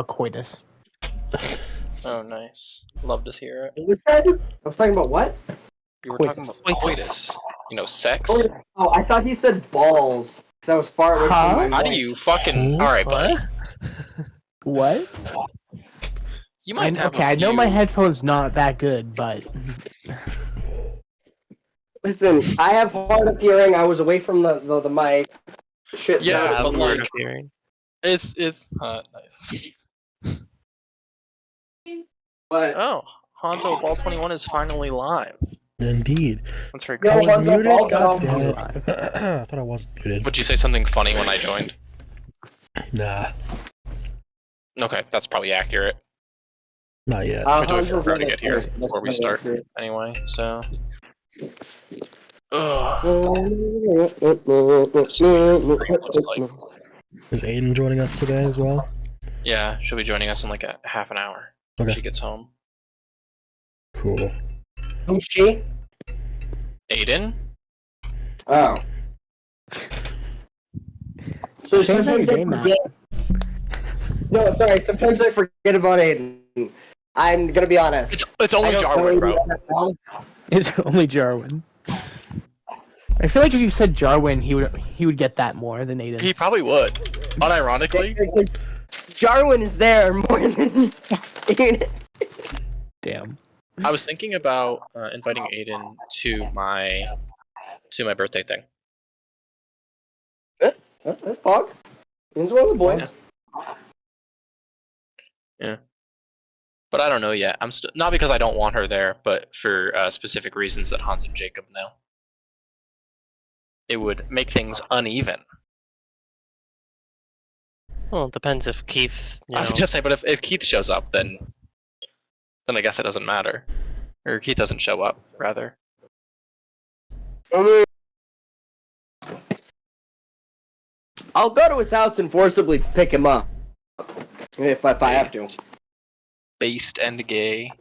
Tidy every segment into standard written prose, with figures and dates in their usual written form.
a coitus. Oh, nice. Love to hear it. What was that? I was talking about what? You were Coitus. talking about coitus. You know, sex. Oh, I thought he said balls because I was far away Huh? from my How do mic. you fucking? All right, buddy. What? You might have. Okay, I know my headphones not that good, but Listen, I have hard of hearing. I was away from the mic. Shit. Yeah, sounded but weird. like, it's nice. But Oh, Hanzo Ball 21 is finally live. Indeed. That's very Yo, I cool. was Hanzo muted? Ball's God on. damn it. I thought I wasn't muted. Would you say something funny when I joined? Nah, Okay, that's probably accurate. not yet. We're doing Hanzo's try to really get here close. before we start. Anyway, so. Ugh. Is Aiden joining us today as well? Yeah, she'll be joining us in like a half an hour. Okay. When she gets home. Cool. Who's she? Aiden? Oh. So Change sometimes your I name, forget. No, sorry. Sometimes I forget about Aiden. I'm gonna be honest. It's only I don't know Jarwin, bro. Aiden that well. it's only Jarwin. I feel like if you said Jarwin, he would get that more than Aiden. He probably would. Unironically. Jarwin is there more than Aiden. Damn. I was thinking about inviting Aiden to my birthday thing. That's Pog. He's one of the boys. Yeah. But I don't know yet. I'm not because I don't want her there, but for specific reasons that Hans and Jacob know. It would make things uneven. Well, it depends if Keith. I was gonna say, but if Keith shows up, then I guess it doesn't matter. Or Keith doesn't show up, rather. I'll go to his house and forcibly pick him up if I have to. Based and gay.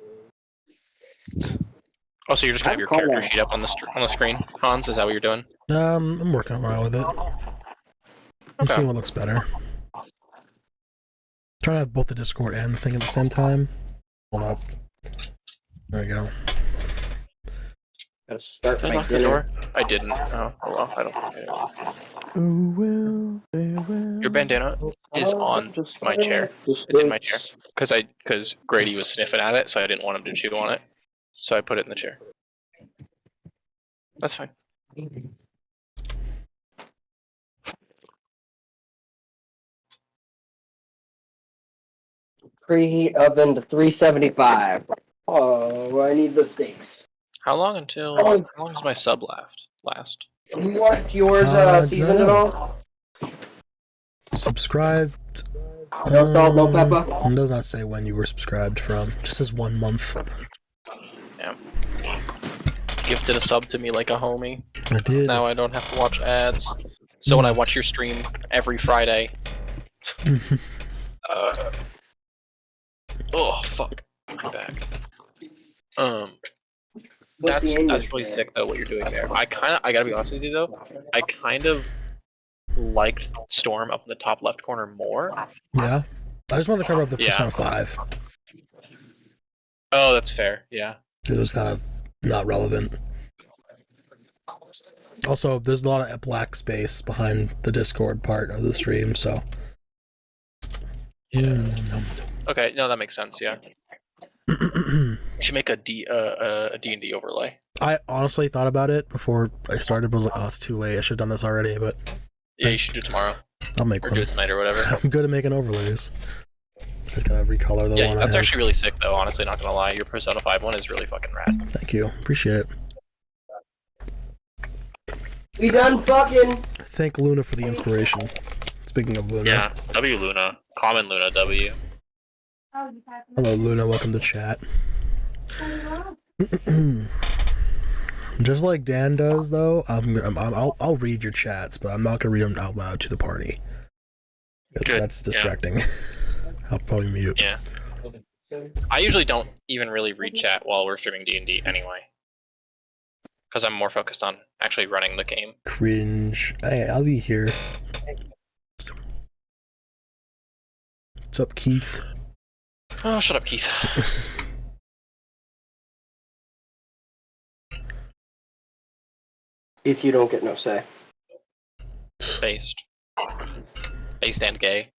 Oh, so you're just gonna have your character sheet up on the screen, Hans? Is that what you're doing? I'm working around with it. I'm seeing what looks better. Trying to have both the Discord and the thing at the same time. Hold up. There we go. Gotta start Did I my lock the dinner. door? I didn't. Oh well, I don't. Your bandana is on my chair. It's in my chair because Grady was sniffing at it, so I didn't want him to chew on it. So I put it in the chair. That's fine. Preheat oven to 375. Oh, I need the steaks. How long does my sub last? You want yours seasoned at all? Subscribed. No salt, no pepper? It does not say when you were subscribed from. It just says 1 month. Yeah. Gifted a sub to me like a homie. I did. Now I don't have to watch ads. So when I watch your stream every Friday. Oh fuck, my back. That's really sick though what you're doing there. I gotta be honest with you though. I kind of liked Storm up in the top left corner more. Yeah. I just wanted to cover up the Persona 5. Oh, that's fair. Yeah. It was kind of not relevant. Also, there's a lot of black space behind the Discord part of the stream, so. Okay, no, that makes sense. Yeah. We should make a D&D overlay. I honestly thought about it before I started, but was like, oh, it's too late. I should have done this already, but. Yeah, you should do it tomorrow. I'll make or one. do it tonight or whatever. I'm good at making overlays. Just gotta recolor the one I that's have. actually really sick though, honestly, not gonna lie. Your Persona 5 one is really fucking rad. Thank you. Appreciate it. We done fucking. Thank Luna for the inspiration. Speaking of Luna. Yeah, W Luna. Common Luna, W. Hello Luna, welcome to chat. Just like Dan does, though, I'll read your chats, but I'm not gonna read them out loud to the party. That's distracting. Yeah. I'll probably mute. Yeah. I usually don't even really read chat while we're streaming D&D anyway. Because I'm more focused on actually running the game. Cringe. Hey, I'll be here. What's up, Keith? Oh, shut up, Keith. If you don't get no say. Based. Based and gay.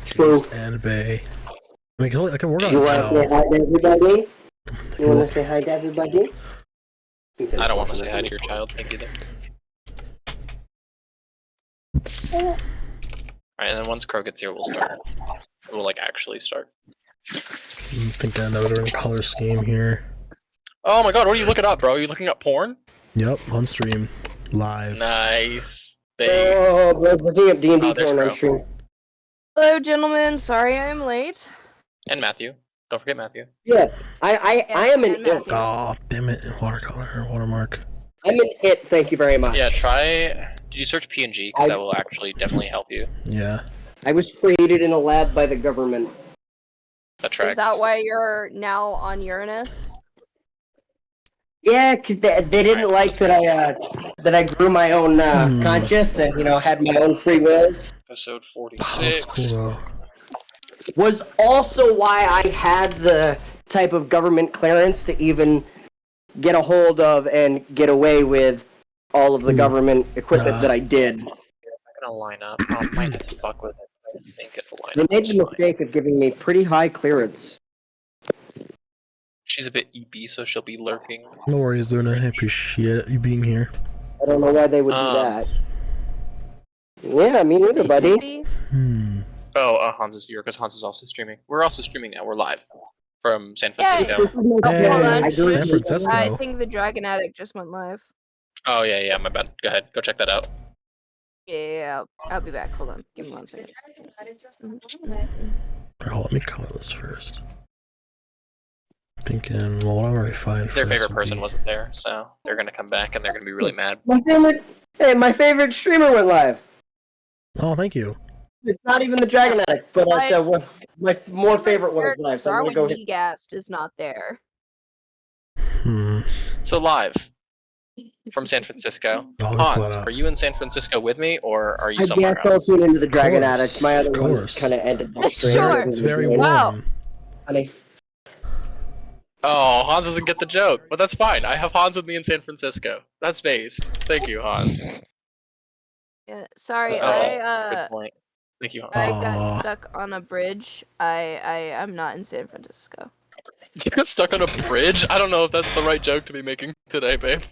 True. East and Bay. I mean, I can work on You it want to say now. hi to everybody? You want to say hi to everybody? I don't want to say hi to your child. Thank you, though. Alright, and then once Crow gets here, we'll start. We'll, like, actually start. I'm thinking another color scheme here. Oh my god, what are you looking up, bro? Are you looking up porn? Yep, on stream. Live. Nice. Oh, bro, looking up D&D Oh, there's porn on Crow. stream. Hello, gentlemen. Sorry I'm late. And Matthew. Don't forget Matthew. Yeah, I am an and it. Oh, damn it. Watercolor or watermark. I'm an it, thank you very much. Yeah, try... Did you search PNG? Because that will actually definitely help you. Yeah. I was created in a lab by the government. That tracks. Is that why you're now on Uranus? Yeah, 'cause they didn't like that I grew my own conscience and had my own free wills. Episode Oh, that's 46. cool though. Was also why I had the type of government clearance to even get a hold of and get away with all of the government equipment that I did. I'm gonna line up. I might have to fuck with it. I think it'll line They up. made the mistake of giving me pretty high clearance. She's a bit EP, so she'll be lurking. No worries, Luna. I appreciate you being here. I don't know why they would do that. Yeah, me neither, buddy. Oh, Hans is viewer, because Hans is also streaming. We're also streaming now. We're live from San Yeah, Francisco. This is my Hey, hold on. I San Francisco. I think the Dragon Addict just went live. Oh, yeah, my bad. Go ahead. Go check that out. Yeah, I'll be back. Hold on. Give me 1 second. Alright, hold on, let me color this first. Thinking, well, whatever I find for Their this favorite would person be- wasn't there, so they're gonna come back and they're gonna be really mad. My favorite streamer went live. Oh, thank you. It's not even the Dragon Addict, but my more favorite one is live, so I'm gonna Darwin go hit. Negast is not there. So live from San Francisco. I'll look Hans, that up. are you in San Francisco with me, or are you I somewhere guess I'll else? tune into the Of Dragon course, Addict. My other of one course. kind of ended that stream. Sure. It's very warm. Wow. Honey. Oh, Hans doesn't get the joke, but that's fine. I have Hans with me in San Francisco. That's based. Thank you, Hans. Yeah, sorry, Good point. Thank you, Hans. I Aw. got stuck on a bridge. I'm not in San Francisco. You got stuck on a bridge? I don't know if that's the right joke to be making today, babe.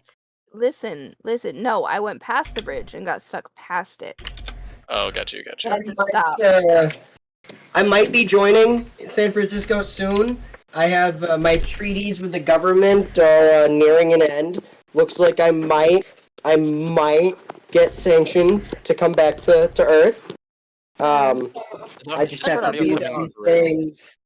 Listen. No, I went past the bridge and got stuck past it. Oh, got you. I had to stop. I might be joining San Francisco soon. I have my treaties with the government nearing an end. Looks like I might get sanctioned to come back to Earth. I just have to do a few things.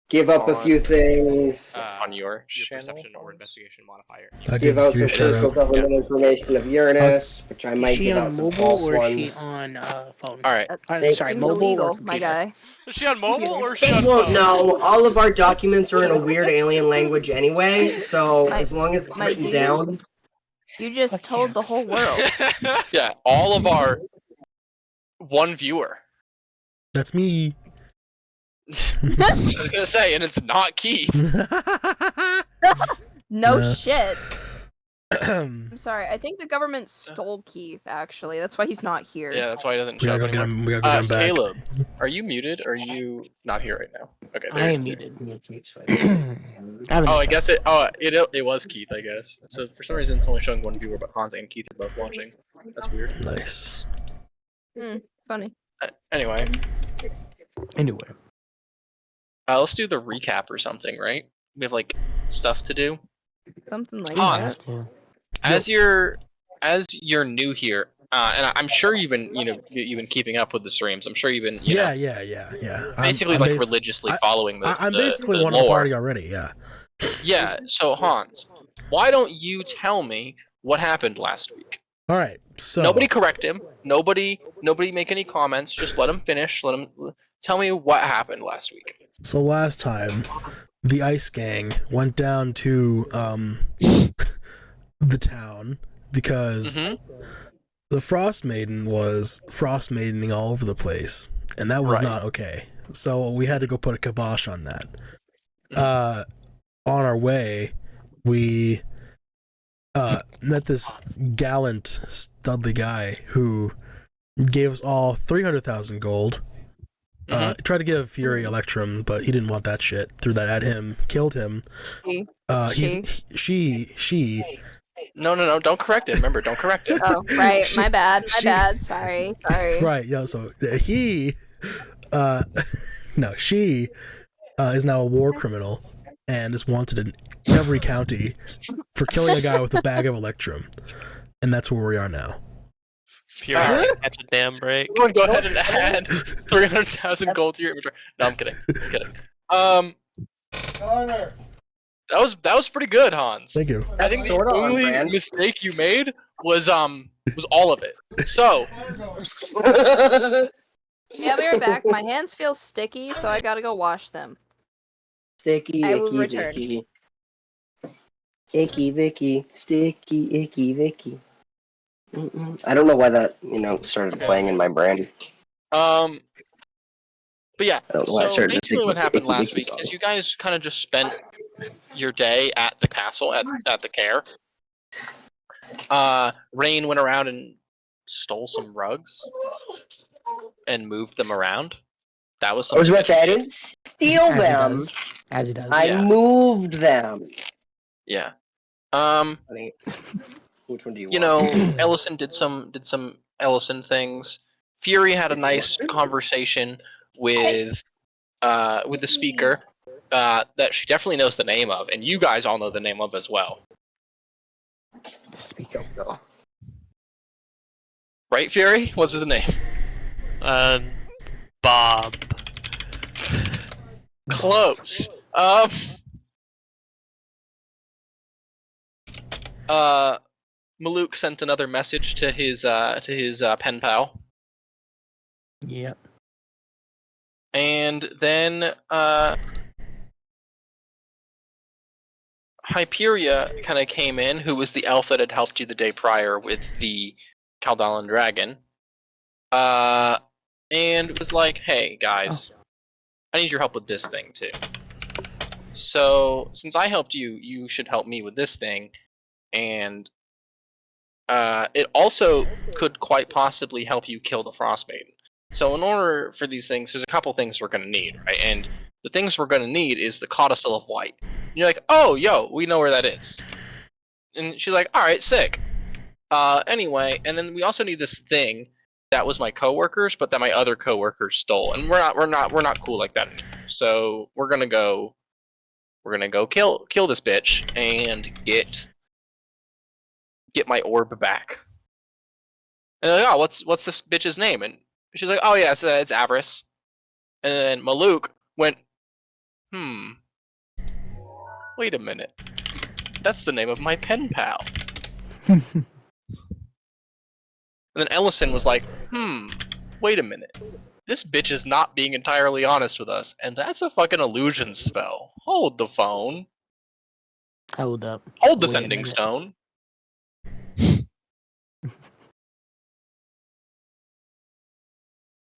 Give up a few things. On your perception or investigation modifier. I Give did out give you a some shout official out. government information of Uranus, which I might Is she give on out some mobile false or is ones. she on phone? Alright. They- Sorry, Seems mobile illegal, or my computer? guy. Is she on mobile or is she They on won't phone? know. All of our documents are in a weird alien language anyway, so as long as it's my written dude. down. You just told the whole world. Yeah, all of our one viewer. That's me. I was gonna say, and it's not Keith. No Nah. shit. I'm sorry. I think the government stole Keith. Actually, that's why he's not here. Yeah, that's why he doesn't We show gotta up go get anymore. him. We gotta go get him back. Caleb, are you muted? Or are you not here right now? Okay, there I you am are. muted. Oh, I guess it was Keith, I guess. So for some reason it's only showing one viewer, but Hans and Keith are both watching. That's weird. Nice. Funny. Anyway, Anyway. let's do the recap or something, right? We have like stuff to do. Something like Hans. that. Yeah. As you're new here, and I'm sure you've been keeping up with the streams. I'm sure you've been Yeah. basically I'm like basi- religiously following the I'm the, basically the one of the lore. party already. Yeah. Yeah. So Hans, why don't you tell me what happened last week? All right. So Nobody correct him. Nobody make any comments. Just let him finish. Let him tell me what happened last week. So last time, the Ice Gang went down to the town because Mhm. the Frostmaiden was frostmaidening all over the place, and that was Right. not okay. So we had to go put a kibosh on that. Mhm. On our way, we met this gallant Studley guy who gave us all 300,000 gold. Tried to give Fury Electrum, but he didn't want that shit. Threw that at him, killed him. She. No, don't correct it. Remember, don't correct it. Oh, right. My bad. Sorry. Right, yeah, so he, no, she is now a war criminal and is wanted in every county for killing a guy with a bag of Electrum. And that's where we are now. Fury, that's a damn break. Everyone go ahead and add 300,000 gold to your inventory. No, I'm kidding. That was pretty good, Hans. Thank you. I think the sorta on only brand. mistake you made was all of it. So Yeah, we are back. My hands feel sticky, so I gotta go wash them. Sticky, I will icky, return. Vicky. Icky, Vicky. Sticky, icky, Vicky. I don't know why that, started playing in my brain. but yeah. I don't know why I So started to basically, think what about happened the last Icky week song. is you guys kind of just spent your day at the castle at the care. Rain went around and stole some rugs and moved them around. That was I was something about to say, I didn't steal As he them. does. As he does. I Yeah. moved them. Yeah. Which one do you want? You know, Ellison did some Ellison things. Fury had a nice conversation with the speaker that she definitely knows the name of, and you guys all know the name of as well. The speaker. Right, Fury? What's his name? Bob. Close. Maluk sent another message to his pen pal. Yep. And then Hyperia kind of came in, who was the elf that had helped you the day prior with the Caldalan dragon, and was like, "Hey guys, I need your help with this thing too. So since I helped you, you should help me with this thing, and it also could quite possibly help you kill the Frostmaiden. So in order for these things, there's a couple things we're going to need, right? And the things we're going to need is the Codicil of White." And you're like, "Oh, yo, we know where that is." And she's like, "All right, sick." Anyway, and then we also need this thing that was my coworkers, but that my other coworkers stole, and we're not cool like that anymore. So we're gonna go kill this bitch and get my orb back. And they're like, "Oh, what's this bitch's name?" And she's like, "Oh yeah, it's Avarice." And then Maluk went, wait a minute, that's the name of my pen pal. And then Ellison was like, wait a minute, this bitch is not being entirely honest with us, and that's a fucking illusion spell. Hold the phone. Hold up. Hold the Wait a Fending minute. Stone.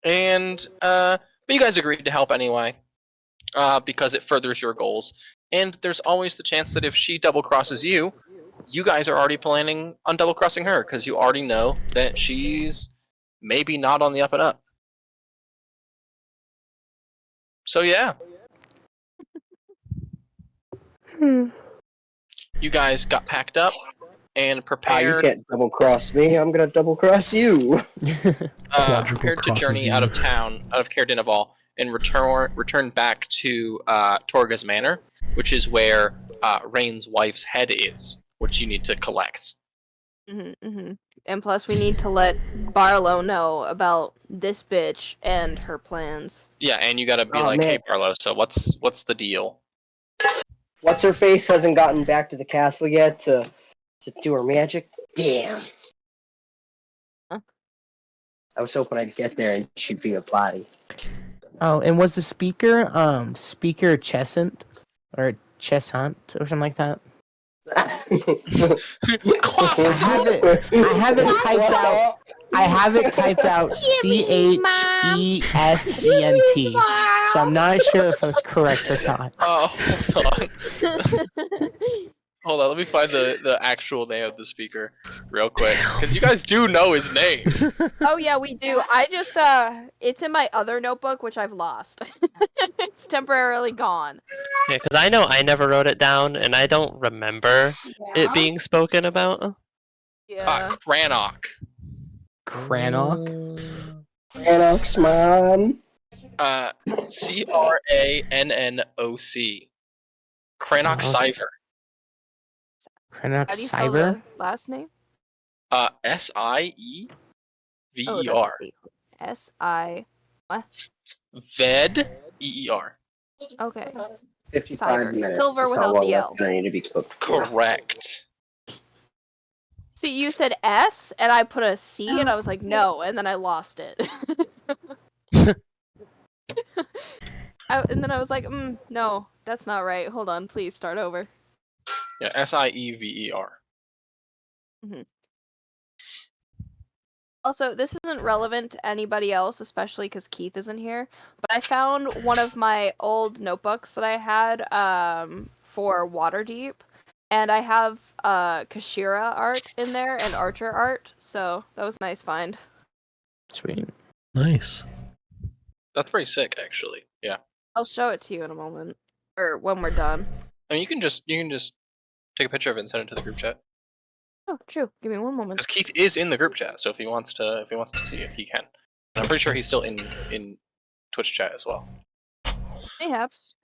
And but you guys agreed to help anyway, because it furthers your goals. And there's always the chance that if she double crosses you, you guys are already planning on double crossing her, because you already know that she's maybe not on the up and up. So yeah. You guys got packed up and You prepared, can't double cross me. I'm gonna double cross you. Quadruple prepared to crosses journey you. out of town, out of Caer Dineval, and return back to Torga's Manor, which is where Rain's wife's head is, which you need to collect. And plus, we need to let Barlow know about this bitch and her plans. Yeah, and you gotta be Oh, like, man. "Hey, Barlow, so what's the deal?" What's her face hasn't gotten back to the castle yet to do her magic. Damn. Huh? I was hoping I'd get there and she'd be a body. Oh, and was the speaker Speaker Chesant or Chesant or something like that? I have it typed out. I have it typed out CHESENT. So I'm not sure if it's correct or not. Hold on. Hold on, let me find the actual name of the speaker real quick. Because you guys do know his name. Oh yeah, we do. I just it's in my other notebook, which I've lost. It's temporarily gone. Yeah, because I know I never wrote it down, and I don't remember it being spoken about. Yeah. Crannock. Crannock? Annox, man. CRANNOC. Crannock Oh. Cyber. Crannock How do you spell Cyber? the last name? SIEVER. Oh, that's a C. S-I... Ved EER. Okay. 55 Cyber. minutes. Silver is how without long the that's L. gonna need to be cooked for. Correct. See, you said S, and I put a C, and I was like, no, and then I lost it. And then I was like, no, that's not right. Hold on, please start over. Yeah, SIEVER. Also, this isn't relevant to anybody else, especially because Keith isn't here, but I found one of my old notebooks that I had for Waterdeep, and I have Kashira art in there and Archer art, so that was a nice find. Sweet. Nice. That's pretty sick, actually. Yeah. I'll show it to you in a moment, or when we're done. I mean, you can just take a picture of it and send it to the group chat. Oh, true. Give me one moment. Because Keith is in the group chat, so if he wants to see it, he can. And I'm pretty sure he's still in Twitch chat as well. Mayhaps.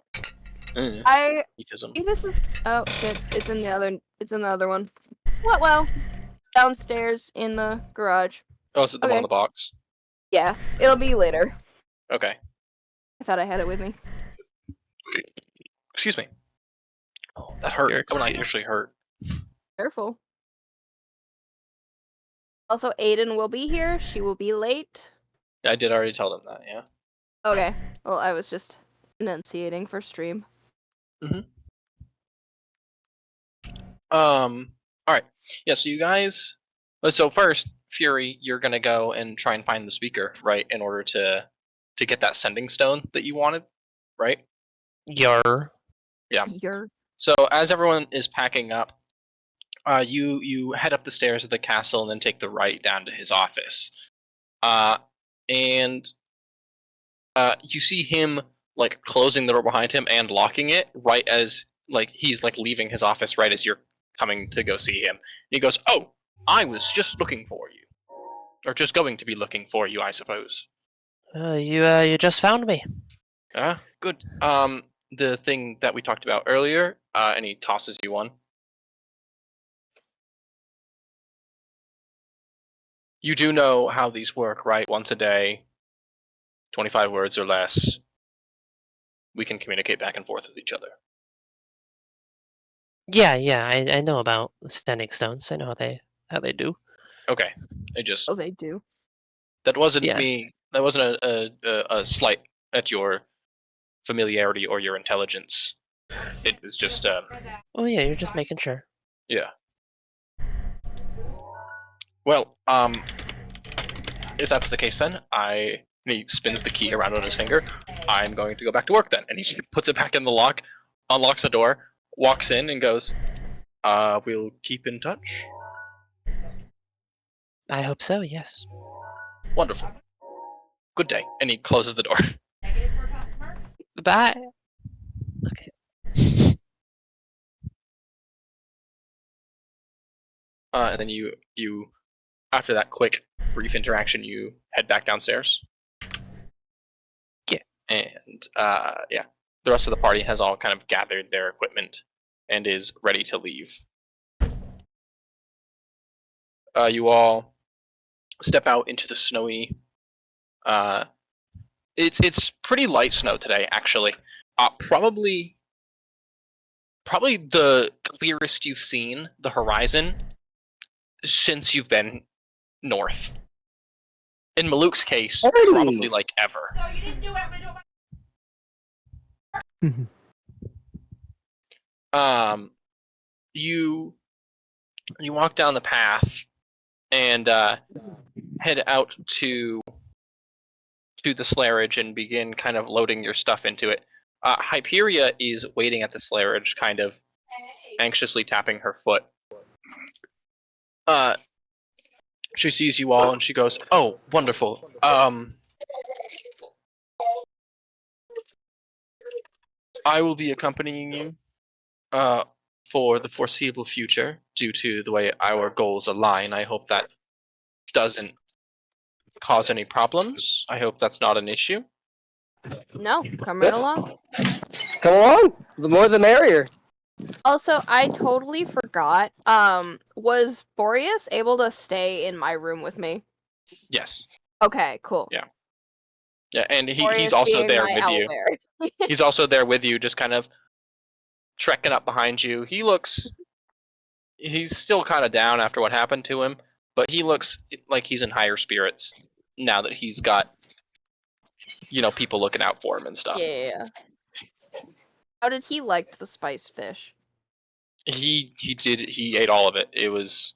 Mm. I Keithism. think this is. Oh shit! It's in the other. It's in the other one. What? Well, downstairs in the garage. Oh, is it the one Okay. in the box? Yeah, it'll be later. Okay. I thought I had it with me. Excuse me. Oh, that hurt. You're That one excused. actually hurt. Careful. Also, Aiden will be here. She will be late. I did already tell them that, yeah. Okay. Well, I was just enunciating for stream. Alright. Yeah, so you guys... So first, Fury, you're gonna go and try and find the speaker, right? In order to get that sending stone that you wanted, right? Yar. Yeah. You're. So as everyone is packing up, you head up the stairs of the castle and then take the right down to his office. And you see him like closing the door behind him and locking it right as like he's like leaving his office right as you're coming to go see him. And he goes, "Oh, I was just looking for you, or just going to be looking for you, I suppose." You just found me. Good. The thing that we talked about earlier, and he tosses you one. You do know how these work, right? Once a day, 25 words or less, we can communicate back and forth with each other. Yeah, I know about standing stones. I know how they do. Okay. I just Oh, they do. that wasn't Yeah. me. That wasn't a slight at your familiarity or your intelligence. It was just Oh yeah, you're just making sure. yeah. Well, if that's the case, then and he spins the key around on his finger. I'm going to go back to work then, and he puts it back in the lock, unlocks the door, walks in, and goes, "We'll keep in touch." I hope so. Yes. Wonderful. Good day. And he closes the door. Bye. Okay. And then you after that quick brief interaction, you head back downstairs. Yeah. And yeah, the rest of the party has all kind of gathered their equipment and is ready to leave. You all step out into the snowy. It's pretty light snow today, actually. Probably the clearest you've seen the horizon since you've been north. In Maluk's case, probably like ever. So you didn't do it. You You walk down the path and head out to the slarage and begin kind of loading your stuff into it. Hyperia is waiting at the slarage, kind of anxiously tapping her foot. She sees you all and she goes, "Oh, wonderful. I will be accompanying you for the foreseeable future due to the way our goals align. I hope that doesn't cause any problems. I hope that's not an issue." No, come right along. Come along. The more the merrier. Also, I totally forgot. Was Boreas able to stay in my room with me? Yes. Okay, cool. Yeah. Yeah, and he's Boreas also being there my with you. owlbear. He's also there with you, just kind of trekking up behind you. He's still kind of down after what happened to him, but he looks like he's in higher spirits now that he's got, people looking out for him and stuff. Yeah. How did he like the spiced fish? He ate all of it. It was,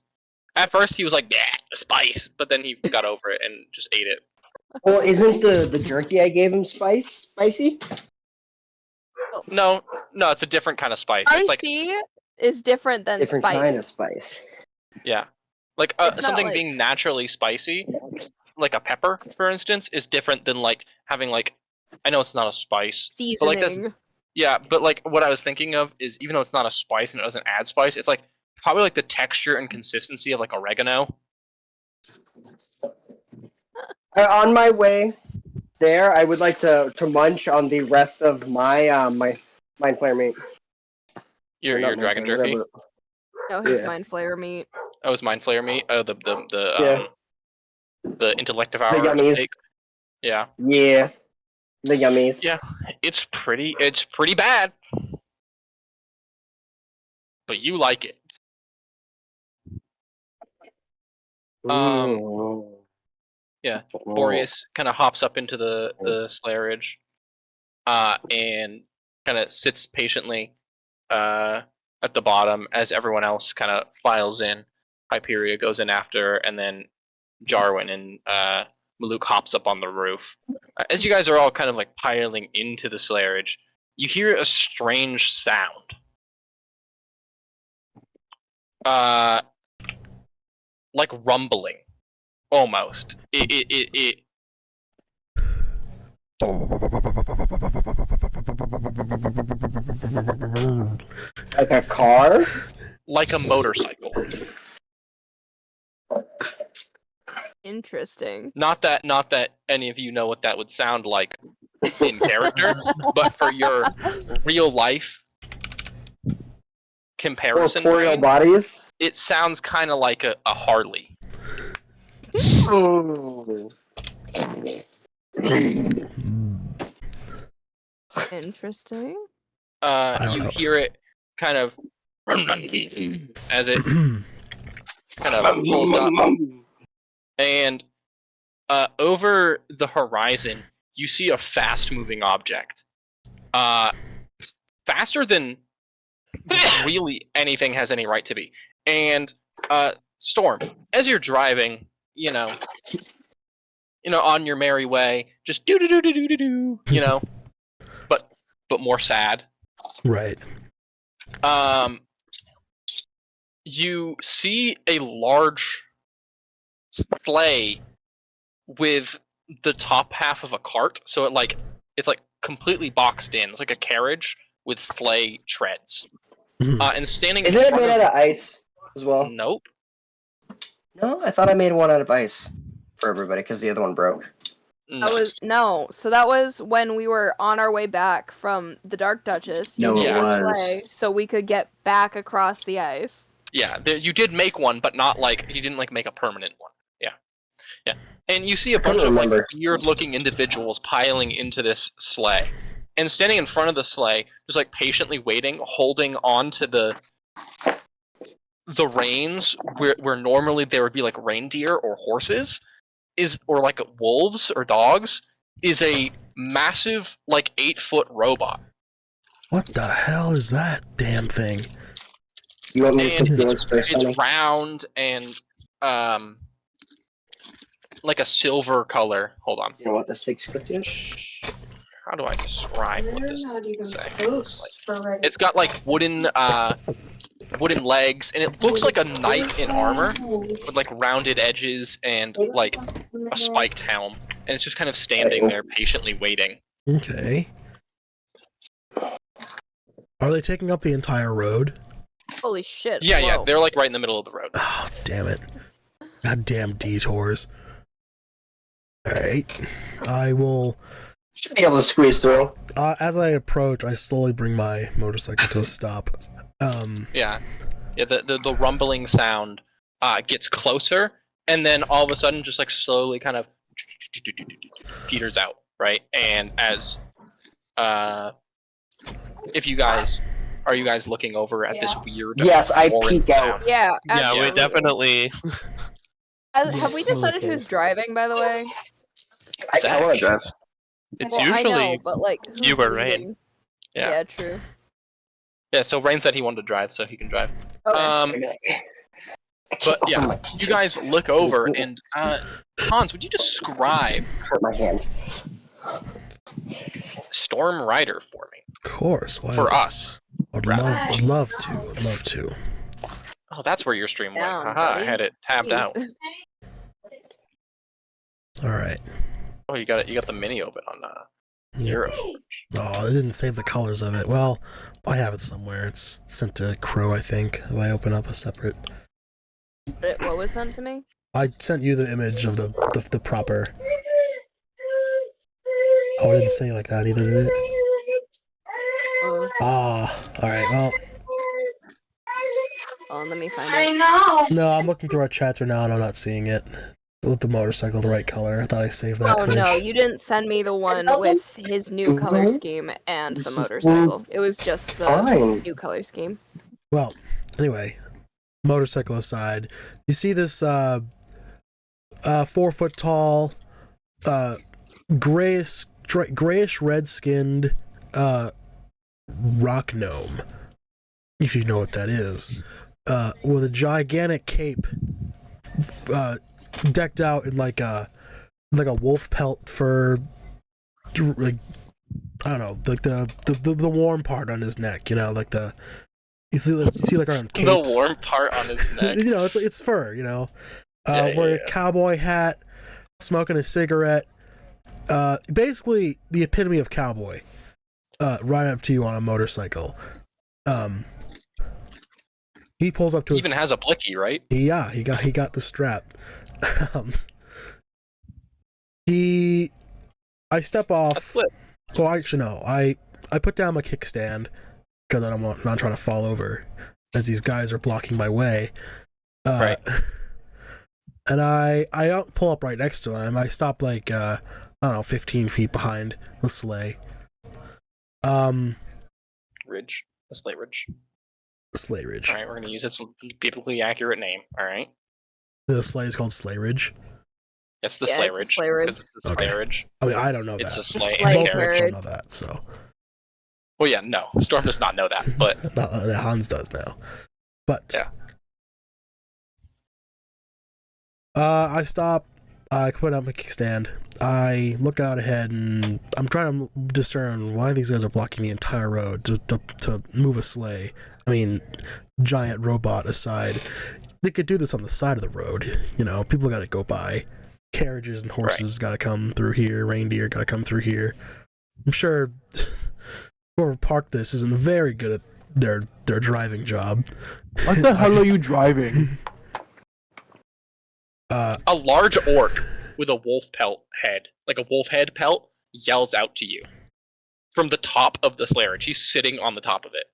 at first he was like, yeah, spice, but then he got over it and just ate it. Well, isn't the jerky I gave him spicy? No, it's a different kind of spice. It's like Spicy is different than Different spice. kind of spice. yeah, like It's not something like- being naturally spicy, like a pepper, for instance, is different than like having like, I know it's not a spice, Seasoning. but like that's, yeah, but like what I was thinking of is even though it's not a spice and it doesn't add spice, it's like probably like the texture and consistency of like oregano. On my way there, I would like to munch on the rest of my my mind flare meat. Your Not dragon mind flare, jerky. whatever. No, his Yeah. mind flayer meat. Oh, it's mind flare meat. Oh, the Yeah. the intellect The devourer yummies. steak. Yeah, Yeah. The yummies. yeah. It's pretty bad, but you like it. Ooh. Yeah, Boreas kind of hops up into the slarage, and kind of sits patiently at the bottom as everyone else kind of files in. Hyperia goes in after, and then Jarwin and Maluk hops up on the roof. As you guys are all kind of like piling into the slarage, you hear a strange sound. Like rumbling. Almost. It Like a car? like a motorcycle. Interesting. Not that any of you know what that would sound like in character, but for your real life comparison, Corporeal brain, bodies? it sounds kind of like a Harley. Ooh. Interesting. don't You know. hear it kind of as it kind of pulls up, and over the horizon, you see a fast-moving object. Faster than really anything has any right to be. And Storm, as you're driving, on your merry way, just do do do do do do do, but more sad. Right. You see a large sleigh with the top half of a cart, so it's like completely boxed in. It's like a carriage with sleigh treads. And standing. Isn't it made out of ice as well? Nope. No, I thought I made one out of ice for everybody because the other one broke. So that was when we were on our way back from the Dark Duchess. You No, made it a was. sleigh so we could get back across the ice. Yeah, you did make one, but not you didn't make a permanent one. Yeah. And you see a bunch of remember. weird-looking individuals piling into this sleigh, and standing in front of the sleigh, just patiently waiting, holding on to the reins where normally there would be reindeer or horses, or wolves or dogs, is a massive 8-foot robot. What the hell is that damn thing? You want me to And pick yours first, it's honey? round and like a silver color. Hold on. You know what the 6 foot is? How do I describe what this Not even thing close looks for like? It's got like wooden legs, and it looks like a knight in armor with like rounded edges and like a spiked helm, and it's just kind of standing there patiently waiting. Okay. Are they taking up the entire road? Holy shit. Yeah, whoa. they're like right in the middle of the road. Oh, damn it. Goddamn detours. Alright. I will... Should be able to squeeze through. as I approach, I slowly bring my motorcycle to a stop. Yeah, the rumbling sound gets closer, and then all of a sudden just like slowly kind of peters out, right? And as if you guys are you guys looking over at this weird Yes, I foreign peek out. sound? Yeah, Yeah, we absolutely. definitely. Have we Yes, decided okay. who's driving, by the way? I want to drive. It's Well, I know, usually but like, who's you or Rain. leading? Yeah. Yeah, true. Yeah, so Rain said he wanted to drive, so he can drive. Okay. But yeah, you guys look over, and Hans, would you describe Hurt my hand. Storm Rider for me? of course. Why For us. I'd love to. Oh, that's where your stream went. Down, Haha, I buddy. had it tabbed Jeez. out. Alright. Oh, you got it. You got the mini open on Europe. Oh, I didn't save the colors of it. Well, I have it somewhere. It's sent to Crow, I think, if I open up a separate... What was sent to me? I sent you the image of the proper... Oh, I didn't say it like that either, did it? Alright, well... Let me find I it. know. No, I'm looking through our chats right now and I'm not seeing it. With the motorcycle the right color. I thought I saved that Oh image. no, you didn't send me the one with his new color scheme and the motorcycle. It was just the Fine. new color scheme. Well, anyway, motorcycle aside, you see this 4 foot tall, grayish red skinned rock gnome, if you know what that is, with a gigantic cape, decked out in like a wolf pelt for, like, I don't know, like the warm part on his neck, you know, like you see like around capes. The warm part on his neck. You know, it's fur, you know. Yeah, Wearing yeah. a cowboy hat, smoking a cigarette. Basically the epitome of cowboy. Right up to you on a motorcycle. He pulls up to He even has a blicky, right? Yeah, he got the strap. I step off. That's lit. Well, actually, no. I put down my kickstand because I'm not trying to fall over, as these guys are blocking my way. Right. And I don't pull up right next to him. I stop like I don't know, 15 feet behind the sleigh. Ridge. The Slate Ridge. Sleigh Ridge. Alright, we're gonna use its biblically accurate name. Alright. The sleigh is called Sleigh Ridge. It's the Yeah, Slay it's a Ridge. sleigh ridge. It's the Okay. Slay Ridge. I mean, I don't know It's that. a sleigh Sleigh and Both of us carriage. ridge. don't know that, so Well, yeah, no. Storm does not know that, but Hans does now. But Yeah. I stop. I put up my kickstand. I look out ahead, and I'm trying to discern why these guys are blocking the entire road to move a sleigh. I mean, giant robot aside, they could do this on the side of the road. You know, people got to go by. Carriages and horses got to come through here. Reindeer got to come through here. I'm sure whoever parked this isn't very good at their driving job. What the hell are you driving? a large orc with a wolf pelt head, like a wolf head pelt, yells out to you from the top of the Slayer Ridge. He's sitting on the top of it.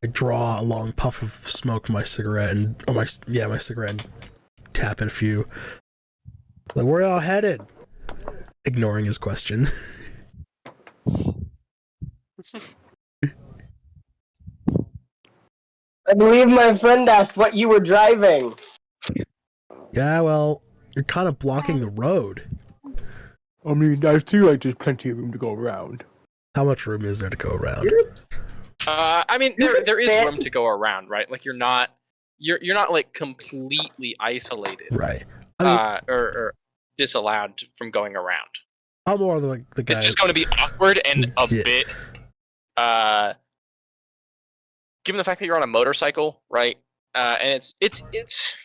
I draw a long puff of smoke from my cigarette my cigarette and tap it a few. Like, where y'all headed? Ignoring his question. I believe my friend asked what you were driving. Yeah, well, you're kind of blocking the road. I mean, I feel like there's plenty of room to go around. How much room is there to go around? I mean, You can there is fit- room to go around, right? Like you're not like completely isolated, Right. I mean, or disallowed from going around. I'm more like the guy. It's just going to be awkward and a Yeah. bit, given the fact that you're on a motorcycle, right? And it's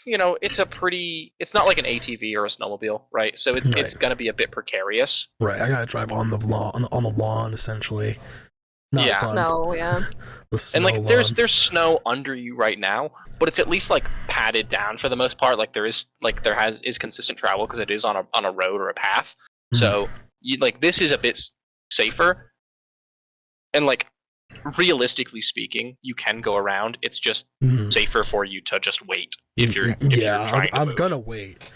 you know it's not like an ATV or a snowmobile, right? So it's Right. going to be a bit precarious. Right, I gotta drive on the lawn, on the lawn, essentially. Not Yeah. fun. Snow, yeah. The snow And like lawn. there's snow under you right now, but it's at least like padded down for the most part. Like there is consistent travel because it is on a road or a path. So you like this is a bit safer. And like realistically speaking, you can go around. It's just Mhm. safer for you to just wait if you're trying to I'm move. gonna wait.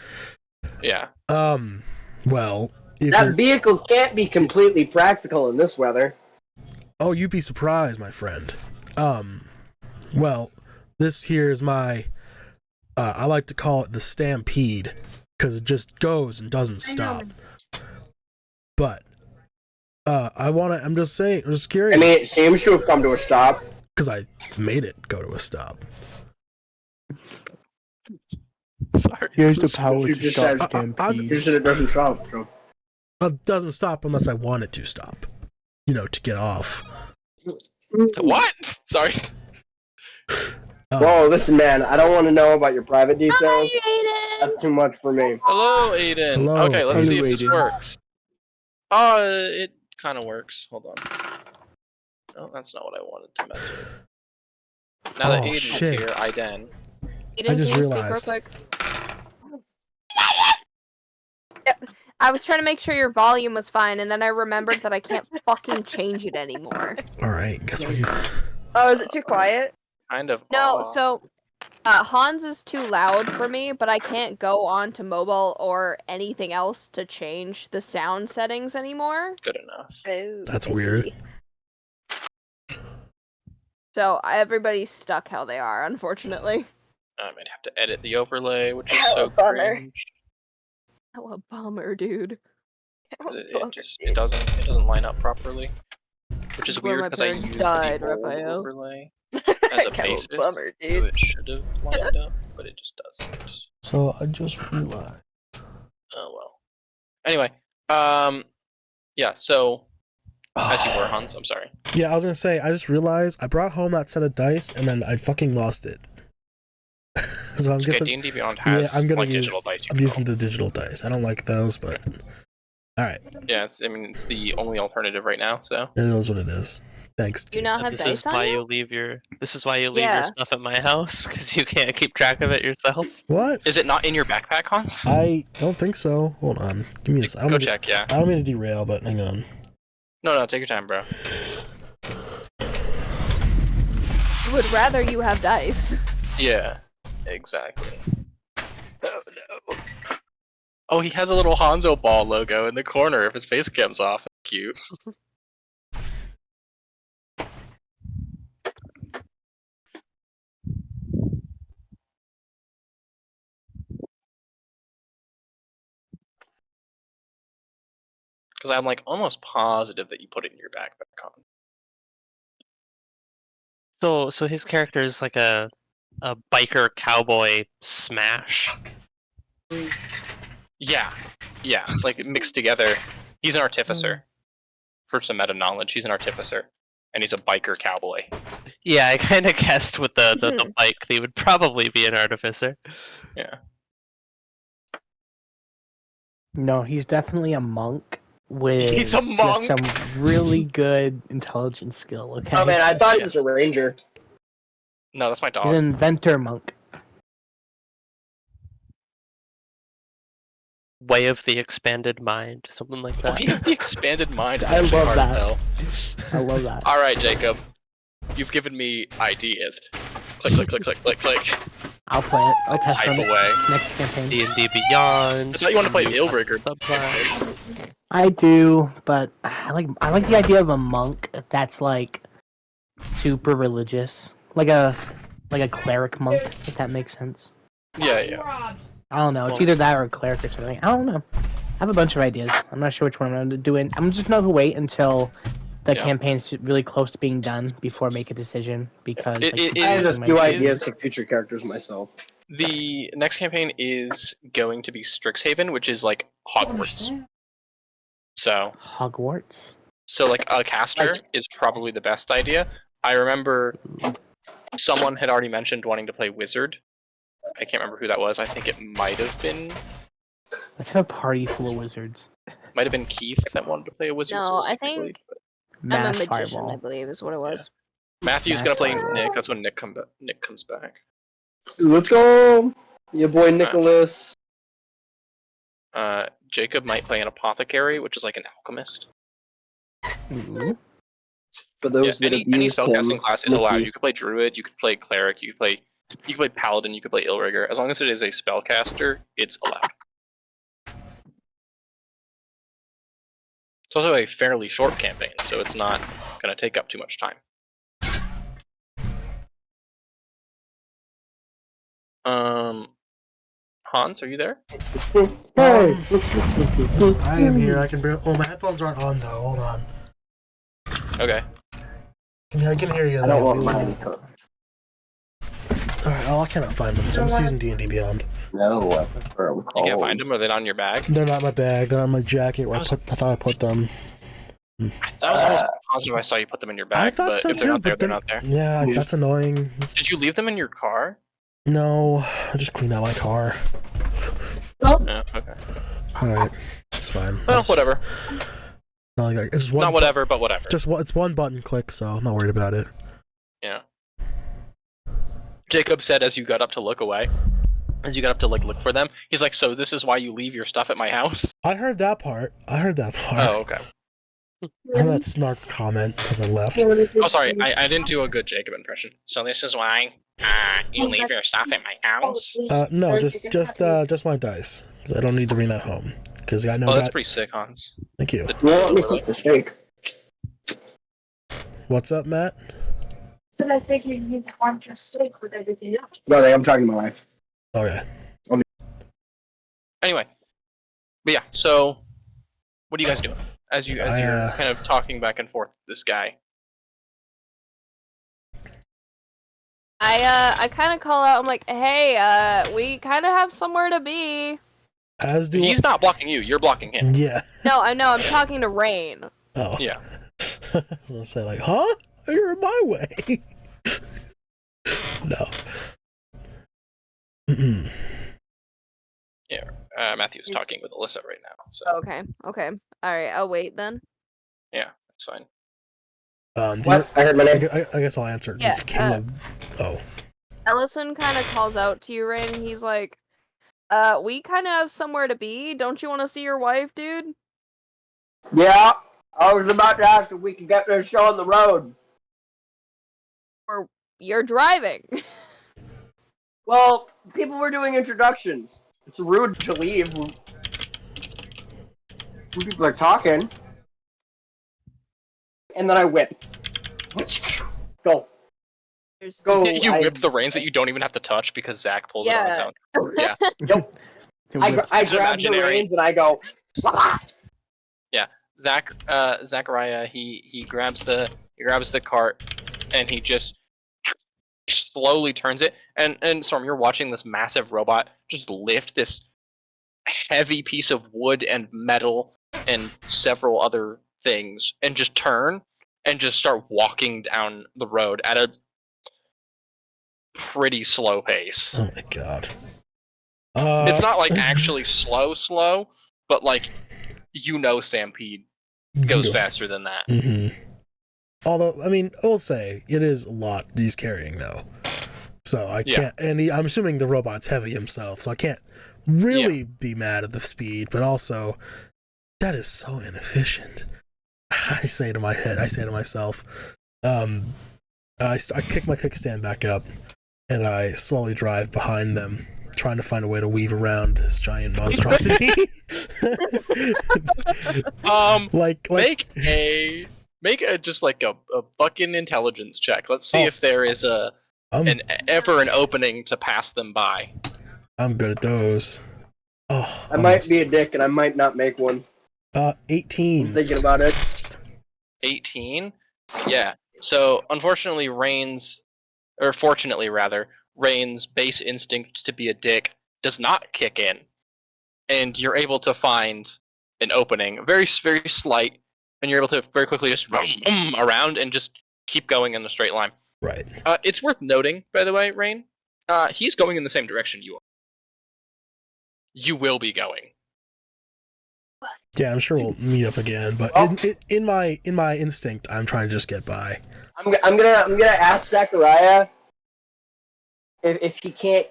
Yeah. Well, if That you're... vehicle can't be completely practical in this weather. Oh, you'd be surprised, my friend. Well, this here is my, I like to call it the Stampede, because it just goes and doesn't stop. But, I'm just saying, I'm just curious. I mean, it seems to have come to a stop. Because I made it go to a stop. Sorry. Here's the power You to just stop said- Stampede. You said it doesn't stop. So. It doesn't stop unless I want it to stop. You know, to get off. What? Sorry. Whoa, listen, man. I don't want to know about your private details. Hi, That's too much for me. Hello, Aiden. Hello, Okay, let's see if Hello, this Aiden. works. It kind of works. Hold on. No, that's not what I wanted to mess with. Now that Oh, Aiden's shit. here, Aiden. Aiden, I just can you speak real realized. quick? Yep. I was trying to make sure your volume was fine, and then I remembered that I can't fucking change it anymore. Alright, guess we... Oh, is it too quiet? Kind of. No, so Hans is too loud for me, but I can't go on to mobile or anything else to change the sound settings anymore. Good enough. Oh, That's I weird. see. So everybody's stuck how they are, unfortunately. I might have to edit the overlay, which is Oh, so bummer. cringe. Oh, a bummer, dude. It doesn't line up properly, which is Where weird my because I parents used died, the old Raphael. overlay as a Kind of basis, bummer, so dude. it should have lined up, but it just doesn't. So, I just realized... Oh well. Anyway, yeah. So as you were, Hans. I'm sorry. Yeah, I was gonna say, I just realized I brought home that set of dice, and then I fucking lost it. So I'm It's okay. guessing... D&D Beyond has Yeah, I'm gonna like use... digital dice. You I'm can using roll. the digital dice. I don't like those, but... Alright, Yeah, it's the only alternative right now. So it is what it is. Thanks, Do you dude. not So have this dice is on why you? you leave your. This is why you leave Yeah. your stuff at my house because you can't keep track of it yourself. What? is it not in your backpack, Hans? I don't think so. Hold on. Give me a second. Go check. Yeah. I don't mean to derail, but hang on. No, take your time, bro. I would rather you have dice. Yeah. Exactly. Oh no. Oh, he has a little Hanzo ball logo in the corner if his face cam's off. Cute. Because I'm like almost positive that you put it in your backpack, Con. So his character is like a biker cowboy smash. Yeah, like mixed together. He's an artificer. For some meta knowledge, he's an artificer, and he's a biker cowboy. Yeah, I kind of guessed with the bike he would probably be an artificer. Yeah. No, he's definitely a monk with He's a just monk? some really good intelligence skill, okay? Oh man, I thought he was a ranger. No, that's my He's dog. an inventor monk. Way of the expanded mind, something like that. Way of the expanded mind. is I actually love hard to that. tell. I love that. All right, Jacob. You've given me ideas. Click, click, click, click, click, click. I'll play it. I'll test Type on it away. next campaign. D&D Beyond. I thought you wanted to play new Illbreaker. subclass. I do, but I like the idea of a monk that's like super religious, like a cleric monk, if that makes sense. Yeah. I don't know. It's Well- either that or a cleric or something. I don't know. I have a bunch of ideas. I'm not sure which one I'm gonna do. I'm just gonna wait until the Yeah. campaign's really close to being done before I make a decision because It I have is- a few it ideas is- for future characters myself. The next campaign is going to be Strixhaven, which is like Hogwarts. So Hogwarts. like a caster is probably the best idea. I remember someone had already mentioned wanting to play Wizard. I can't remember who that was. I think it might have been Let's have a party full of wizards. Keith that wanted to play a Wizard. No, I specifically, think but I'm a Mass magician, fireball. I believe, is what it was. Matthew's Mass gonna play fireball. Nick. That's when Nick comes back. Let's go, your boy Nicholas. Jacob might play an apothecary, which is like an alchemist. Ooh. For those that any abused spellcasting him, class is allowed. Mickey. You could play druid, you could play cleric, you could play paladin, you could play illrigger. As long as it is a spellcaster, it's allowed. It's also a fairly short campaign, so it's not going to take up too much time. Hans, are you there? Hey. I am here. I can barely. Oh, my headphones aren't on though. Hold on. Okay. I can hear you I don't though. want mine. Alright, well, I cannot find them, so I'm just using D&D Beyond. No, I prefer them. You can't find them? Are they not in your bag? They're not in my bag. They're on my jacket where I thought I put them. I thought I was almost positive I saw you put them in your bag, I thought but so if they're too, not there, but they're not there. Yeah, that's annoying. Did you leave them in your car? No, I just cleaned out my car. Yeah, okay. Alright, it's fine. Well, That's- whatever. Not like it's one, Not whatever, but whatever. it's one button click, so I'm not worried about it. Yeah. Jacob said as you got up to look away, look for them, he's like, so this is why you leave your stuff at my house? I heard that part. Oh, okay. I heard that snark comment as I left. Oh, sorry, I didn't do a good Jacob impression. So this is why you leave your stuff at my house? No, just my dice. 'Cause I don't need to bring that home. Because I know Oh, that's that. pretty sick, Hans. Thank you. You want me some steak? What's up, Matt? But I figured you'd want your steak with everything else. No, I'm talking to my wife. Okay. Anyway. But yeah, so what are you guys doing? As you're kind of talking back and forth with this guy. I kind of call out. I'm like, hey, we kind of have somewhere to be. As do He's not blocking you, you're blocking him. Yeah. No, I know. I'm talking to Rain. Oh. Yeah. I'll say like, huh? You're in my way. No. Yeah. Matthew's talking with Alyssa right now. So Okay. All right. I'll wait then. yeah, that's fine. What? I heard my name. I guess I'll answer. Yeah, Caleb. Oh. Ellison kind of calls out to you, Rain. And he's like, we kind of have somewhere to be. Don't you want to see your wife, dude? Yeah, I was about to ask if we could get this show on the road. Or you're driving. Well, people were doing introductions. It's rude to leave when people are talking. And then I whip. Go. There's- Go. You I- whip the reins that you don't even have to touch because Zach pulls it on his Yeah. own. Yeah. Nope. I It's grab the imaginary. reins and I go. "Blah." Zachariah, he grabs the cart and he just slowly turns it. And Storm, you're watching this massive robot just lift this heavy piece of wood and metal and several other things and just turn and just start walking down the road at a pretty slow pace. Oh my god. It's not like actually slow, but like Stampede goes faster than that. Mm-hmm. Although, I mean, I will say it is a lot he's carrying though, so I can't. And I'm assuming the robot's heavy himself, so I can't really be mad at the speed. But also, that is so inefficient. I say to myself, I kick my kickstand back up, and I slowly drive behind them, trying to find a way to weave around this giant monstrosity. Make a just like a fucking intelligence check. Let's see if there is an opening to pass them by. I'm good at those. Oh, I might be a dick and I might not make one. 18. I'm thinking about it. 18. Yeah. So unfortunately, fortunately rather, Rain's base instinct to be a dick does not kick in, and you're able to find an opening, very very slight, and you're able to very quickly just around and just keep going in a straight line. Right. It's worth noting, by the way, Rain, he's going in the same direction you are. You will be going. Yeah, I'm sure we'll meet up again, but in my instinct, I'm trying to just get by. I'm gonna ask Zachariah if he can't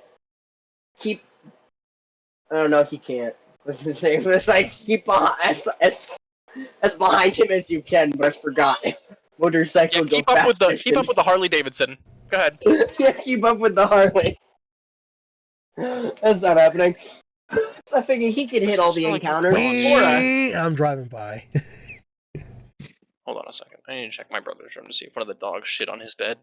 keep. I don't know. He can't. What's his name? It's like keep as behind him as you can. But I forgot. Motorcycle. Yeah, keep up with the Harley Davidson. Go ahead. Yeah, keep up with the Harley. That's not happening. So I figured he could hit all the encounters for us. I'm driving by. Hold on a second. I need to check my brother's room to see if one of the dogs shit on his bed.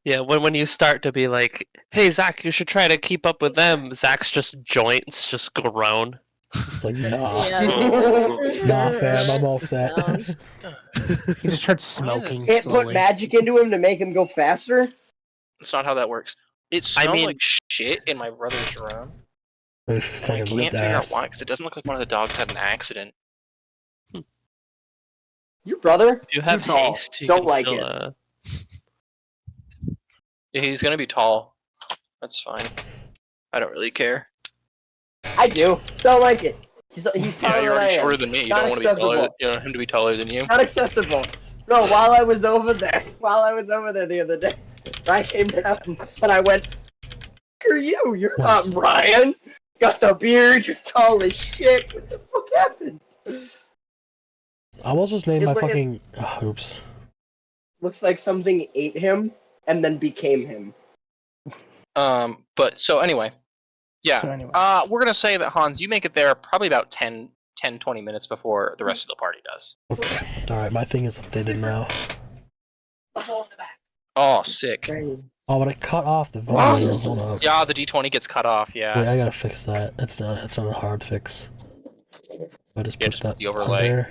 Yeah, when you start to be like, hey, Zach, you should try to keep up with them, Zach's joints just groan. It's like, nah. Yeah. Nah, fam, I'm all set. He just starts smoking. Can't put slowly. magic into him to make him go faster. That's not how that works. It smells like shit in my brother's room. I And I fucking can't ripped figure out ass. why, because it doesn't look like one of the dogs had an accident. Your brother? If you have Too tall. haste, you Don't can like still, it. Yeah, he's gonna be tall. That's fine. I don't really care. I do. Don't like it. He's taller Yeah, you're than I already am. shorter than me. You Not don't want to be taller. acceptable. You want him to be taller than you. Not acceptable. No, while I was over there the other day, I came down and I went, "Who are you? You're not Ryan. Got the beard. You're tall as shit. What the fuck happened?" I will just name my It's like fucking. Oops. Looks like something ate him and then became him. But so anyway. Yeah. So anyway. We're gonna say that Hans, you make it there probably about 20 minutes before the rest of the party does. Okay. Alright, my thing is updated now. Oh, sick. Oh, but I cut off the video. Hold up. Yeah, the D20 gets cut off, yeah. Wait, I gotta fix that. It's not a hard fix. I just Yeah, put just that put the overlay. under.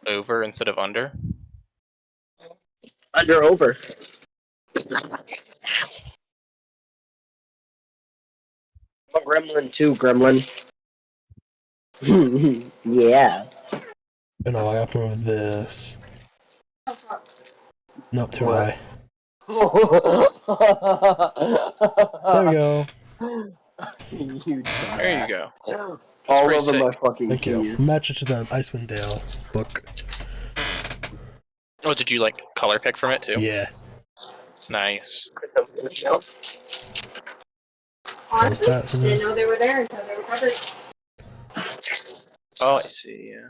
Over instead of under. Under over. I'm a gremlin too, gremlin. Yeah. Oh no, I gotta move this. Nope, too What? high. There we go. There you go. All pretty over sick. my fucking Thank you. keys. Match it to the Icewind Dale book. Oh, did you like color pick from it too? Yeah. Nice. How's that for me? Didn't know they were there until they were covered. Oh, I see. Yeah.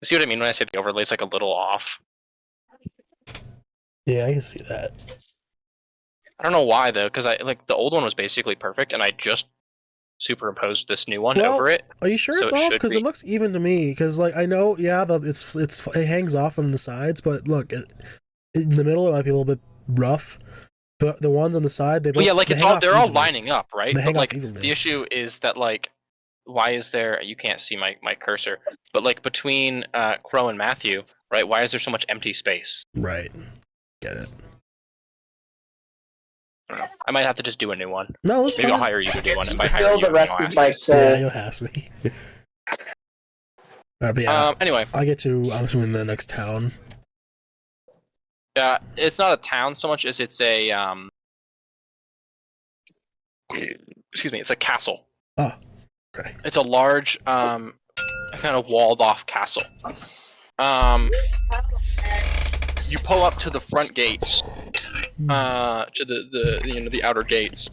You see what I mean when I say the overlay's like a little off? Yeah, I can see that. I don't know why though, because I like the old one was basically perfect, and I just superimposed this new one Well, over it. Are you sure So it's it off? should Because be. it looks even to me. Because like I know, yeah, it hangs off on the sides, but look, in the middle it might be a little bit rough. But the ones on the side, they both, Well, yeah, like they it's hang all off they're all evenly. lining up, right? They hang But like off evenly. the issue is that like, why is there? You can't see my cursor, but like between Crow and Matthew, right? Why is there so much empty space? Right. Get it. I don't know. I might have to just do a new one. No, that's Maybe fine. I'll hire you to do one, and by Still hire you, the rest I'll of ask my you. Yeah, set. you'll ask me. Alright, but yeah, Anyway, I get to. I'm assuming the next town. it's not a town so much as it's a excuse me, it's a castle. Oh, okay. It's a large kind of walled off castle. You pull up to the front gates, to the outer gates,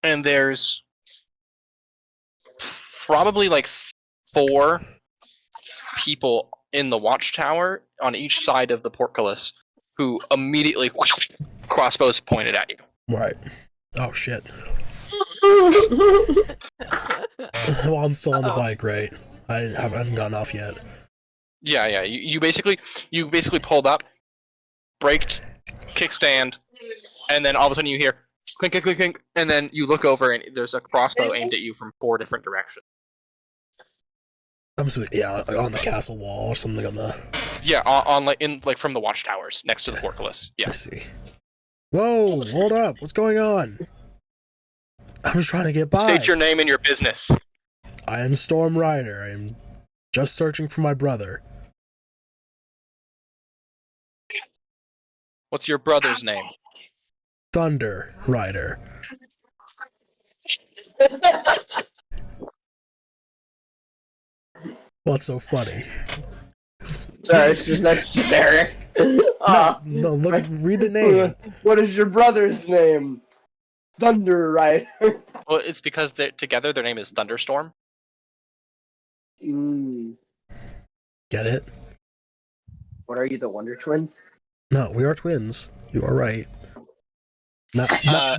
and there's probably like 4 people in the watchtower on each side of the portcullis who immediately crossbows pointed at you. Right. Oh shit. Well, I'm still on the bike, right? I haven't gotten off yet. Yeah. You basically pulled up, braked, kickstand, and then all of a sudden you hear clink, clink, clink, clink, and then you look over and there's a crossbow aimed at you from 4 different directions. I'm assuming, yeah, like on the castle wall or something on the. Yeah, on like from the watchtowers next to the portcullis. Yeah. I see. Whoa! Hold up! What's going on? I'm just trying to get by. State your name and your business. I am Storm Rider. I'm just searching for my brother. What's your brother's name? Thunder Rider. What's so funny? Sorry, it's just that's generic. No, look, read the name. What is your brother's name? Thunder Rider. Well, it's because together their name is Thunderstorm. Mm. Get it? What are you, the Wonder Twins? No, we are twins. You are right.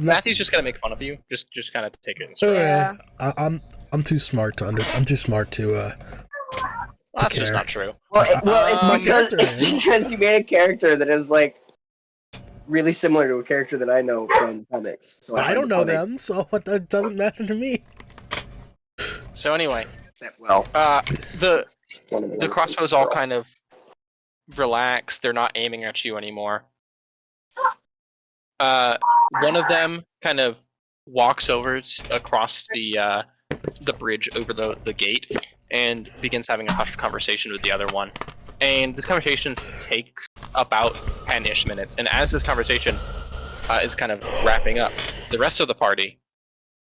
Matthew's just gonna make fun of you. Just kind of take it in stride. Yeah. I'm too smart to I'm too smart to That's care. just not true. Well, my it's because, character is. you made a character that is like really similar to a character that I know from comics. So I don't know find it them, so that doesn't matter to me. So anyway, funny. Well, the crossbows all kind of relax. They're not aiming at you anymore. One of them kind of walks over across the bridge over the gate and begins having a hushed conversation with the other one. And this conversation takes about 10-ish minutes. And as this conversation is kind of wrapping up, the rest of the party,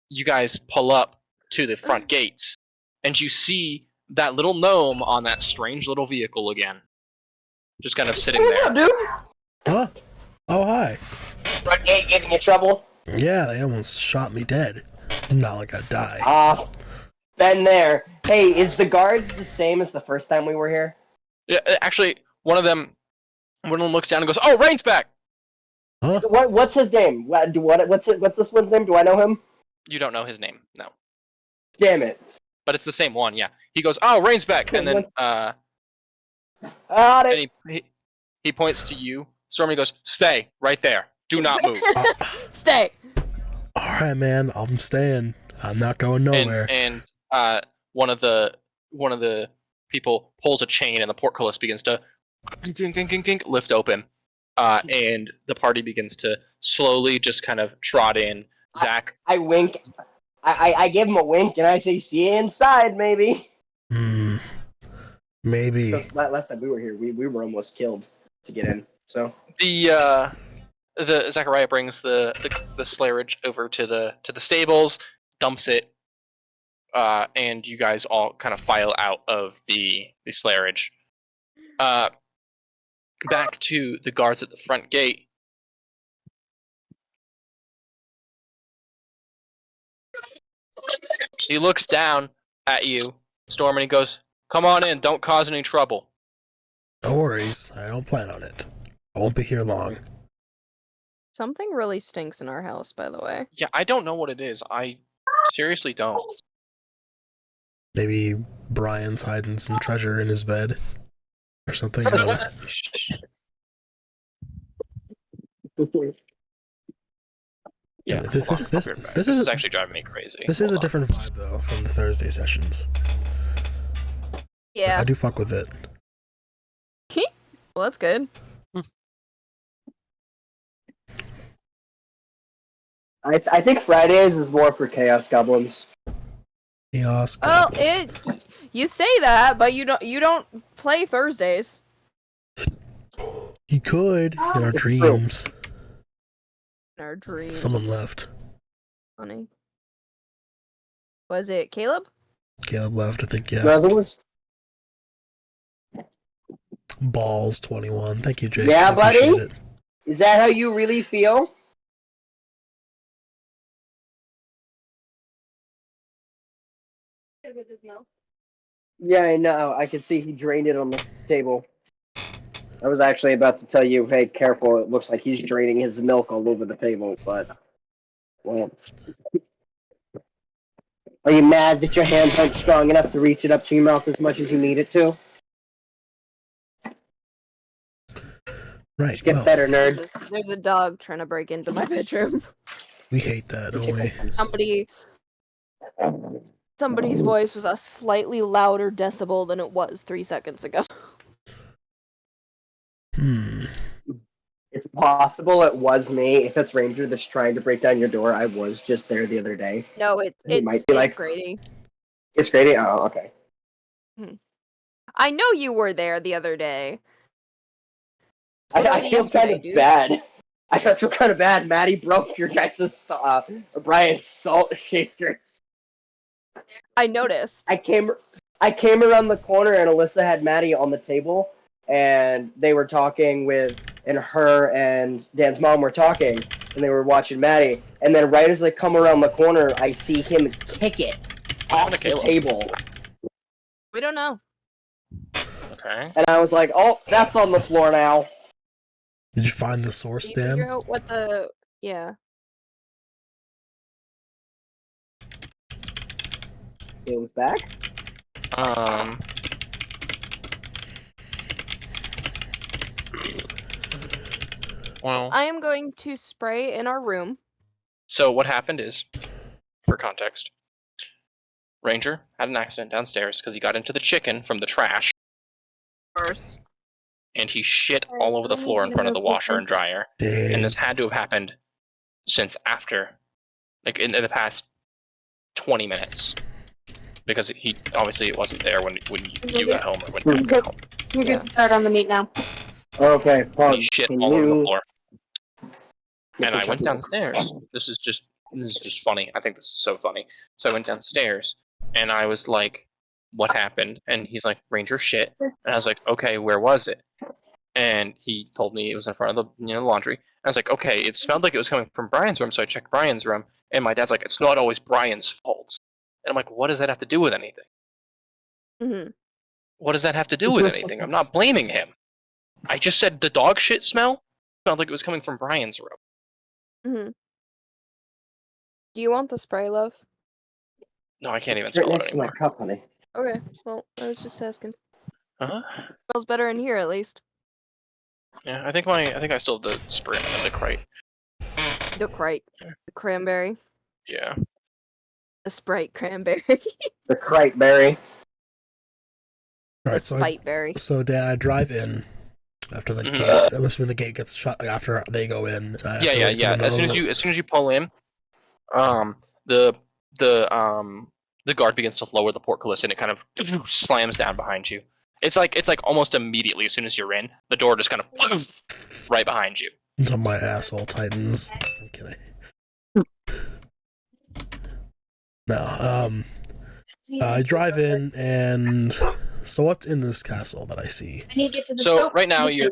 you guys pull up to the front gates, and you see that little gnome on that strange little vehicle again. Just kind of sitting what's there. up, dude? Huh? Oh, hi. Front gate giving you trouble? Yeah, they almost shot me dead. Not like I'd die. Been there. Hey, is the guards the same as the first time we were here? Yeah, actually, one of them looks down and goes, "Oh, Rain's back." Huh? What's his name? What's this one's name? Do I know him? You don't know his name, no, Damn it. but it's the same one. Yeah, he goes, "Oh, Rain's back," and then and he points to you. Stormy goes, "Stay right there. Do not move." Stay. Alright, man, I'm staying. I'm not going nowhere. And one of the people pulls a chain, and the portcullis begins to lift open, and the party begins to slowly just kind of trot in. Zach, I wink. I give him a wink and I say, "See you inside, maybe." Maybe. Because last time we were here, we were almost killed to get in. So the Zachariah brings the slayage over to the stables, dumps it, and you guys all kind of file out of the slayage. Back to the guards at the front gate. He looks down at you, Storm, and he goes, "Come on in, don't cause any trouble." No worries. I don't plan on it. I won't be here long. Something really stinks in our house, by the way. Yeah, I don't know what it is. I seriously don't. Maybe Brian's hiding some treasure in his bed. Or something. I don't know. Yeah, This is actually driving me crazy. This is a different vibe, though, from the Thursday sessions. Yeah. I do fuck with it. Well, that's good. I think Fridays is more for Chaos Goblins. Chaos Well, Goblin. you say that, but you don't play Thursdays. You could in our dreams. In our dreams. Someone left. Funny. Was it Caleb? Caleb left, I think, yeah. No, there was... Balls 21. Thank you, Jake. Yeah, I appreciate buddy? it. Is that how you really feel? Yeah, I know. I could see he drained it on the table. I was actually about to tell you, hey, careful, it looks like he's draining his milk all over the table, but... Well... Are you mad that your hands aren't strong enough to reach it up to your mouth as much as you need it to? Right. Just get Well, better, nerd. There's a dog trying to break into my bedroom. we hate that, don't we? Somebody's voice was a slightly louder decibel than it was 3 seconds ago. It's possible it was me. If it's Ranger that's trying to break down your door, I was just there the other day. No, might be it's Grady. It's Grady? Oh, okay. I know you were there the other day. I Literally feel kind yesterday, of dude. bad. I feel kind of bad. Maddie broke your guys' Brian's salt shaker. I noticed. I came around the corner and Alyssa had Maddie on the table, and they were talking and her and Dan's mom were talking, and they were watching Maddie. And then right as I come around the corner, I see him kick it off the table. We don't know. Okay. And I was like, oh, that's on the floor now. Did you find the source, Can you Dan? figure out what the... Yeah. It was back? Well, I am going to spray in our room. so what happened is, for context, Ranger had an accident downstairs because he got into the chicken from the trash, First. and he shit all over the floor in front of the washer and dryer. Dang. And this had to have happened since after, like in the past 20 minutes, because he obviously it wasn't there when you got home or when you got home. You can start on the meat now. Okay, And Pug, he shit can all over the you... floor. And I went downstairs. This is just funny. I think this is so funny. So I went downstairs and I was like, "What happened?" And he's like, "Ranger shit." And I was like, "Okay, where was it?" And he told me it was in front of the laundry. I was like, "Okay, it smelled like it was coming from Brian's room." So I checked Brian's room, and my dad's like, "It's not always Brian's fault." And I'm like, "What does that have to do with anything? Mm-hmm. What does that have to do with anything? I'm not blaming him. I just said the dog shit smelled like it was coming from Brian's room." Mm-hmm. Do you want the spray, love? No, I can't even It's right smell it next to my anymore. cup, honey. Okay, well, I was just asking. Uh-huh. Smells better in here, at least. Yeah, I think I still have the spray in the crate. The crate. The cranberry. Yeah. The Sprite cranberry. The crate berry. The Alright, spite berry. so Dan, I drive in after the gate. I'm assuming the gate gets shut after they go in. Yeah. As soon as you pull in, the guard begins to lower the portcullis and it kind of slams down behind you. It's like almost immediately as soon as you're in, the door just kind of right behind you. Until my asshole tightens. I'm kidding. No, I drive in and so what's in this castle that I see? I need to get to the So stove. right now you're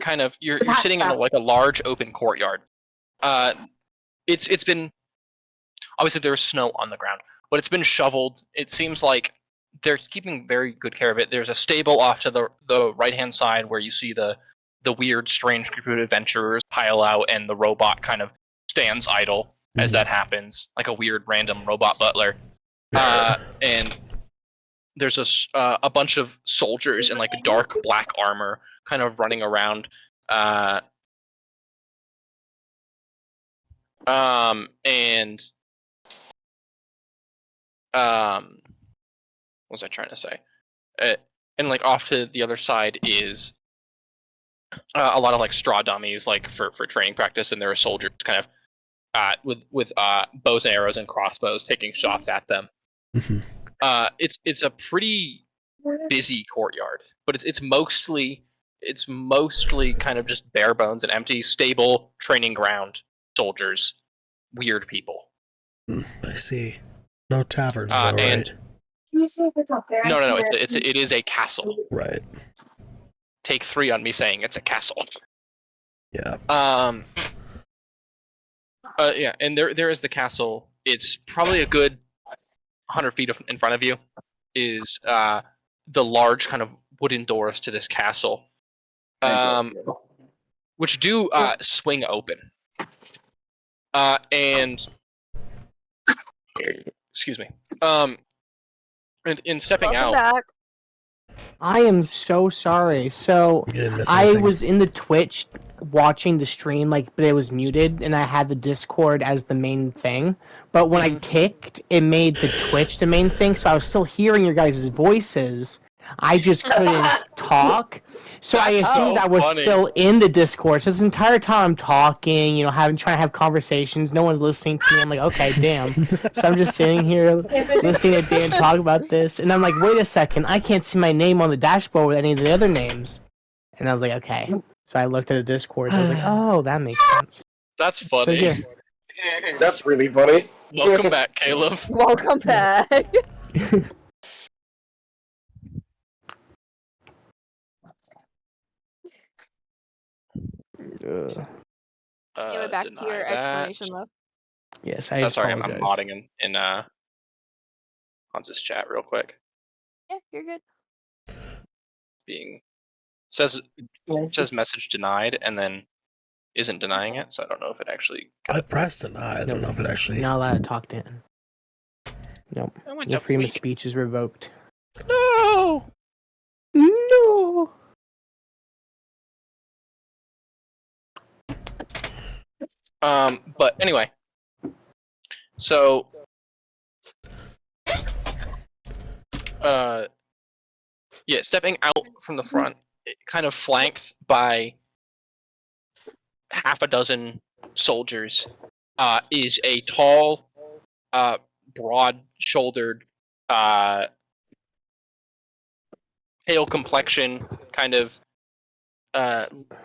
sitting in like a large open courtyard. It's been obviously there's snow on the ground, but it's been shoveled. It seems like they're keeping very good care of it. There's a stable off to the right hand side where you see the weird, strange group of adventurers pile out, and the robot kind of stands idle as that happens, like a weird random robot butler. And there's a bunch of soldiers in like dark black armor, kind of running around. What was I trying to say? And like off to the other side is a lot of like straw dummies, like for training practice, and there are soldiers kind of with bows and arrows and crossbows taking shots at them. It's a pretty busy courtyard, but it's mostly kind of just bare bones and empty. Stable, training ground, soldiers, weird people. I see. No taverns, though, and right? Can you see if it's up there? No. It is a castle. Right. Take 3 on me saying it's a castle. Yeah. Yeah, and there is the castle. It's probably a good 100 feet in front of you is the large kind of wooden doors to this castle, which do swing open. And excuse me. And in stepping Welcome out, back. I am so sorry. So You didn't miss I anything. was in the Twitch watching the stream, like, but it was muted, and I had the Discord as the main thing. But when I kicked, it made the Twitch the main thing, so I was still hearing your guys' voices. I just couldn't talk. So I That's assumed so I was funny. still in the Discord. So this entire time I'm talking, trying to have conversations. No one's listening to me. I'm like, okay, damn. So I'm just sitting here listening to Dan talk about this, and I'm like, wait a second, I can't see my name on the dashboard with any of the other names. And I was like, okay. So I looked at the Discord. I was like, oh, that makes sense. That's So funny. yeah. That's really funny. Welcome back, Caleb. Welcome back. Anyway, back to Deny your that. explanation, love. Yes, I Oh, sorry, I'm apologize. modding in Hans's chat real quick. Yeah, you're good. Says message denied and then isn't denying it, so I don't know if it actually. I pressed deny. I don't know if it actually. Not allowed to talk to him. Nope. I went Your to freedom of freak. speech is revoked. No. No. But anyway, so yeah, stepping out from the front, kind of flanked by half a dozen soldiers, is a tall, broad-shouldered, pale complexion, kind of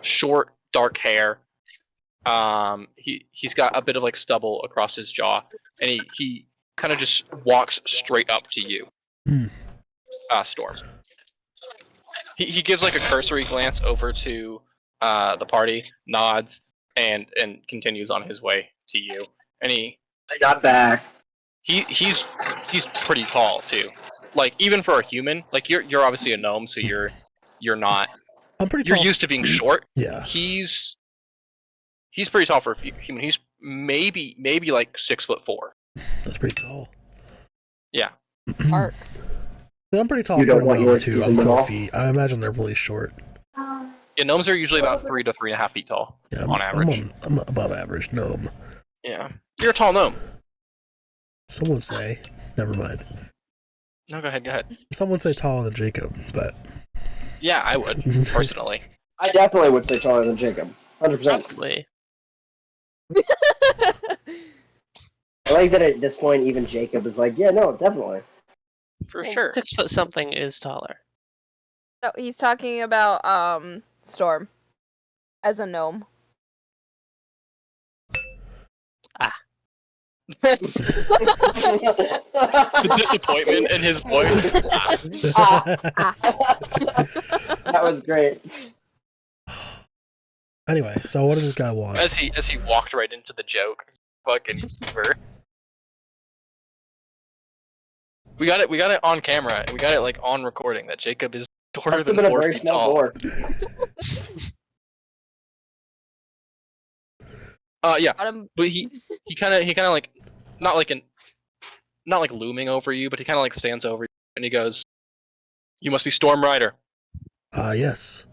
short, dark hair. He's got a bit of like stubble across his jaw, and he kind of just walks straight up to you, Storm. He gives like a cursory glance over to the party, nods, and continues on his way to you. And I got back. he's pretty tall too. Like even for a human, like you're obviously a gnome, so you're not. I'm pretty You're tall. used to being short. Yeah. He's pretty tall for a human. He's maybe like 6'4". That's pretty tall. Yeah. Mark. I'm pretty tall You for don't a want gnome yours too. to I'm be 4 tall? feet. I imagine they're really short. Yeah, gnomes are usually about 3 to 3.5 feet tall Yeah, on average. I'm above average gnome. Yeah, you're a tall gnome. Some would say. Never mind. No, go ahead. Some would say taller than Jacob, but Yeah, I would personally. I definitely would say taller than Jacob. 100%. Probably. I like that at this point, even Jacob is like, yeah, no, definitely. For sure. 6 foot something is taller. No, he's talking about Storm as a gnome. The disappointment in his voice. That was great. anyway, so what does this guy want? As he walked right into the joke. Fucking beaver. We got it on camera, and we got it like on recording that Jacob is taller Must have than been a 4 very feet small tall. door. Yeah, Bottom- but he kind of like not like looming over you, but he kind of like stands over you, and he goes, "You must be Storm Rider." Yes.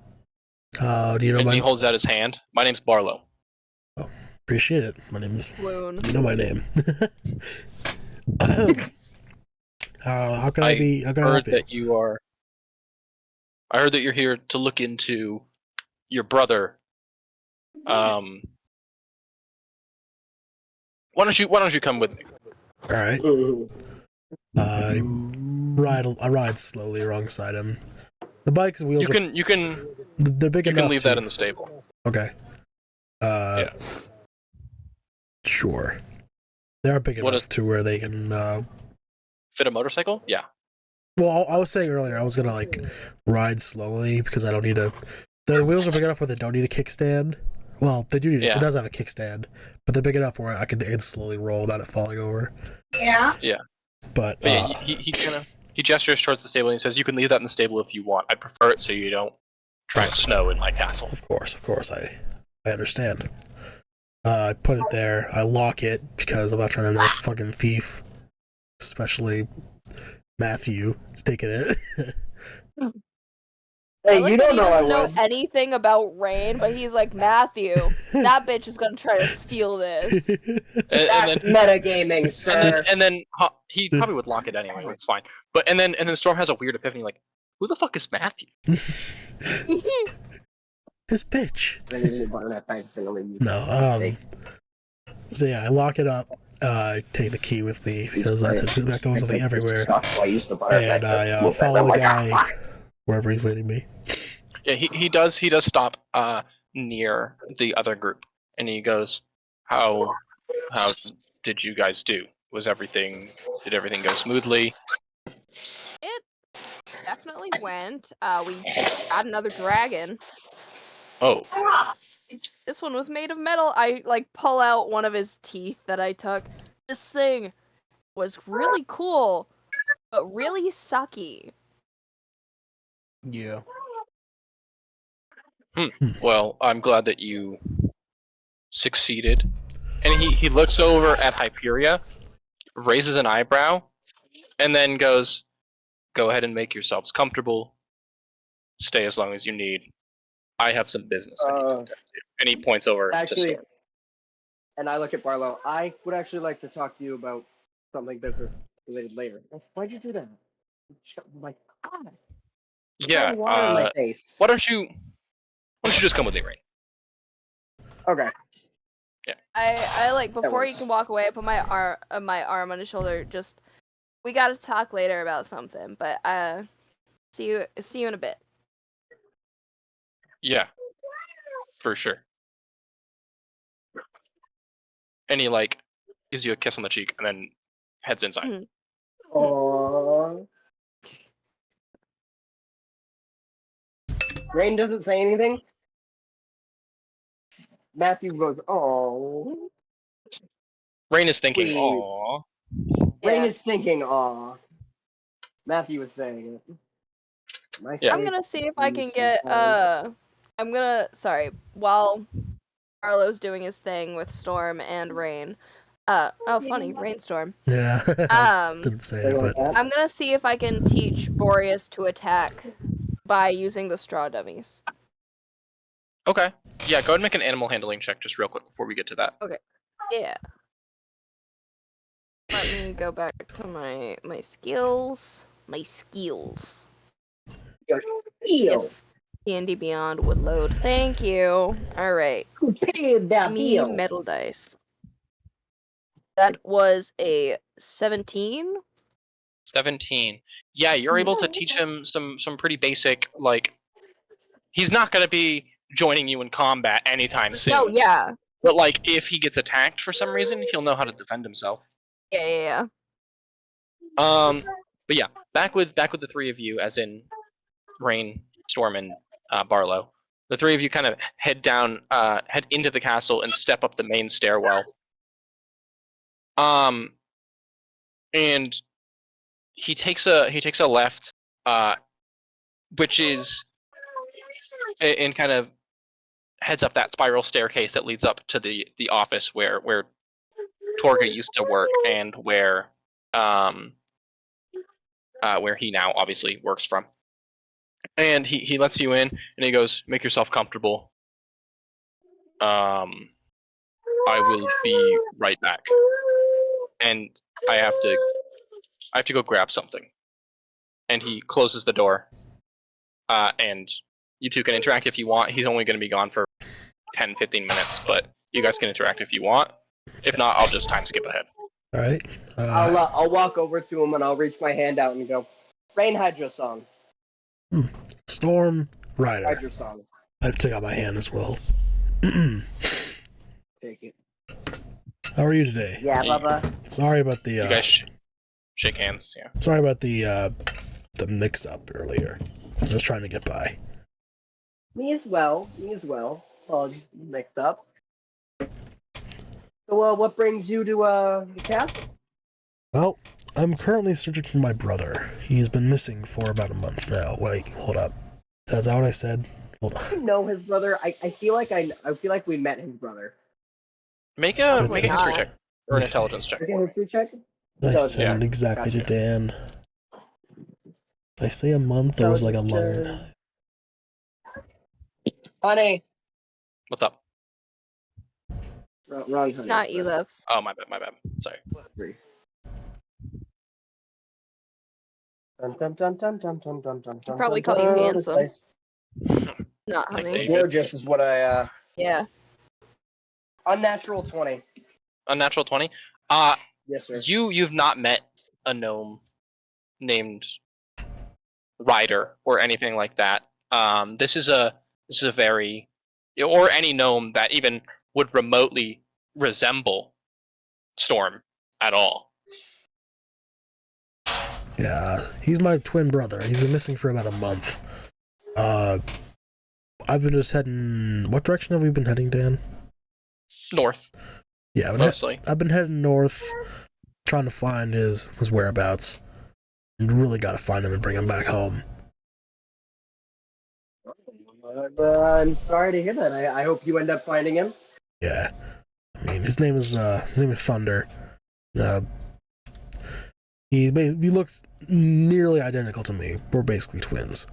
Do you know And my he holds out his hand. My name's Barlow. Appreciate it. My name's Swoon. You know my name. How can I be? How can I heard help you? that you are. I heard that you're here to look into your brother. Why don't you come with me? All right. I ride slowly alongside him. The bike's wheels You can they're big enough. leave that in the stable. Okay. Yeah. Sure. They are big What enough to where they can. Fit a motorcycle? Yeah. Well, I was saying earlier I was gonna like ride slowly because I don't need a. The wheels are big enough where they don't need a kickstand. Well, they do need. Yeah. It does have a kickstand, but they're big enough where I can slowly roll without it falling over. Yeah. But But yeah, he gestures towards the stable and he says, "You can leave that in the stable if you want. I'd prefer it so you don't track snow in my castle." Of course, I understand. I put it there. I lock it because I'm not trying to know fucking thief, especially Matthew is taking it. Hey, I like you that don't he know I doesn't know would. anything about Rain, but he's like, Matthew, that bitch is gonna try to steal this. That's and then metagaming, sir. he probably would lock it anyway. It's fine. But and then Storm has a weird epiphany, like, who the fuck is Matthew? His bitch. No, so yeah, I lock it up, take the key with me, because that goes with me everywhere, and I follow the guy wherever he's leading me. Yeah, he does stop near the other group, and he goes, how did you guys do? Did everything go smoothly? It definitely went. We got another dragon. Oh, This one was made of metal. I like pull out one of his teeth that I took. This thing was really cool, but really sucky. Yeah. well, I'm glad that you succeeded. And he looks over at Hyperia, raises an eyebrow, and then goes, go ahead and make yourselves comfortable. Stay as long as you need. I have some business I need to attend to. And he points over to Actually, Storm. and I look at Barlow. I would actually like to talk to you about something business related later. Why'd you do that? My God. Yeah, Water in my face. why don't you just come with me, Rain? Okay. I like before you works. can walk away. I put my arm on his shoulder. Just we gotta talk later about something. But see you in a bit. Yeah, for sure. And he like gives you a kiss on the cheek and then heads inside. Mhm. Aww. Rain doesn't say anything. Matthew goes, "Oh." Rain is thinking, Sweet. "Aww." Rain Yeah. is thinking, "Aw." Matthew was saying it. My Yeah. I'm gonna see if I can get while Carlo's doing his thing with Storm and Rain. Funny, Rainstorm. Yeah, didn't say it, but I'm gonna see if I can teach Boreas to attack by using the straw dummies. Okay. Yeah, go ahead and make an animal handling check just real quick before we get to that. Yeah. Let me go back to my skills. My skills. If D&D Beyond would load. Thank you. Alright. Me metal dice. That was a 17. 17. Yeah, you're able to teach him some pretty basic, like, he's not gonna be joining you in combat anytime soon. Oh yeah. But like, if he gets attacked for some reason, he'll know how to defend himself. Yeah. But yeah, back with the three of you, as in Rain, Storm, and Barlow. The three of you kind of head into the castle and step up the main stairwell. And he takes a left, which is and kind of heads up that spiral staircase that leads up to the office where Torga used to work and where he now obviously works from. And he lets you in and he goes, make yourself comfortable. I will be right back. And I have to go grab something. And he closes the door. And you two can interact if you want. He's only going to be gone for 10-15 minutes, but you guys can interact if you want. If not, I'll just time skip ahead. all right. I'll walk over to him and I'll reach my hand out and go, "Rain Hydro song." Storm Rider. Hydro song. I take out my hand as well. Take it. How are you today? Yeah, Bubba. Sorry about the. You guys shake hands. Yeah. Sorry about the mix-up earlier. I was trying to get by. Me as well. All mixed up. So, what brings you to the castle? Well, I'm currently searching for my brother. He's been missing for about a month now. Wait, hold up. That's that what I said? Hold on. I know his brother. I feel like we met his brother. Make a Probably history not. check or an Let's see. intelligence check. Is it a history check? I No, sent it yeah. exactly to Gotcha. Dan. Did I say a month or was it like a longer time? Honey. What's up? Wrong honey. Not Elif. Oh, my bad. Sorry. Three. Dun, dun, dun, dun, dun, dun, dun, dun, He'd probably dun, call you dun. handsome. Nice. Not Like honey. David. Gorgeous is what I Yeah. unnatural 20. Unnatural 20. Yes, sir. You've not met a gnome named Ryder or anything like that. This is a very, or any gnome that even would remotely resemble Storm at all. Yeah, he's my twin brother. He's been missing for about a month. I've been just heading. What direction have we been heading, Dan? North, Yeah, mostly. I've been heading north, trying to find his whereabouts. Really got to find him and bring him back home. I'm sorry to hear that. I hope you end up finding him. Yeah, I mean his name is Thunder. He looks nearly identical to me. We're basically twins.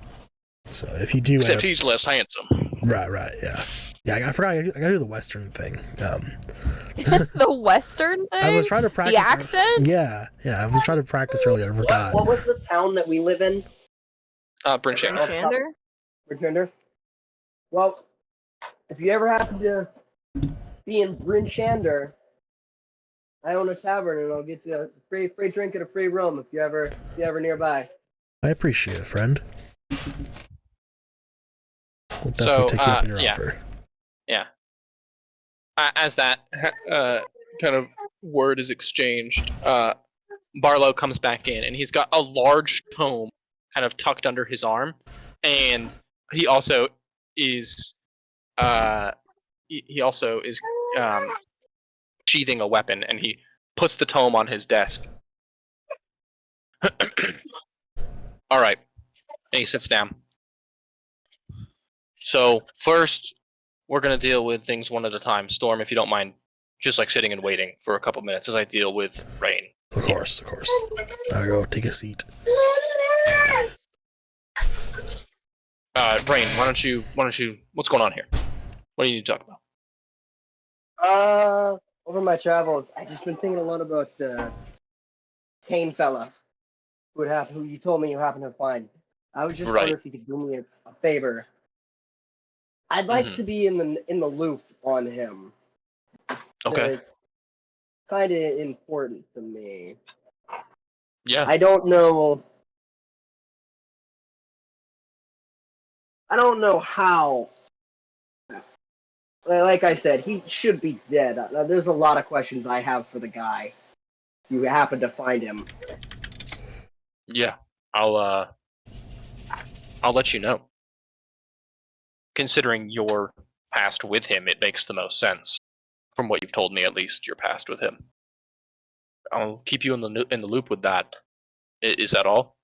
So if you do, Except he's less handsome. right, yeah. I forgot. I gotta do the Western thing. The Western thing? I was trying to practice. The accent? Yeah. I was trying to practice earlier. I forgot. What was the town that we live in? Bryn Shander. Shander? Pretender? Well, if you ever happen to be in Bryn Shander, I own a tavern and I'll get you a free drink and a free room if you ever nearby. I appreciate it, friend. We'll definitely take you up on your offer. Yeah. As that kind of word is exchanged, Barlow comes back in, and he's got a large tome kind of tucked under his arm, and he also is sheathing a weapon, and he puts the tome on his desk. All right, and he sits down. So first, we're gonna deal with things one at a time. Storm, if you don't mind, just like sitting and waiting for a couple minutes as I deal with Rain. Of course. I'll go take a seat. Rain, why don't you? What's going on here? What do you need to talk about? Over my travels, I've just been thinking a lot about Kane fella, who you told me you happened to find. I was just wondering if you could do me a favor. I'd like to be in the loop on him. Okay. It's kind of important to me. Yeah. I don't know how. Like I said, he should be dead. There's a lot of questions I have for the guy. You happen to find him. Yeah. I'll let you know. Considering your past with him, it makes the most sense. From what you've told me, at least, your past with him. I'll keep you in the loop with that. Is that all?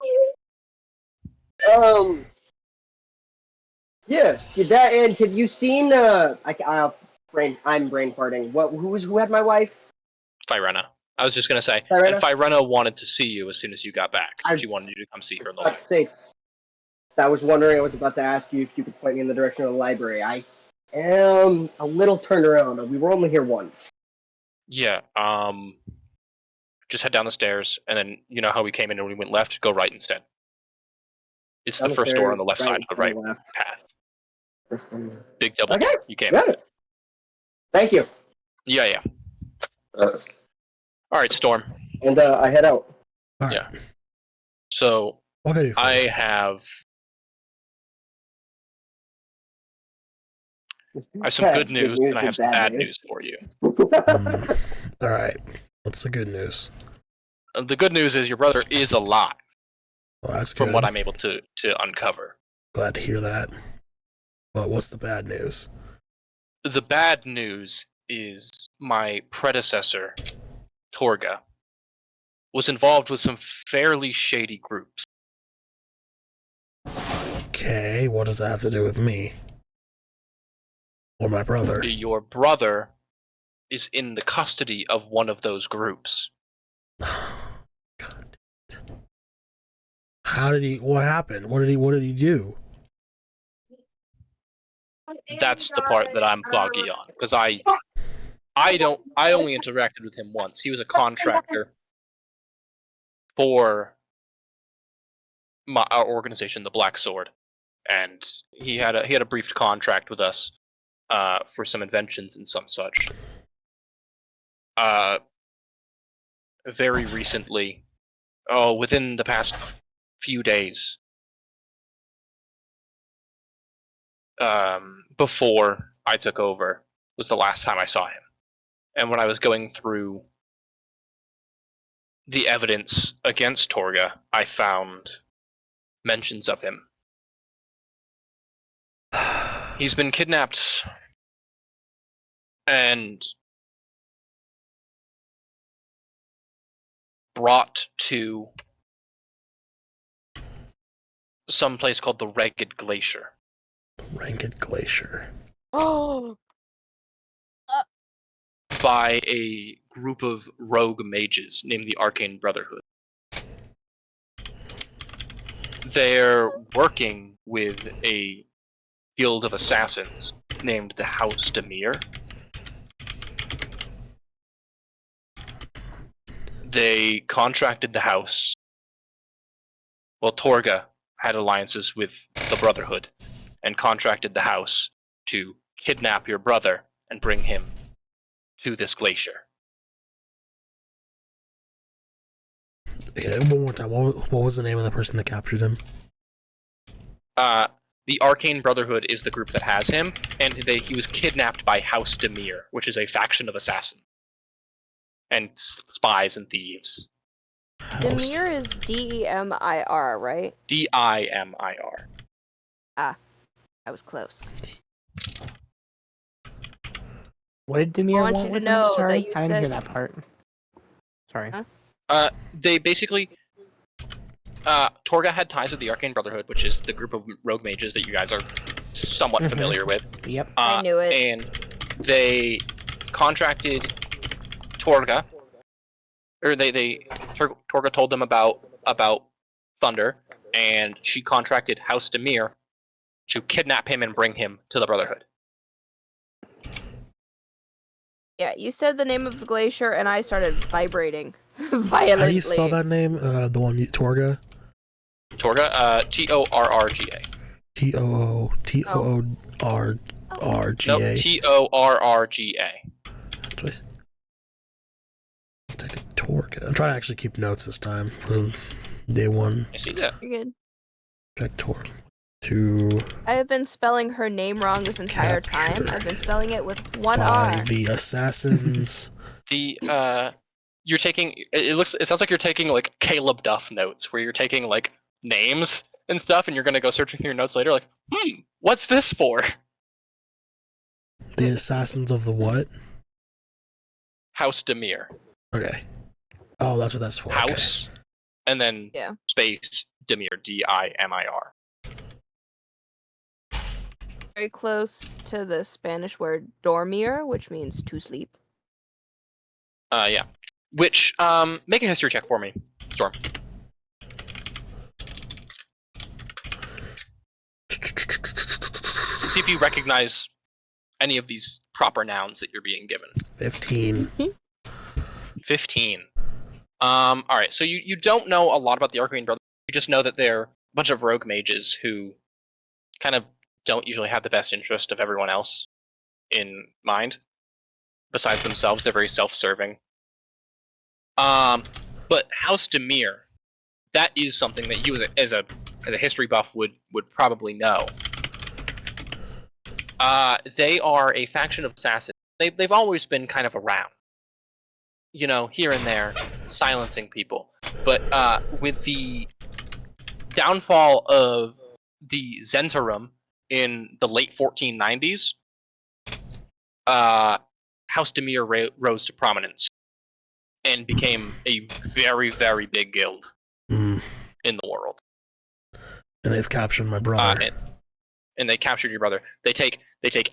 Yeah. That and have you seen? I'm brain farting. Who had my wife? Firena. I was just gonna say, Firena? and Firena wanted to see you as soon as you got back. She wanted you to come see her. I was wondering. I was about to ask you if you could point me in the direction of the library. I am a little turned around. We were only here once. Yeah. Just head down the stairs, and then you know how we came in and we went left. Go right instead. It's the first door on the left side of the right path. Big double door. You came in. Thank you. Yeah. All right, Storm. And I head out. All right. Yeah. So I have some good news and I have some bad news for you. All right. What's the good news? The good news is your brother is alive. Well, that's good. From what I'm able to uncover. Glad to hear that. But what's the bad news? The bad news is my predecessor, Torga, was involved with some fairly shady groups. Okay, what does that have to do with me? Or my brother? Your brother is in the custody of one of those groups. God. How did he? What happened? What did he do? that's the part that I'm foggy on, because I only interacted with him once. He was a contractor for our organization, the Black Sword, and he had a brief contract with us for some inventions and some such. Very recently, within the past few days, before I took over, was the last time I saw him. And when I was going through the evidence against Torga, I found mentions of him. He's been kidnapped and brought to some place called the Ragged Glacier. Ragged Glacier. Oh. By a group of rogue mages named the Arcane Brotherhood. They're working with a guild of assassins named the House Demir. They contracted the house. Well, Torga had alliances with the Brotherhood and contracted the house to kidnap your brother and bring him to this glacier. Yeah, one more time. What was the name of the person that captured him? The Arcane Brotherhood is the group that has him, and he was kidnapped by House Demir, which is a faction of assassins and spies and thieves. Demir is Demir, right? Dimir. Ah, I was close. What did Demir I want want you to with him? know Sorry, that you I didn't hear said- that part. Sorry. Huh? They basically... Torga had ties with the Arcane Brotherhood, which is the group of rogue mages that you guys are somewhat familiar with. Yep. I knew it. And they contracted Torga, or Torga told them about Thunder, and she contracted House Demir to kidnap him and bring him to the Brotherhood. Yeah, you said the name of the glacier, and I started vibrating violently. How do you spell that name? The one Torga? Torga, Torrga. Toorrrga. Nope, Torrga. Torga. I'm trying to actually keep notes this time. Wasn't day one. I see that. You're good. Check Torga. To I have been spelling her name wrong this entire time. Capture I've been spelling it with one by R. the assassins. You're taking. It sounds like you're taking like Caleb Duff notes, where you're taking like names and stuff, and you're gonna go searching through your notes later, like, what's this for? The assassins of the what? House Demir. Okay. Oh, that's what that's for. House, and then space Demir, Dimir. Very close to the Spanish word dormir, which means to sleep. Yeah. Which, make a history check for me, Storm. See if you recognize any of these proper nouns that you're being given. 15. 15. Alright, so you don't know a lot about the Arcane Brothers. You just know that they're a bunch of rogue mages who kind of don't usually have the best interest of everyone else in mind. Besides themselves, they're very self-serving. But House Demir, that is something that you as a history buff would probably know. They are a faction of assassins. They've always been kind of around. You know, here and there, silencing people. But with the downfall of the Zentarum in the late 1490s, House Demir rose to prominence and became a very, very big guild in the world. And they've captured my brother. And they captured your brother. They take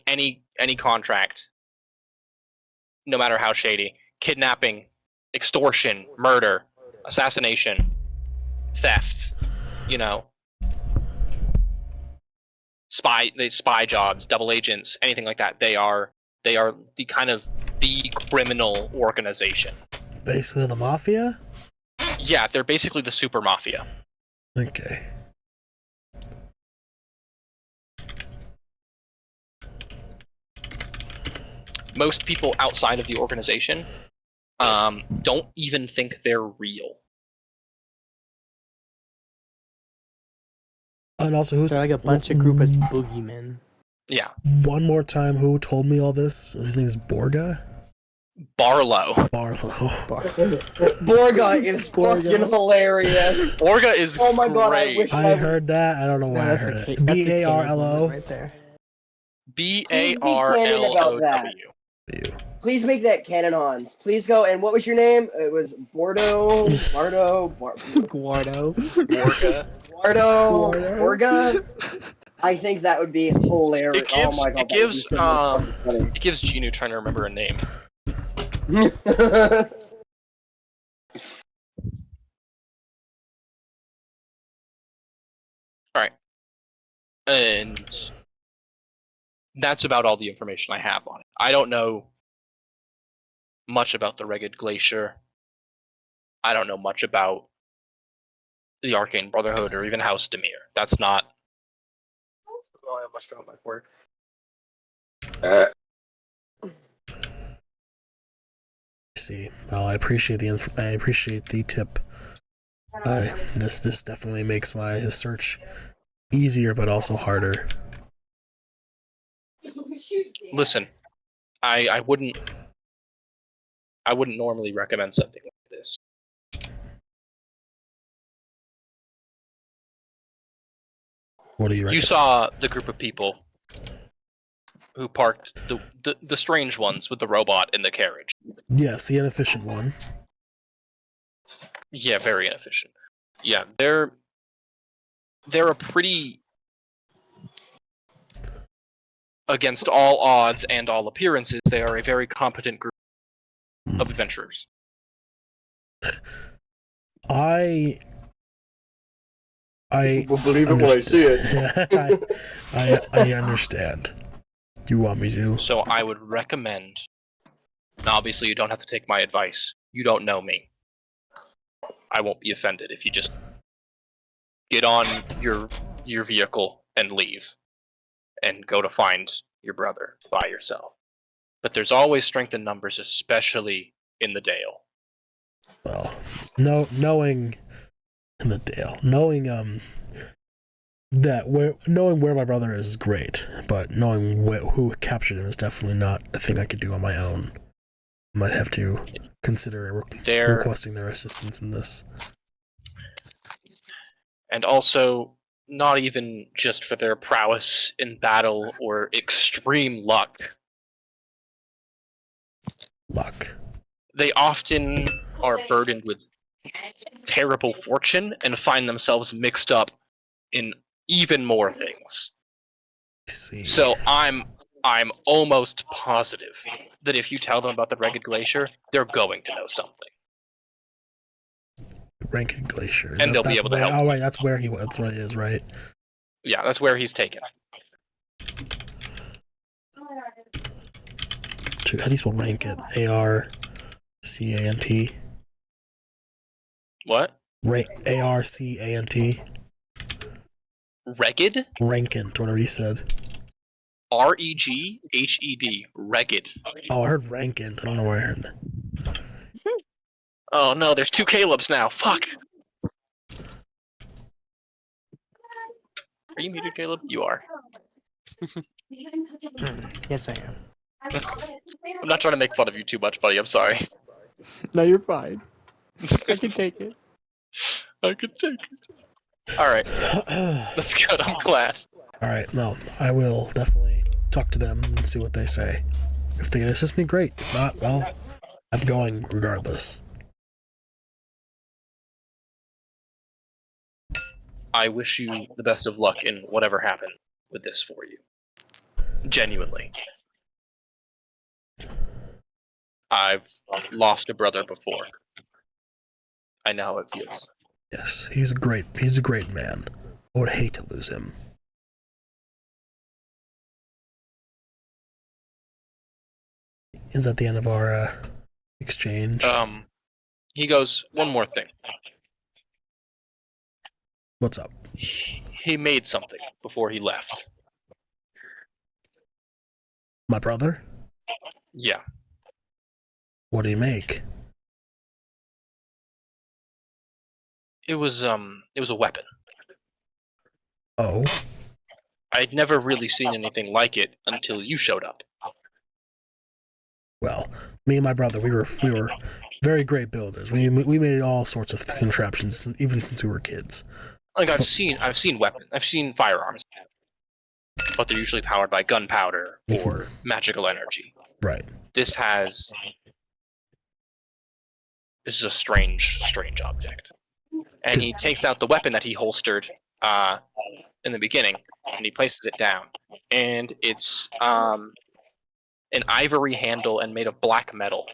any contract, no matter how shady. Kidnapping, extortion, murder, assassination, theft, you know. spy jobs, double agents, anything like that. They are the kind of the criminal organization. Basically, the mafia. Yeah, they're basically the super mafia. Okay. Most people outside of the organization don't even think they're real. And also, who's They're like a bunch of group of boogeymen. Yeah. one more time? Who told me all this? His name's Borga. Barlow. Barlow. Borga is fucking hilarious. Borga is Oh my god, I great. wish I heard that. I don't know why I heard it. That's a Barlo. right there. Barlow. Please make that canon, Hans. Please go. And what was your name? It was Guardo. Guardo. Borga. Borga. I think that would be hilarious. It gives oh my god, it gives it gives Genu trying to remember a name. Alright. And that's about all the information I have on it. I don't know much about the Ragged Glacier. I don't know much about the Arcane Brotherhood or even House Demir. That's not. Oh, I almost dropped my fork. See, well, I appreciate the tip. This definitely makes my search easier, but also harder. Listen, I wouldn't normally recommend something like this. What do you recommend? You saw the group of people who parked the strange ones with the robot in the carriage. Yes, the inefficient one. Yeah, very inefficient. Yeah, they're a pretty, against all odds and all appearances, they are a very competent group of adventurers. I will believe it when I see it. I understand. Do you want me to? So I would recommend, and obviously you don't have to take my advice. You don't know me. I won't be offended if you just get on your vehicle and leave and go to find your brother by yourself. But there's always strength in numbers, especially in the Dale. Well, knowing in the Dale, knowing where my brother is great, but knowing who captured him is definitely not a thing I could do on my own. I might have to consider requesting their assistance in this. And also, not even just for their prowess in battle or extreme luck. They often are burdened with terrible fortune and find themselves mixed up in even more things. See. So I'm almost positive that if you tell them about the Ragged Glacier, they're going to know something. Ragged Glacier. And they'll be able to help. Oh, right, that's where he is, right? Yeah, that's where he's taken. How do you spell Rankant? A-R-C-A-N-T? What? A-R-C-A-N-T? Ragged? Rankant, whatever you said. R-E-G-H-E-D. Ragged. Oh, I heard Rankant. I don't know where I heard that. Oh no, there's two Calebs now. Fuck. Are you muted, Caleb? You are. Yes, I am. I'm not trying to make fun of you too much, buddy. I'm sorry. No, you're fine. I can take it. I can take it. Alright. That's good. I'm glad. Alright, no, I will definitely talk to them and see what they say. If they can assist me, great. If not, well, I'm going regardless. I wish you the best of luck in whatever happened with this for you. Genuinely. I've lost a brother before. I know how it feels. Yes, he's a great man. I would hate to lose him. is at the end of our exchange. He goes, one more thing. What's up? He made something before he left. My brother? Yeah. What did he make? It was a weapon. Oh, I'd never really seen anything like it until you showed up. well, me and my brother, we were very great builders. We made all sorts of contraptions, even since we were kids. Like I've seen weapons, I've seen firearms, but they're usually powered by gunpowder or magical energy. Right. This is a strange object. And he takes out the weapon that he holstered in the beginning, and he places it down. And it's an ivory handle and made of black metal.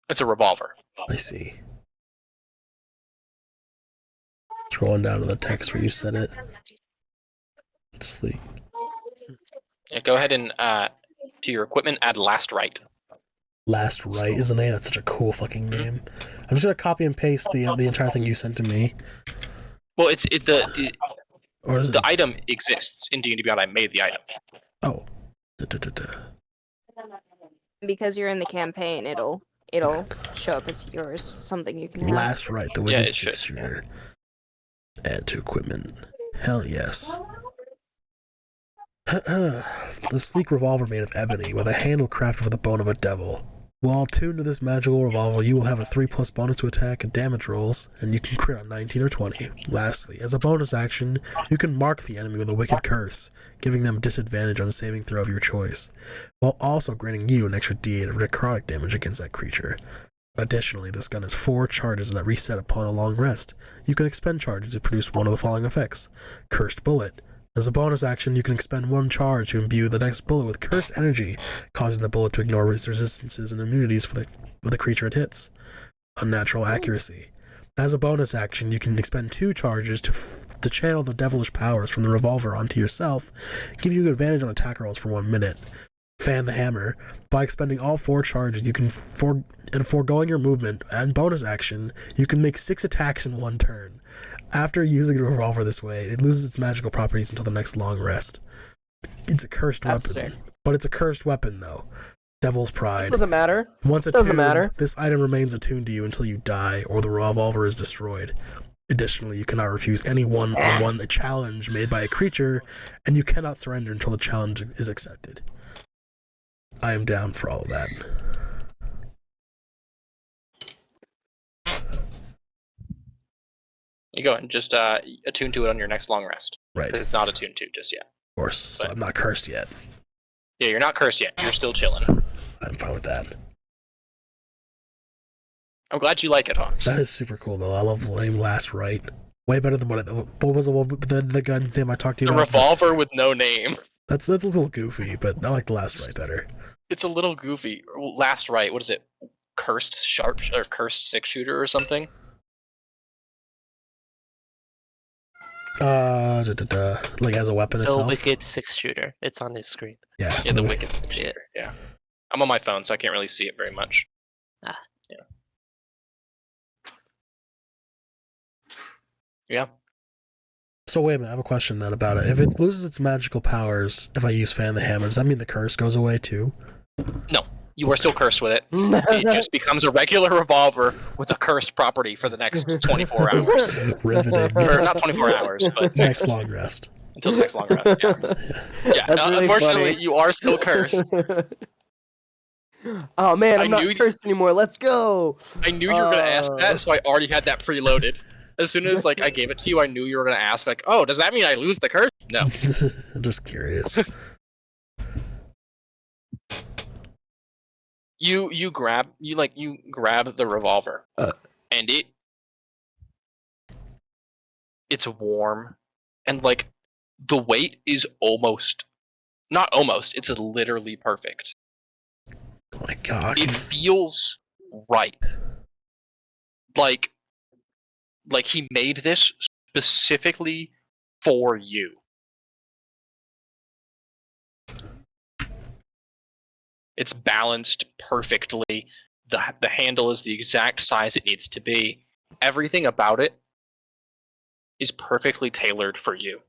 It's a revolver. I see. Scrolling down to the text where you said it. Let's sleep. Yeah, go ahead and to your equipment add last right. Last Right is a name. That's such a cool fucking name. I'm just gonna copy and paste the entire thing you sent to me. Well, Or is it? the item exists in D&D Beyond. I made the item. Oh. Because you're in the campaign, it'll show up as yours. Something you can have. Last Right, the Yeah, Wicked it should. 6-shooter. Add to equipment. Hell yes. The sleek revolver made of ebony, with a handle crafted with the bone of a devil. While tuned to this magical revolver, you will have a 3+ bonus to attack and damage rolls, and you can crit on 19 or 20. Lastly, as a bonus action, you can mark the enemy with a wicked curse, giving them disadvantage on a saving throw of your choice, while also granting you an extra d8 of necrotic damage against that creature. Additionally, this gun has 4 charges that reset upon a long rest. You can expend charges to produce one of the following effects. Cursed Bullet. As a bonus action, you can expend 1 charge to imbue the next bullet with cursed energy, causing the bullet to ignore its resistances and immunities for the creature it hits. Unnatural Accuracy. As a bonus action, you can expend 2 charges to channel the devilish powers from the revolver onto yourself, give you advantage on attack rolls for 1 minute. Fan the Hammer. By expending all 4 charges, you can foregoing your movement and bonus action, you can make 6 attacks in 1 turn. After using the revolver this way, it loses its magical properties until the next long rest. It's a cursed weapon. sick. But it's a cursed weapon, though. Devil's Pride. Doesn't matter. Once attuned, Doesn't matter. this item remains attuned to you until you die or the revolver is destroyed. Additionally, you cannot refuse any one-on-one challenge made by a creature, and you cannot surrender until the challenge is accepted. I am down for all of that. You go and just attune to it on your next long rest. Right. Because it's not attuned to just yet. Of course, so I'm not cursed yet. Yeah, you're not cursed yet. You're still chilling. I'm fine with that. I'm glad you like it, Hans. That is super cool, though. I love the name Last Right. Way better than what was the one the gun name I talked to you The about? revolver with no name. That's a little goofy, but I like the Last Right better. It's a little goofy. Last right. What is it? Cursed sharp or cursed 6-shooter or something? Like as a weapon The itself. Wicked 6-shooter. It's on his screen. Yeah. Yeah, the wicked 6-shooter. Yeah. I'm on my phone, so I can't really see it very much. Ah. Yeah. Yeah. So wait a minute, I have a question then about it. If it loses its magical powers, if I use Fan the Hammer, does that mean the curse goes away too? No. You are still cursed with it. It just becomes a regular revolver with a cursed property for the next 24 hours. Riveting. Or not 24 hours, but Next long rest. until the next long rest. Yeah. That's really Unfortunately, funny. you are still cursed. Oh man, I I'm not knew you- cursed anymore. Let's go. I knew you were gonna ask that, so I already had that preloaded. As soon as I gave it to you, I knew you were gonna ask oh, does that mean I lose the curse? No. I'm just curious. You grab the revolver, and it's warm, and the weight is it's literally perfect. Oh my god. It feels right. Like he made this specifically for you. It's balanced perfectly. The handle is the exact size it needs to be. Everything about it is perfectly tailored for you.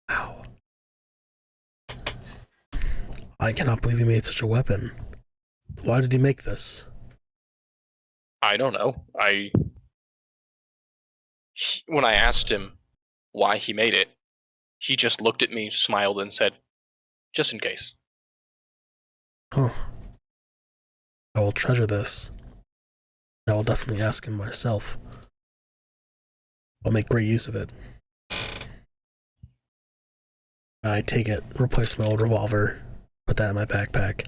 Wow. I cannot believe he made such a weapon. Why did he make this? I don't know. When I asked him why he made it, he just looked at me, smiled, and said, "Just in case." Huh. I will treasure this. I will definitely ask him myself. I'll make great use of it. I take it, replace my old revolver, put that in my backpack,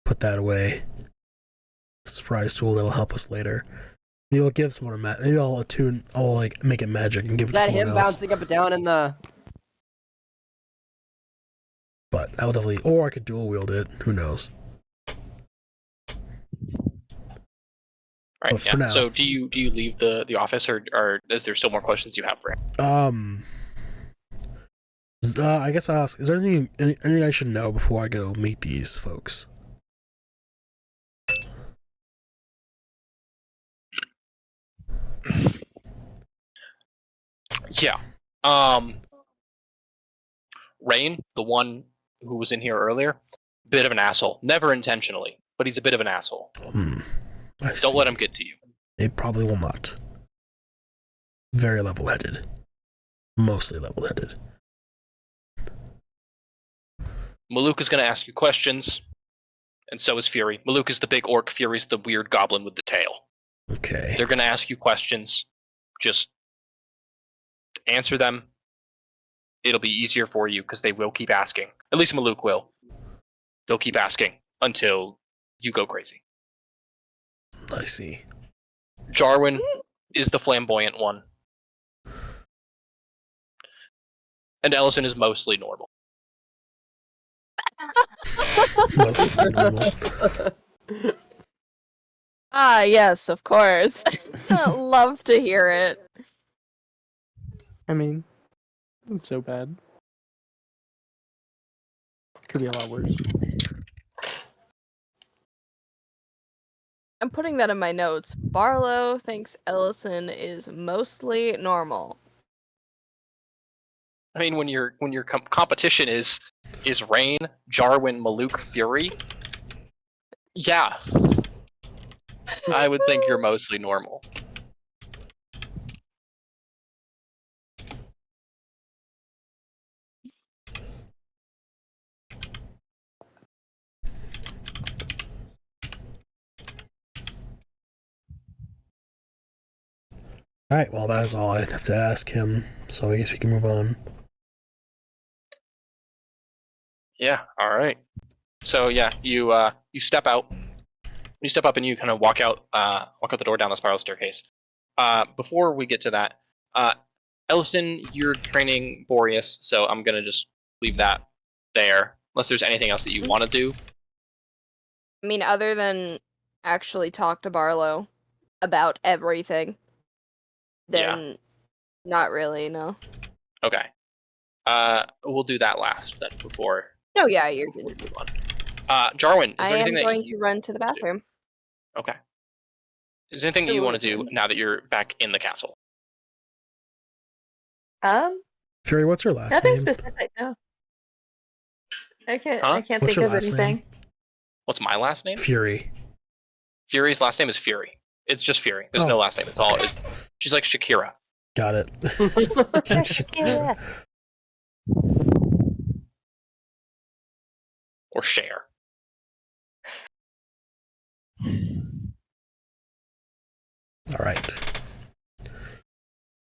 put that away. Surprise tool that'll help us later. Maybe I'll give someone a maybe I'll make it magic and give it to Is that someone him else. bouncing up and down in the... But I will definitely, or I could dual wield it. Who knows? Right. But for now, So do you leave the office, or is there still more questions you have for him? I guess I'll ask, is there anything I should know before I go meet these folks? Yeah. Rain, the one who was in here earlier, bit of an asshole. Never intentionally, but he's a bit of an asshole. Don't let him get to you. It probably will not. Very level-headed. Mostly level-headed. Maluk is going to ask you questions, and so is Fury. Maluk is the big orc, Fury's the weird goblin with the tail. Okay. They're going to ask you questions. Just answer them. It'll be easier for you because they will keep asking. At least Maluk will. They'll keep asking until you go crazy. I see. Jarwin is the flamboyant one. And Ellison is mostly normal. Mostly normal. Ah, yes, of course. Love to hear it. I mean, it's so bad. Could be a lot worse. I'm putting that in my notes. Barlow thinks Ellison is mostly normal. I mean, when your competition is Rain, Jarwin, Maluk, Fury, yeah, I would think you're mostly normal. Alright, well that is all I have to ask him, so I guess we can move on. Yeah, alright. So yeah, you step out. You step up and you kind of walk out the door down the spiral staircase. Before we get to that, Ellison, you're training Boreas, so I'm gonna just leave that there. Unless there's anything else that you want to do. I mean, other than actually talk to Barlow about everything, then not really, no. Okay. We'll do that last then before. Oh yeah, you're Before we good. move on. Jarwin, is there I am anything that going you to run to the want do? bathroom. Okay. Is there anything that you want to do now that you're back in the castle? Fury, what's your last Nothing name? specific, no. I can't. Huh? I can't What's think your of last anything. name? What's my last name? Fury. Fury's last name is Fury. It's just Fury. There's Oh, no last name. It's all. okay. She's like Shakira. Got it. Yeah. Or Cher. Alright.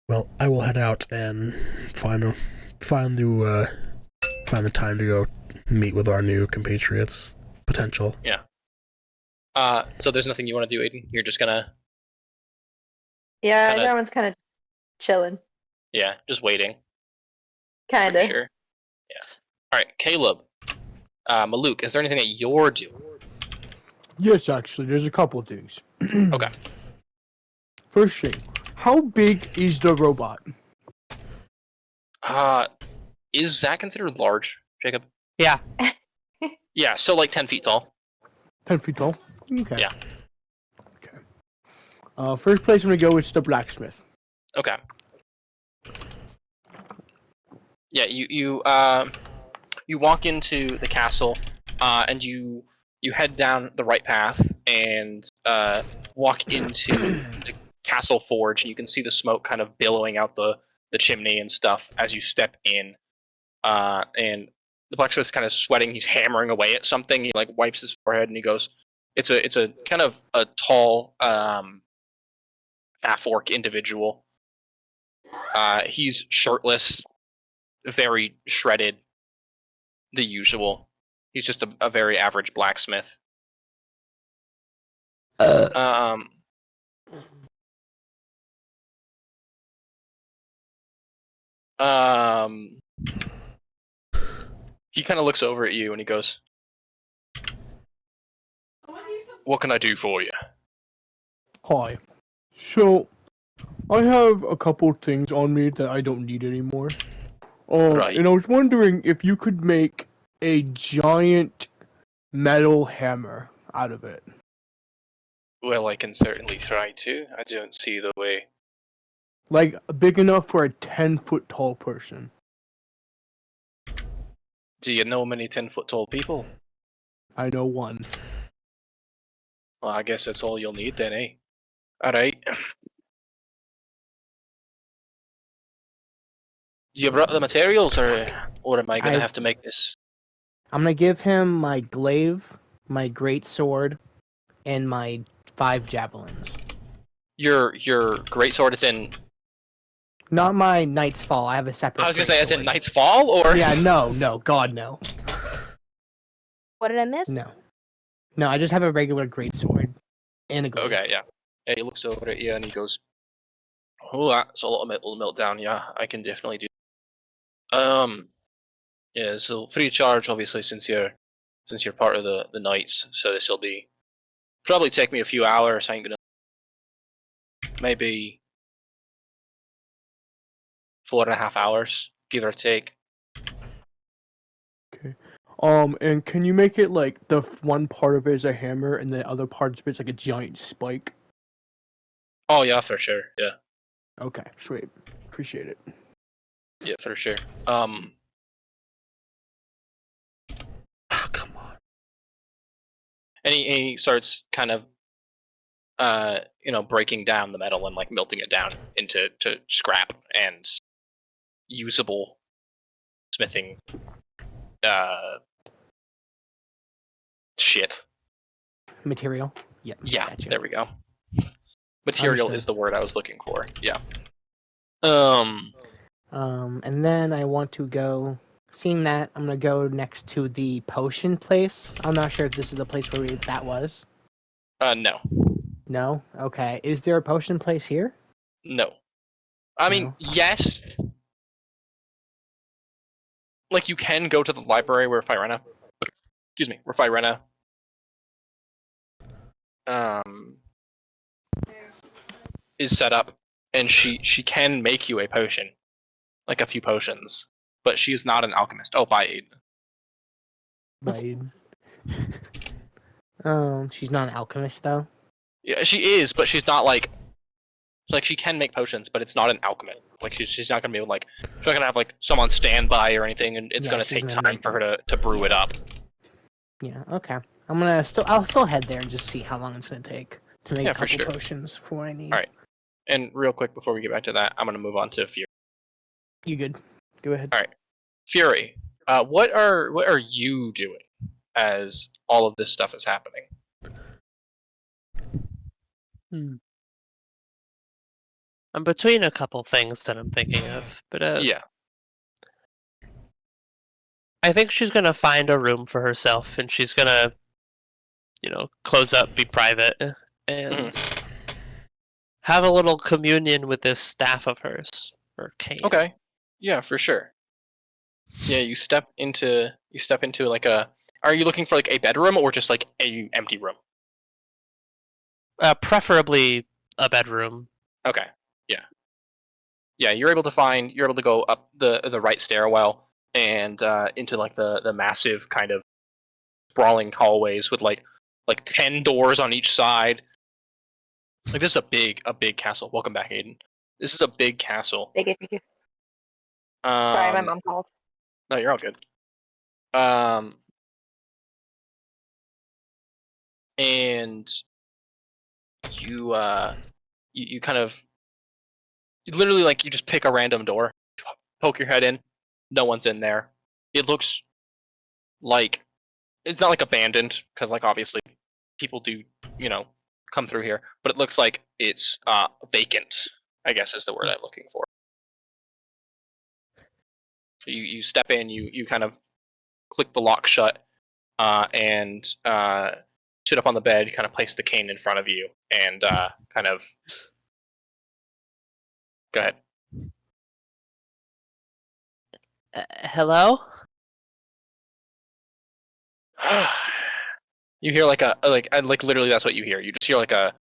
Well, I will head out and find the time to go meet with our new compatriots. Potential. So there's nothing you want to do, Aiden? You're just gonna, Yeah, Kinda- everyone's kind of chilling. just waiting. Kind Pretty of. sure. Yeah. Alright, Caleb. Maluk, is there anything that you're doing? Yes, actually, there's a couple of things. Okay. First thing, how big is the robot? Is that considered large, Jacob? Yeah. Yeah, so like 10 feet tall. 10 feet tall? Okay. Yeah. Okay. First place I'm gonna go is the blacksmith. Okay. Yeah, you walk into the castle, and you head down the right path and walk into the castle forge, and you can see the smoke kind of billowing out the chimney and stuff as you step in. And the blacksmith's kind of sweating. He's hammering away at something. He like wipes his forehead and he goes, "It's a kind of a tall half orc individual. He's shirtless, very shredded, the usual. He's just a very average blacksmith. He kind of looks over at you and he goes, "What can I do for you?" Hi. So, I have a couple things on me that I don't need anymore. Right. And I was wondering if you could make a giant metal hammer out of it. Well, I can certainly try to. I don't see the way. Like, big enough for a 10-foot tall person. Do you know many 10-foot tall people? I know one. Well, I guess that's all you'll need then, eh? Alright. You brought the materials, or am I gonna have to make this? I'm gonna give him my glaive, my great sword, and my 5 javelins. Your great sword is in. Not my Knight's Fall. I have a separate. I was gonna great say, as in sword. Knight's Fall, or Yeah, no, God, no. What did I miss? No, I just have a regular great sword and a glaive. Okay, yeah. Yeah, he looks over at you and he goes, "Oh, that's a lot of metal melt down. Yeah, I can definitely do." Yeah. So free charge, obviously, since you're part of the knights. So this will be probably take me a few hours. I ain't gonna maybe 4.5 hours, give or take. Okay. And can you make it like the one part of it is a hammer and the other part of it's like a giant spike? Oh yeah, for sure. Yeah, Okay, sweet. Appreciate it. yeah, for sure. Oh, come on. And he starts kind of, breaking down the metal and like melting it down into scrap and usable smithing shit. Material. Yeah. Yeah, Gotcha. there we go. Material Understood. is the word I was looking for. Yeah. And then I want to go. Seeing that, I'm gonna go next to the potion place. I'm not sure if this is the place where that was. No. No. Okay. Is there a potion place here? No. I mean, No. yes. Like, you can go to the library where Firena is set up, and she can make you a potion, like a few potions, but she's not an alchemist. Oh, bye, Aiden. Right. She's not an alchemist though. Yeah, she is, but she's not like she can make potions, but it's not an alchemist. Like she's not gonna be able to, like, she's not gonna have like someone stand by or anything, and it's Yeah, gonna she's take gonna time make for her to brew it up. Yeah. Okay. I'll still head there and just see how long it's gonna take to make Yeah, a for couple sure. potions for what I need. Alright. And real quick before we get back to that, I'm gonna move on to Fury. You good? Go ahead. Alright. Fury, what are you doing as all of this stuff is happening? I'm between a couple things that I'm thinking of, but Yeah. I think she's gonna find a room for herself, and she's gonna, close up, be private, and have a little communion with this staff of hers, or cane. Okay. Yeah, for sure. Yeah, you step into like a. Are you looking for like a bedroom or just like a empty room? Preferably a bedroom. Okay. Yeah. Yeah, you're able to go up the right stairwell and into like the massive kind of sprawling hallways with like 10 doors on each side. Like this is a big castle. Welcome back, Aiden. This is a big castle. Thank you. Sorry, my mom called. No, you're all good. And you you kind of literally like you just pick a random door, poke your head in, no one's in there. It looks like it's not like abandoned because like obviously people do come through here, but it looks like it's vacant, I guess is the word I'm looking for. So you step in, you kind of click the lock shut, and sit up on the bed, kind of place the cane in front of you, and kind of go ahead. Hello? You hear like literally that's what you hear. You just hear like a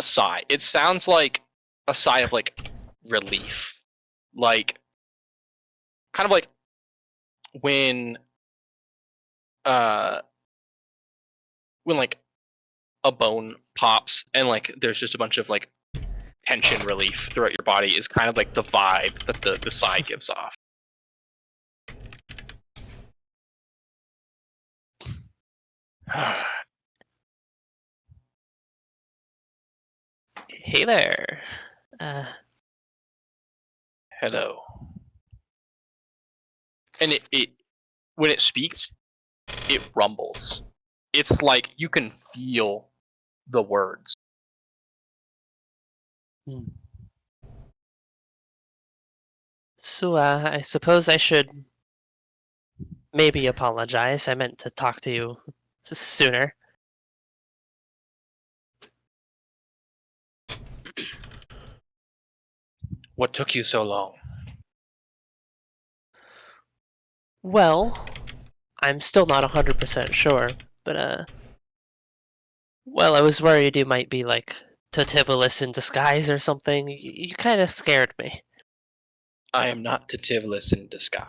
sigh. It sounds like a sigh of like relief, like kind of like when like a bone pops and like there's just a bunch of like tension relief throughout your body is kind of like the vibe that the sigh gives off. Hey there. Hello. And it when it speaks, it rumbles. It's like you can feel the words. So, I suppose I should maybe apologize. I meant to talk to you sooner. What took you so long? Well, I'm still not 100% sure, but, well, I was worried you might be, like, Tativolis in disguise or something. You kind of scared me. I am not Tativolis in disguise.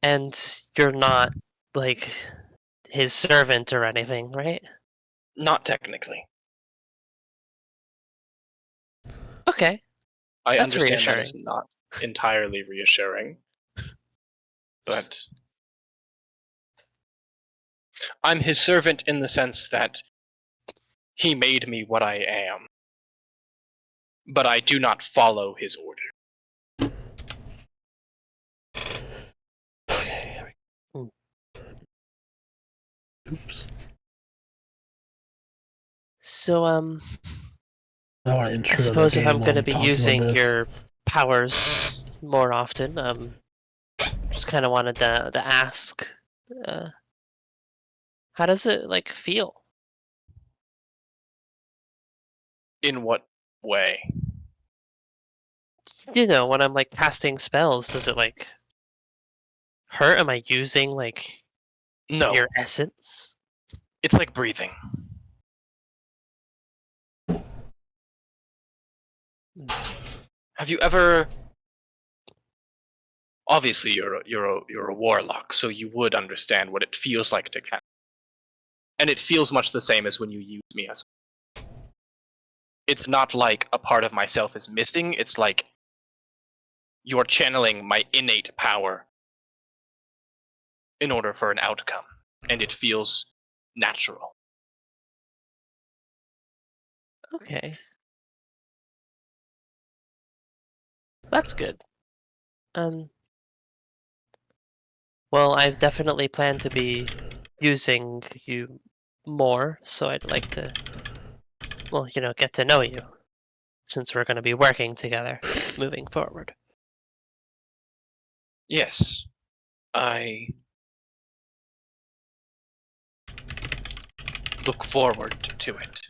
And you're not, like, his servant or anything, right? Not technically. Okay. I That's understand that is reassuring. not entirely reassuring, but I'm his servant in the sense that he made me what I am, but I do not follow his order. Okay. Oops. So, I don't want to I intrude on the suppose if game I'm while gonna I'm be talking using about this. your powers more often, just kind of wanted to ask, how does it like feel? In what way? You know, when I'm like casting spells, does it like hurt? Am I using like No, your essence? it's like breathing. Have you ever? Obviously, you're a warlock, so you would understand what it feels like to cast. And it feels much the same as when you use me as. It's not like a part of myself is missing. It's like you're channeling my innate power in order for an outcome, and it feels natural. Okay. That's good. Well, I've definitely planned to be using you more, so I'd like to, well, you know, get to know you, since we're going to be working together moving forward. Yes, I look forward to it.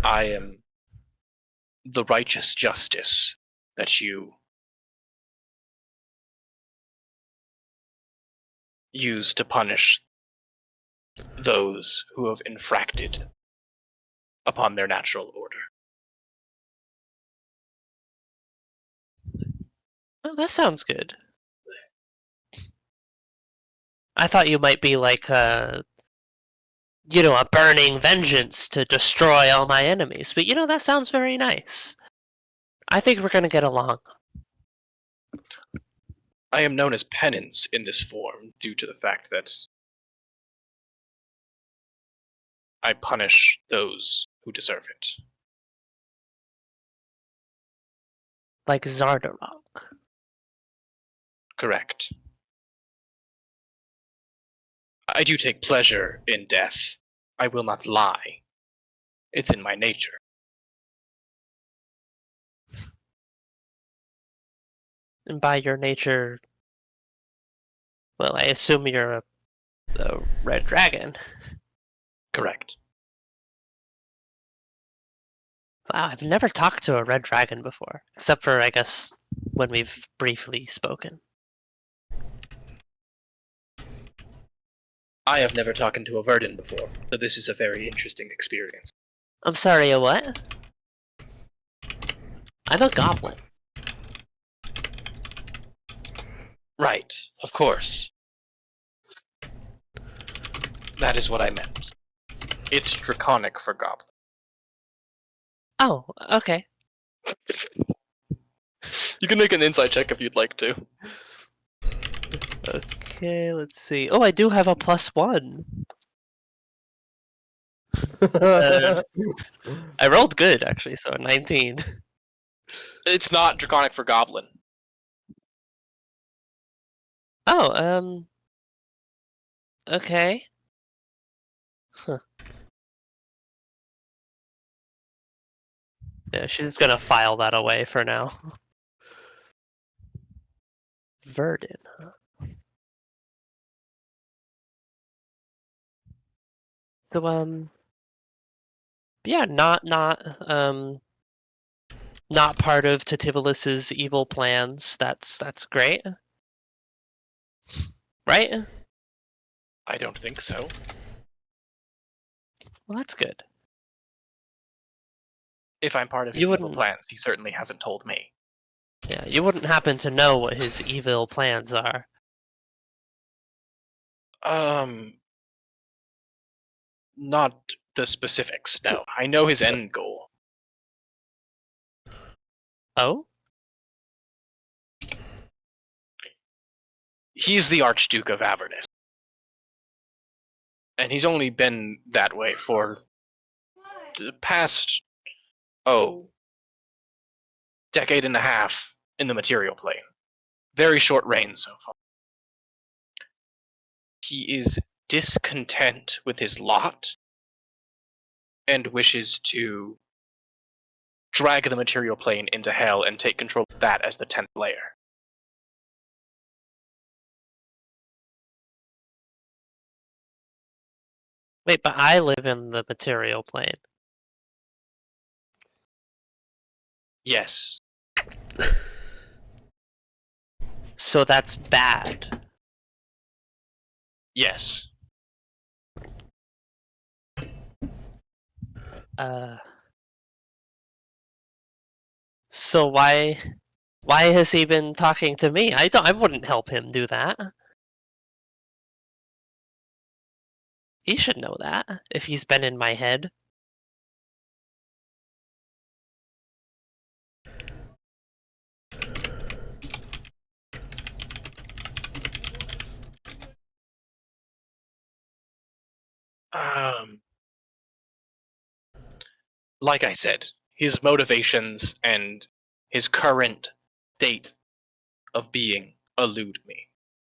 I am the righteous justice that you use to punish those who have infracted upon their natural order. Oh, that sounds good. I thought you might be like a burning vengeance to destroy all my enemies. But that sounds very nice. I think we're gonna get along. I am known as Penance in this form due to the fact that I punish those who deserve it. Like Zardarok. Correct. I do take pleasure in death. I will not lie. It's in my nature. And by your nature, well, I assume you're a red dragon. Correct. Wow, I've never talked to a red dragon before, except for, I guess, when we've briefly spoken. I have never talked to a Verdant before, so this is a very interesting experience. I'm sorry, a what? I'm a goblin. Right, of course. That is what I meant. It's draconic for goblin. Oh, okay. You can make an insight check if you'd like to. Okay, let's see. Oh, I do have a +1. I rolled good, actually, so a 19. It's not draconic for goblin. Oh, okay. Huh. Yeah, she's gonna file that away for now. Verdant, huh? So, yeah, not part of Tativilus's evil plans. That's great. Right? I don't think so. Well, that's good. If I'm part of You his evil wouldn't- plans, he certainly hasn't told me. Yeah, you wouldn't happen to know what his evil plans are. Not the specifics, no. I know his end goal. Oh? He's the Archduke of Avernus. And he's only been that way for the past, decade and a half in the material plane. Very short reign so far. He is discontent with his lot and wishes to drag the material plane into hell and take control of that as the 10th layer. Wait, but I live in the material plane. Yes. So that's bad. Yes. So why has he been talking to me? I wouldn't help him do that. He should know that if he's been in my head. Like I said, his motivations and his current state of being elude me.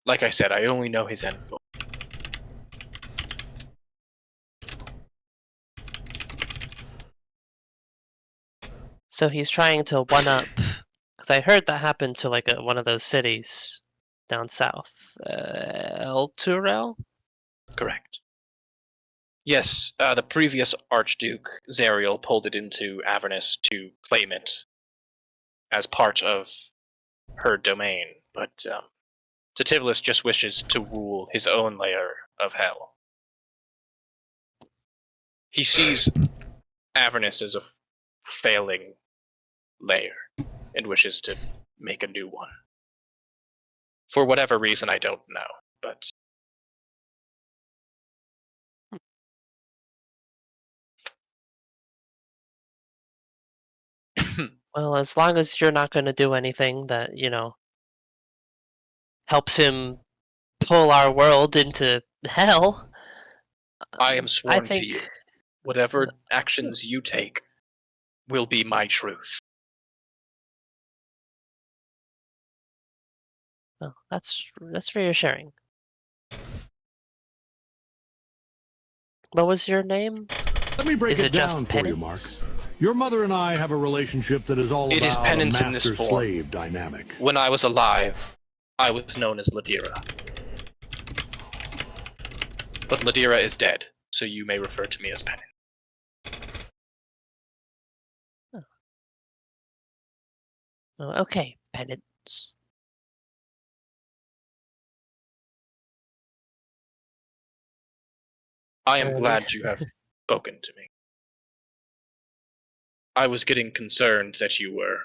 Like I said, I only know his end goal. So he's trying to one-up, because I heard that happened to like one of those cities down south. El Turel? Correct. Yes, the previous Archduke, Zariel, pulled it into Avernus to claim it as part of her domain, but Tativilus just wishes to rule his own layer of hell. He sees Avernus as a failing layer and wishes to make a new one. For whatever reason, I don't know. But Well, as long as you're not going to do anything that, helps him pull our world into hell, I am I sworn to think. you. Whatever actions you take will be my truth. Well, that's reassuring. What was your name? Let me break Is it it just down for you, Mark. penance? Your mother and I have a relationship that is all It is about a penance in this form. master-slave dynamic. When I was alive, I was known as Ladira. But Ladira is dead, so you may refer to me as Penance. Oh, okay, penance. I am glad you have spoken to me. I was getting concerned that you were.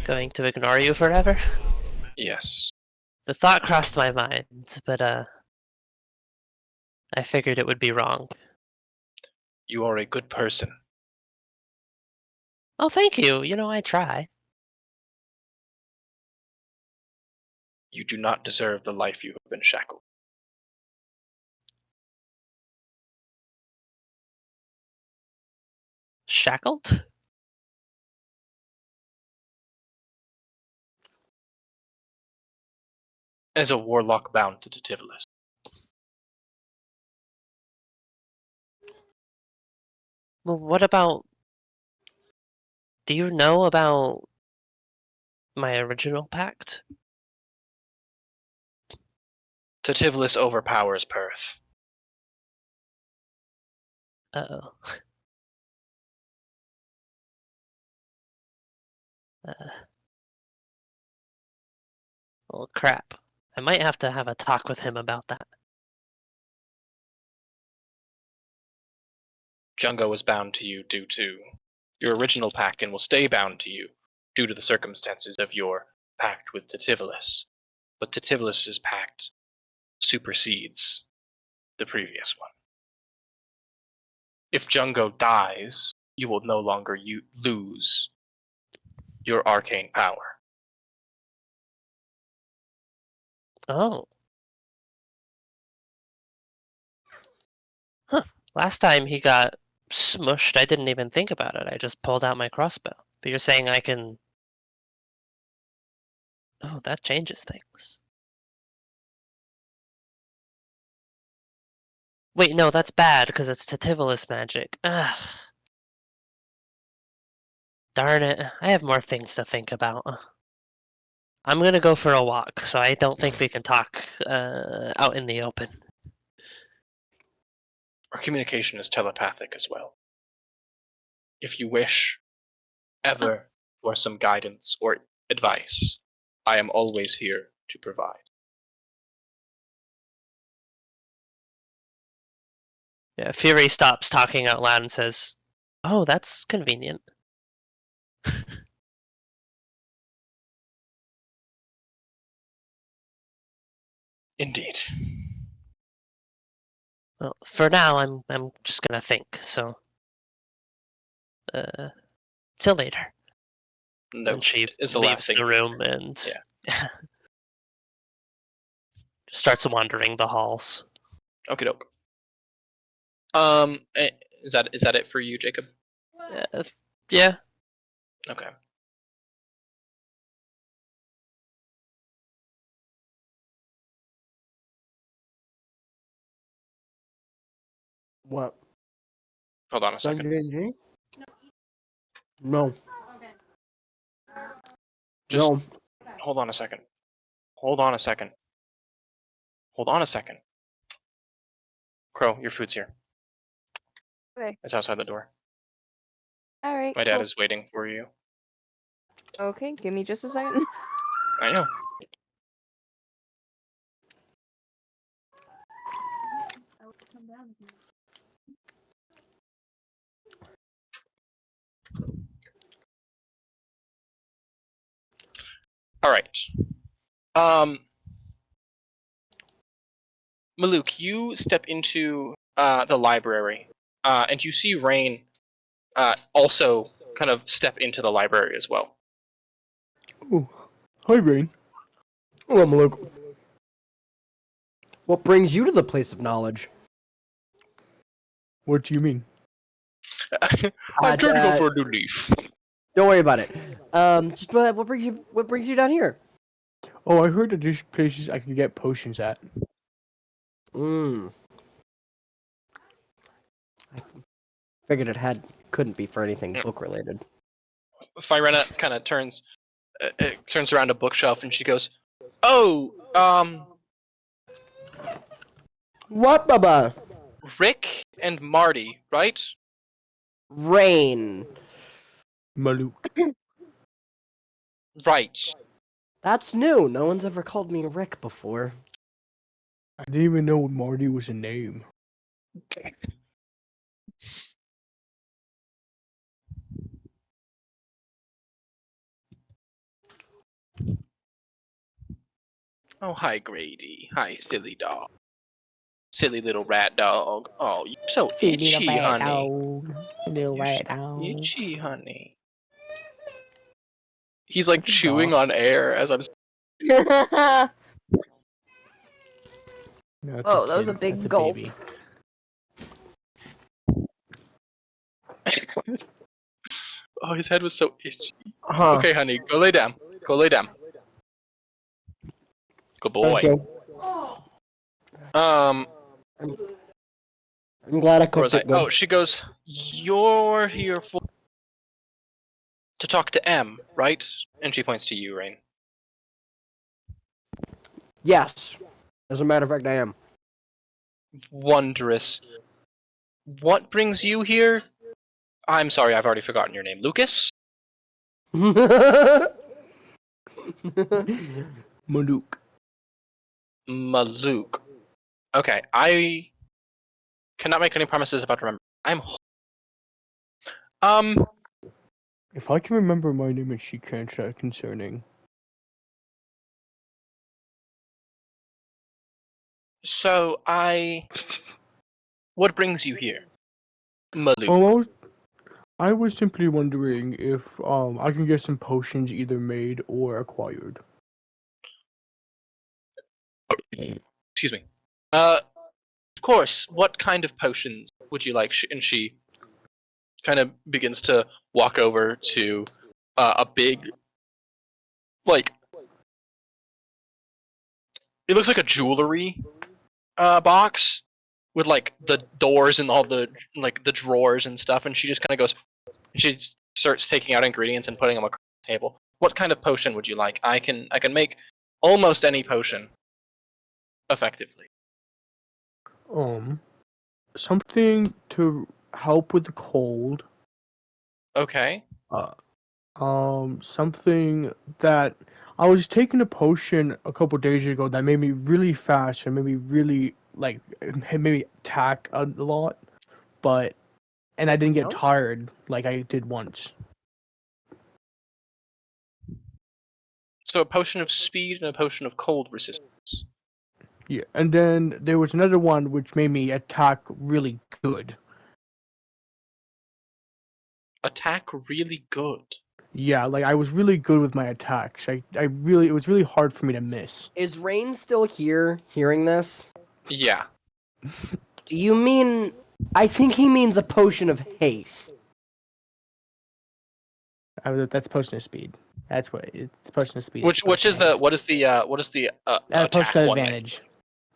Going to ignore you forever? Yes. The thought crossed my mind, but I figured it would be wrong. You are a good person. Oh, thank you. I try. You do not deserve the life you have been shackled. Shackled? As a warlock bound to Titivolis. Well, what about... Do you know about my original pact? Titivolis overpowers Perth. Uh-oh. Well, crap. I might have to have a talk with him about that. Jungo is bound to you due to your original pact and will stay bound to you due to the circumstances of your pact with Titivolis. But Titivolis' pact supersedes the previous one. If Jungo dies, you will no longer lose your arcane power. Oh. Huh. Last time he got smushed, I didn't even think about it. I just pulled out my crossbow. But you're saying I can... Oh, that changes things. Wait, no, that's bad, because it's Titivolis magic. Ugh. Darn it. I have more things to think about. I'm gonna go for a walk, so I don't think we can talk out in the open. Our communication is telepathic as well. If you wish ever for some guidance or advice, I am always here to provide. Yeah, Fury stops talking out loud and says, "Oh, that's convenient." Indeed. Well, for now, I'm just gonna think. So, till later. No, And she is the last leaves thing the you room hear. and Yeah. starts wandering the halls. Okie doke. Is that it for you, Jacob? Yeah. Okay. What? Hold on a second. J&J? No. Just No. hold on a second. Hold on a second. Hold on a second. Crow, your food's here. Okay. It's outside the door. All right. My dad cool. is waiting for you. Okay, give me just a second. I know. All right. Maluk, you step into the library, and you see Rain also kind of step into the library as well. Oh, hi, Rain. Hello, Maluk. What brings you to the place of knowledge? What do you mean? I'm trying to go for a new leaf. Don't worry about it. Just what brings you down here? Oh, I heard that there's places I can get potions at. I figured couldn't be for anything book related. Firena kind of turns around a bookshelf and she goes, "Oh, What, Bubba? Rick and Marty, right?" Rain. Maluk. Right. That's new. No one's ever called me Rick before. I didn't even know Marty was a name. Oh, hi, Grady. Hi, silly dog. Silly little rat dog. Oh, you're so itchy, honey. Little You're rat so dog. itchy, honey. He's like chewing on air as I'm. No, Whoa, that was a kid. big That's gulp. Baby. Oh, his head was so itchy. Huh. Okay, honey, go lay down. Go lay down. Good boy. Okay. Um, I'm glad I where cooked was I? it good. Oh, she goes, "You're here to talk to M, right?" And she points to you, Rain. Yes. As a matter of fact, I am. Wondrous. What brings you here? I'm sorry, I've already forgotten your name. Lucas? Maluk. Maluk. Okay, I cannot make any promises about remembering. If I can remember my name and she can't, that's concerning. So what brings you here? Maluk. Oh, I was simply wondering if I can get some potions either made or acquired. Excuse me. Of course. What kind of potions would you like? And she kind of begins to walk over to a big, like, it looks like a jewelry box with like the doors and all the like the drawers and stuff, and she just kind of goes. She starts taking out ingredients and putting them across the table. What kind of potion would you like? I can make almost any potion effectively. Something to help with the cold. Okay. Something that I was taking a potion a couple days ago that made me really fast and made me really like it made me attack a lot, and I didn't get tired like I did once. So a potion of speed and a potion of cold resistance. Yeah, and then there was another one which made me attack really good. Attack really good. Yeah, like I was really good with my attacks. It was really hard for me to miss. Is Rain still here hearing this? Yeah. Do you mean... I think he means a potion of haste. That's potion of speed. That's what it's potion of speed. What is the attack potion of one? advantage.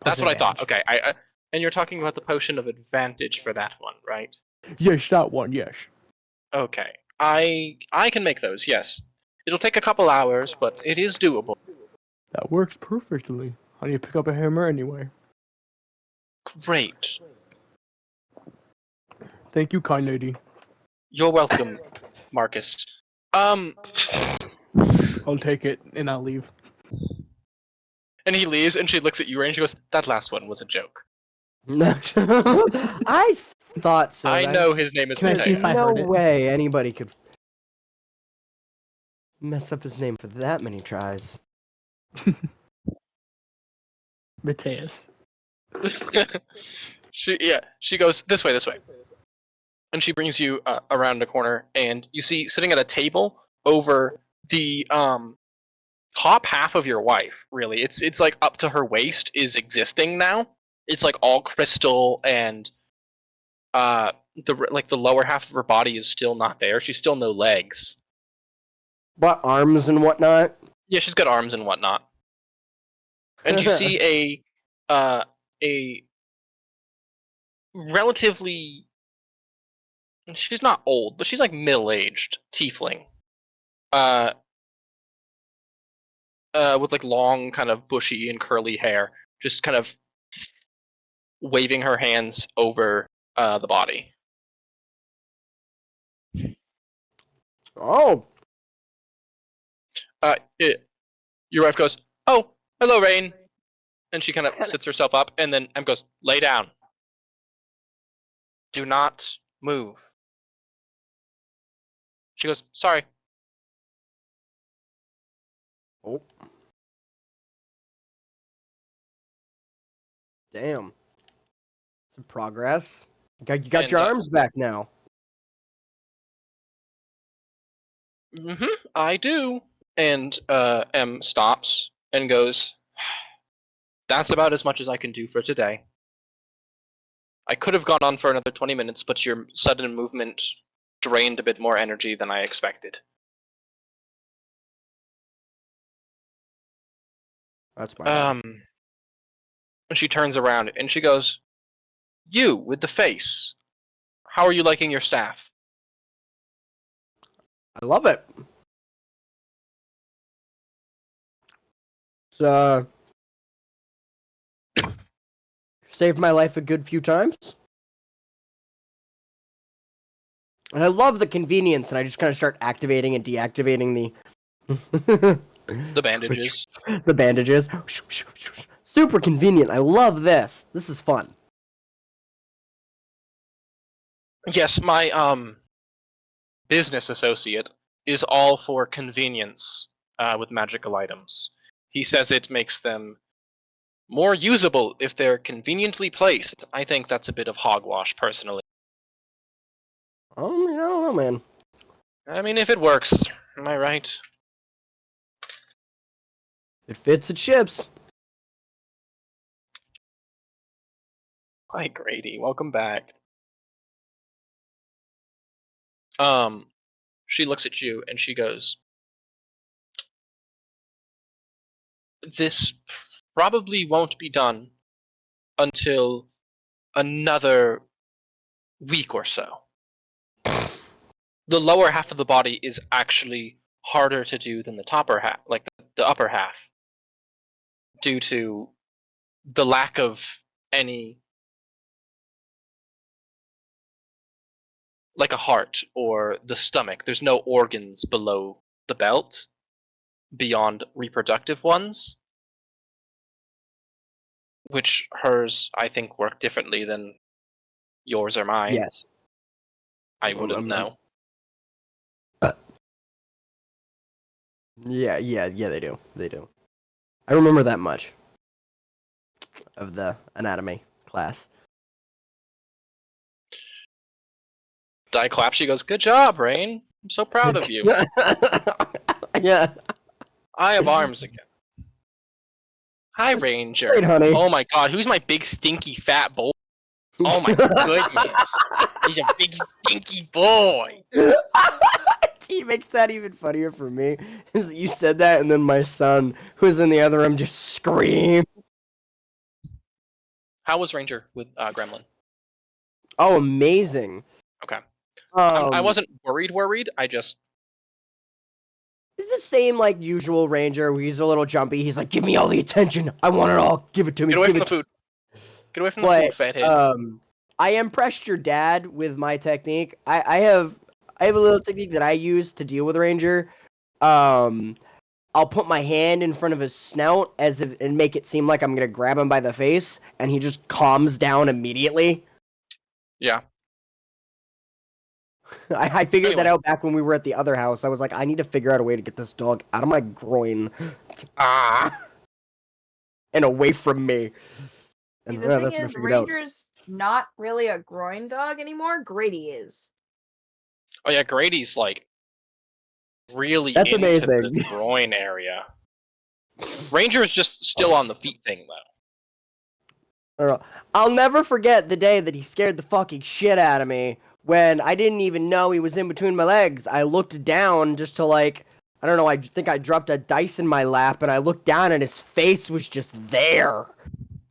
That's what I thought. Okay, I and you're talking about the potion of advantage for that one, right? Yes, that one. Yes. Okay, I can make those. Yes, it'll take a couple hours, but it is doable. That works perfectly. I need to pick up a hammer anyway. Great. Thank you, kind lady. You're welcome, Marcus. I'll take it and I'll leave. And he leaves, and she looks at you, and she goes, "That last one was a joke." I thought so. I know his name is Can I see Mateo. if I no heard it? way anybody could. Mess up his name for that many tries. Mateus. She goes this way, and she brings you around the corner, and you see sitting at a table over the top half of your wife. Really, it's like up to her waist is existing now. It's like all crystal, and the lower half of her body is still not there. She's still no legs. But arms and whatnot. Yeah, she's got arms and whatnot. And you see a relatively, she's not old, but she's like middle-aged tiefling. With like long, kind of bushy and curly hair, just kind of waving her hands over the body. Oh. Your wife goes, "Oh, hello, Rain," and she kind of sits herself up, and then goes, "Lay down. Do not move." She goes, "Sorry." Oh. Damn. Some progress. You got your arms back now. I do. And M stops and goes, "That's about as much as I can do for today. I could have gone on for another 20 minutes, but your sudden movement drained a bit more energy than I expected." That's my And she turns around and she goes, "You with the face. How are you liking your staff?" I love it. It's saved my life a good few times. And I love the convenience, and I just kind of start activating and deactivating The bandages. the bandages. Super convenient. I love this. This is fun. Yes, my business associate is all for convenience with magical items. He says it makes them more usable if they're conveniently placed. I think that's a bit of hogwash, personally. Oh, I don't know, man. I mean, if it works, am I right? It fits, it ships. Hi, Grady. Welcome back. She looks at you and she goes, "This probably won't be done until another week or so. The lower half of the body is actually harder to do than the topper half, like the upper half, due to the lack of any, like a heart or the stomach. There's no organs below the belt beyond reproductive ones, which hers, I think, work differently than yours or mine. Yes. I wouldn't know. Yeah, they do. They do. I remember that much of the anatomy class. I clap. She goes, "Good job, Rain. I'm so proud of you." Yeah. I have arms again. Hi, Ranger. Great, honey. Oh my god, who's my big stinky fat boy? Oh my goodness. He's a big stinky boy. He makes that even funnier for me. Is that you said that, and then my son, who's in the other room, just screamed. How was Ranger with Gremlin? Oh, amazing. Okay. I wasn't worried. I just... He's the same, like, usual Ranger, where he's a little jumpy. He's like, give me all the attention. I want it all. Give it to me. Get away from the food. Get away from the food, fathead. I impressed your dad with my technique. I have a little technique that I use to deal with Ranger. I'll put my hand in front of his snout and make it seem like I'm gonna grab him by the face, and he just calms down immediately. Yeah. I figured that Anyway. out back when we were at the other house. I was like, I need to figure out a way to get this dog out of my groin. And away from me. See, And the that's thing what I is, figured out. Ranger's not really a groin dog anymore. Grady is. Oh yeah, Grady's like really That's into amazing. the groin area. Ranger is just still on the feet thing though. I don't know. I'll never forget the day that he scared the fucking shit out of me when I didn't even know he was in between my legs. I looked down just to like, I don't know, I think I dropped a dice in my lap and I looked down and his face was just there.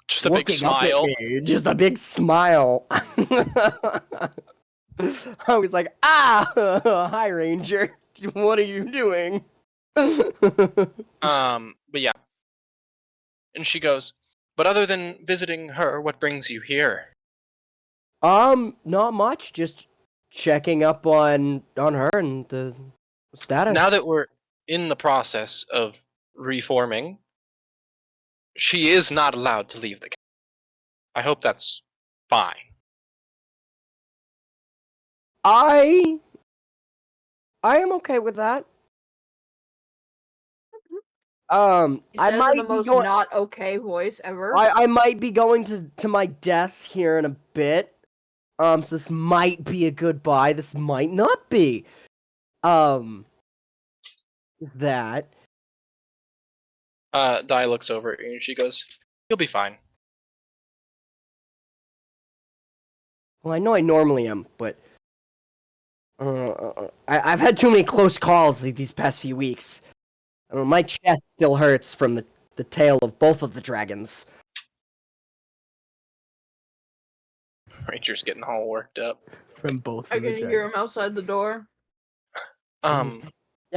Just a big Looking up at smile. me. Just a big smile. I was like, hi Ranger. What are you doing? But yeah. And she goes, but other than visiting her, what brings you here? Not much. Just checking up on her and the status. Now that we're in the process of reforming, she is not allowed to leave the camp. I hope that's fine. I am okay with that. He I says might in the be most going. not okay voice ever. I might be going to my death here in a bit. So this might be a goodbye. This might not be. Is that? Di looks over at you and she goes, you'll be fine. Well, I know I normally am, but I've had too many close calls these past few weeks. I mean, my chest still hurts from the tail of both of the dragons. Ranger's getting all worked up. From both I of the can hear him outside the door. Yeah,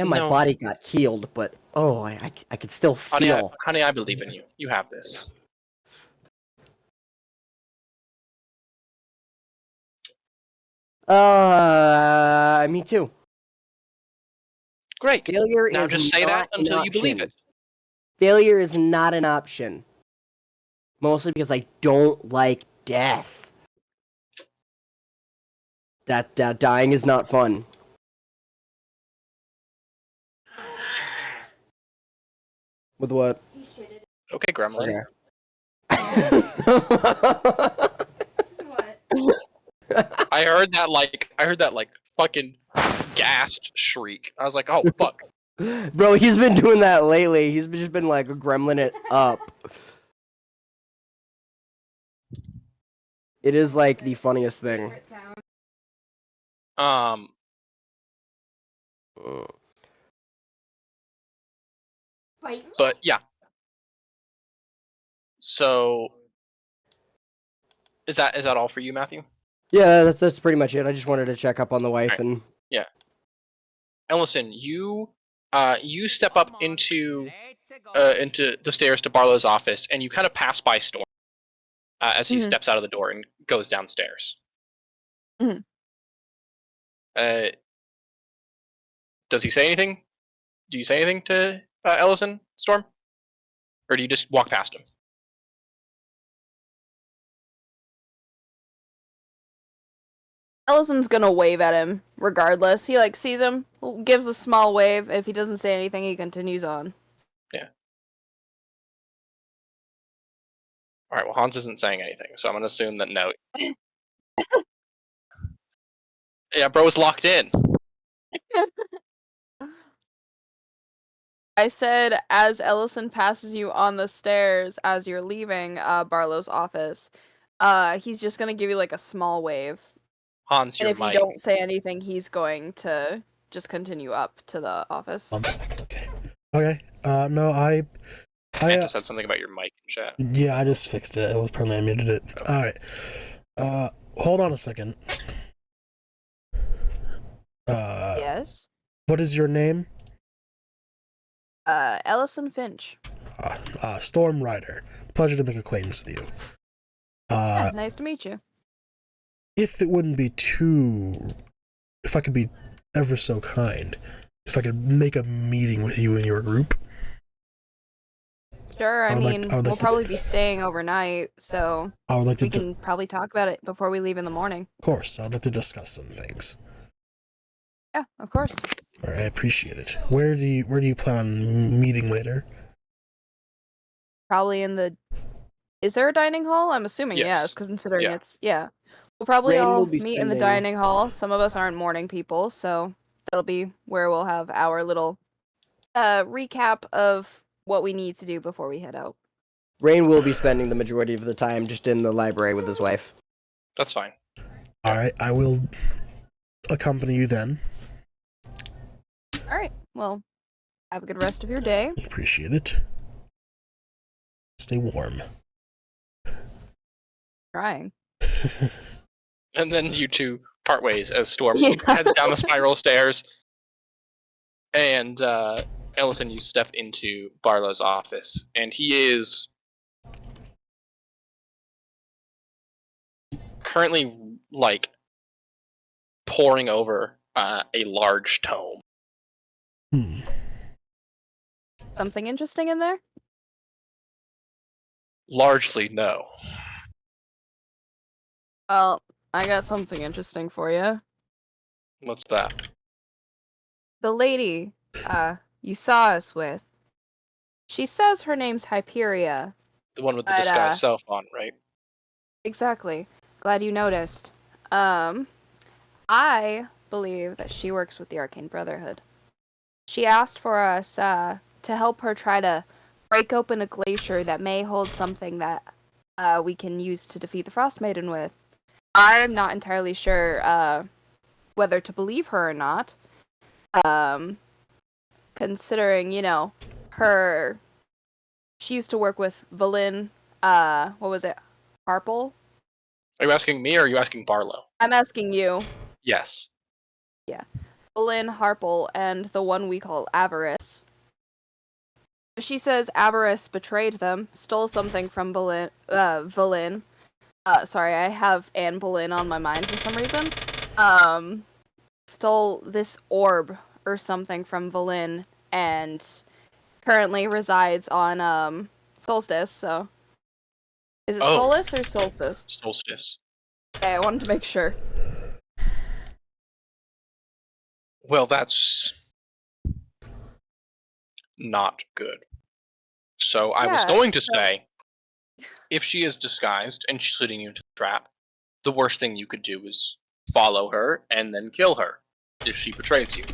my no. body got healed, but I could still feel. Honey, I believe in you. You have this. Me too. Great. Failure Now is just say that not an until you believe option. it. Failure is not an option. Mostly because I don't like death. That dying is not fun. With what? Okay, Gremlin. I heard that like fucking gasped shriek. I was like, oh fuck. Bro, he's been doing that lately. He's just been like gremlin it up. It is like the funniest thing. But yeah. So is that all for you, Matthew? Yeah, that's pretty much it. I just wanted to check up on the wife and yeah. Ellison, you step up into the stairs to Barlow's office, and you kind of pass by Storm as he steps out of the door and goes downstairs. Mm-hmm. Does he say anything? Do you say anything to Ellison, Storm? Or do you just walk past him? Ellison's gonna wave at him regardless. He sees him, gives a small wave. If he doesn't say anything, he continues on. Yeah. Alright, well Hans isn't saying anything, so I'm gonna assume that no. Yeah, bro is locked in. I said, as Ellison passes you on the stairs as you're leaving Barlow's office, he's just gonna give you a small wave. Hans, and your if mic. you don't say anything, he's going to just continue up to the office. Okay. No, I just said something about your mic in chat. Yeah, I just fixed it. It was probably I muted it. Alright. Hold on a second. Yes? What is your name? Ellison Finch. Storm Rider. Pleasure to make acquaintance with you. Yeah, nice to meet you. If it wouldn't be if I could be ever so kind, if I could make a meeting with you and your group. Sure, we'll probably be staying overnight, so I would like we can probably talk about it before we leave in the morning. Of course, I'd like to discuss some things. Yeah, of course. All right, I appreciate it. Where do you plan on meeting later? Probably in the. Is there a dining hall? I'm assuming yes, because considering it's We'll probably Rain will all be meet in the spending- dining hall. Some of us aren't morning people, so that'll be where we'll have our little recap of what we need to do before we head out. Rain will be spending the majority of the time just in the library with his wife. That's fine. All right, I will accompany you then. All right. Well, have a good rest of your day. I appreciate it. Stay warm. Trying. And then you two part ways as Storm heads down the spiral stairs. And Ellison, you step into Barlow's office, and he is currently like poring over a large tome. Something interesting in there? Largely, no. Well, I got something interesting for you. What's that? The lady, you saw us with. She says her name's Hyperia. The one with the But, disguised self on, right? Exactly. Glad you noticed. I believe that she works with the Arcane Brotherhood. She asked for us to help her try to break open a glacier that may hold something that we can use to defeat the Frostmaiden with. I'm not entirely sure whether to believe her or not. Considering, she used to work with Valin, what was it? Harple? Are you asking me or are you asking Barlow? I'm asking you. Yes. Valin, Harple, and the one we call Avarice. She says Avarice betrayed them, stole something from Valin. Sorry, I have Anne Boleyn on my mind for some reason. Stole this orb or something from Valin, and currently resides on Solstice. So, is it Solace or Solstice? Solstice. Okay, I wanted to make sure. Well, that's not good. So I was going to say, if she is disguised and she's leading you into a trap, the worst thing you could do is follow her and then kill her if she betrays you.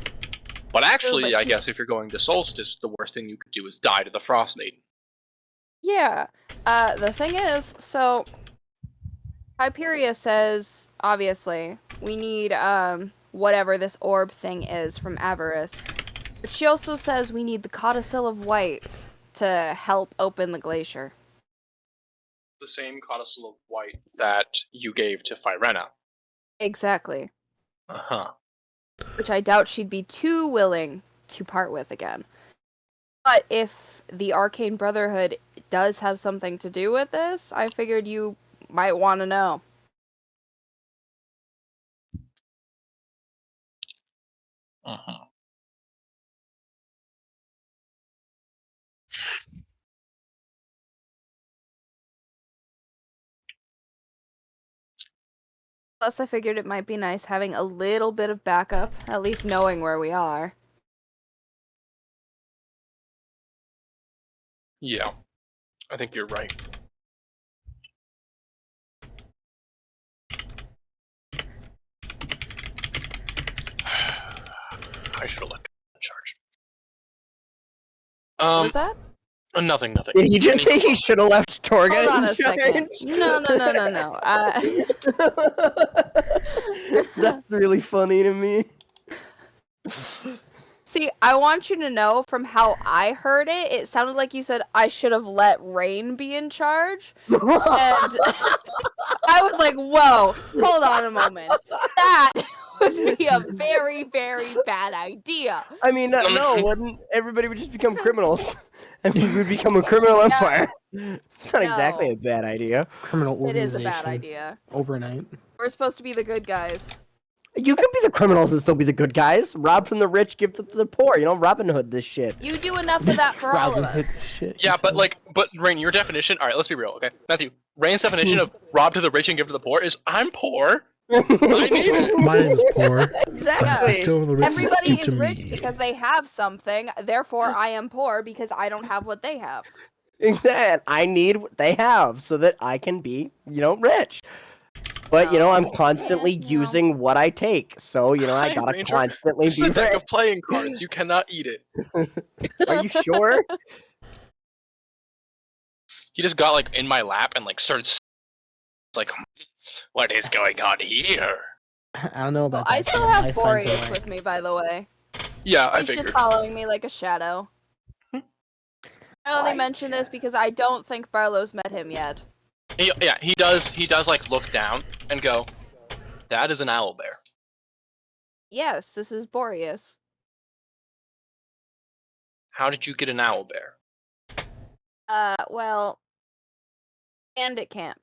But actually, I guess if you're going to Solstice, the worst thing you could do is die to the Frostmaiden. Yeah. The thing is, so Hyperia says, obviously, we need whatever this orb thing is from Avarice. But she also says we need the Codicil of White to help open the glacier. The same Codicil of White that you gave to Firena. Exactly. Uh-huh. Which I doubt she'd be too willing to part with again. But if the Arcane Brotherhood does have something to do with this, I figured you might want to know. Uh-huh. Plus, I figured it might be nice having a little bit of backup, at least knowing where we are. Yeah, I think you're right. I should have left in charge. What was that? Nothing. Did he just say he should have left Torga? Hold on in a second. charge? No. That's really funny to me. See, I want you to know from how I heard it, it sounded like you said I should have let Rain be in charge. And I was like, whoa, hold on a moment. That would be a very, very bad idea. I mean, no, wouldn't everybody would just become criminals? And we would become a criminal empire. It's not exactly a bad idea. Criminal It is organization. a bad idea. Overnight. We're supposed to be the good guys. You can be the criminals and still be the good guys. Rob from the rich, give to the poor. You know, Robin Hood this shit. You do enough of that for all of us. Shit, Yeah, but Rain, your definition. All right, let's be real, okay? Matthew, Rain's definition of rob to the rich and give to the poor is I'm poor, I need it. My name is Poor. Exactly. Bestow the rich Everybody to is rich me. because they have something. Therefore, I am poor because I don't have what they have. Exactly. I need what they have so that I can be, rich. But I'm constantly using what I take, so I Hi, gotta Ranger. constantly This is be a deck rich. of playing cards. You cannot eat it. Are you sure? He just got like in my lap and like started like, what is going on here? I don't know about I that. still Sam. have My friends Boreas away. with me, by the way. Yeah, I He's figured. just following me like a shadow. I only mention this because I don't think Barlow's met him yet. He does. He does like look down and go, "That is an owl bear." Yes, this is Boreas. How did you get an owl bear? Well, bandit camp.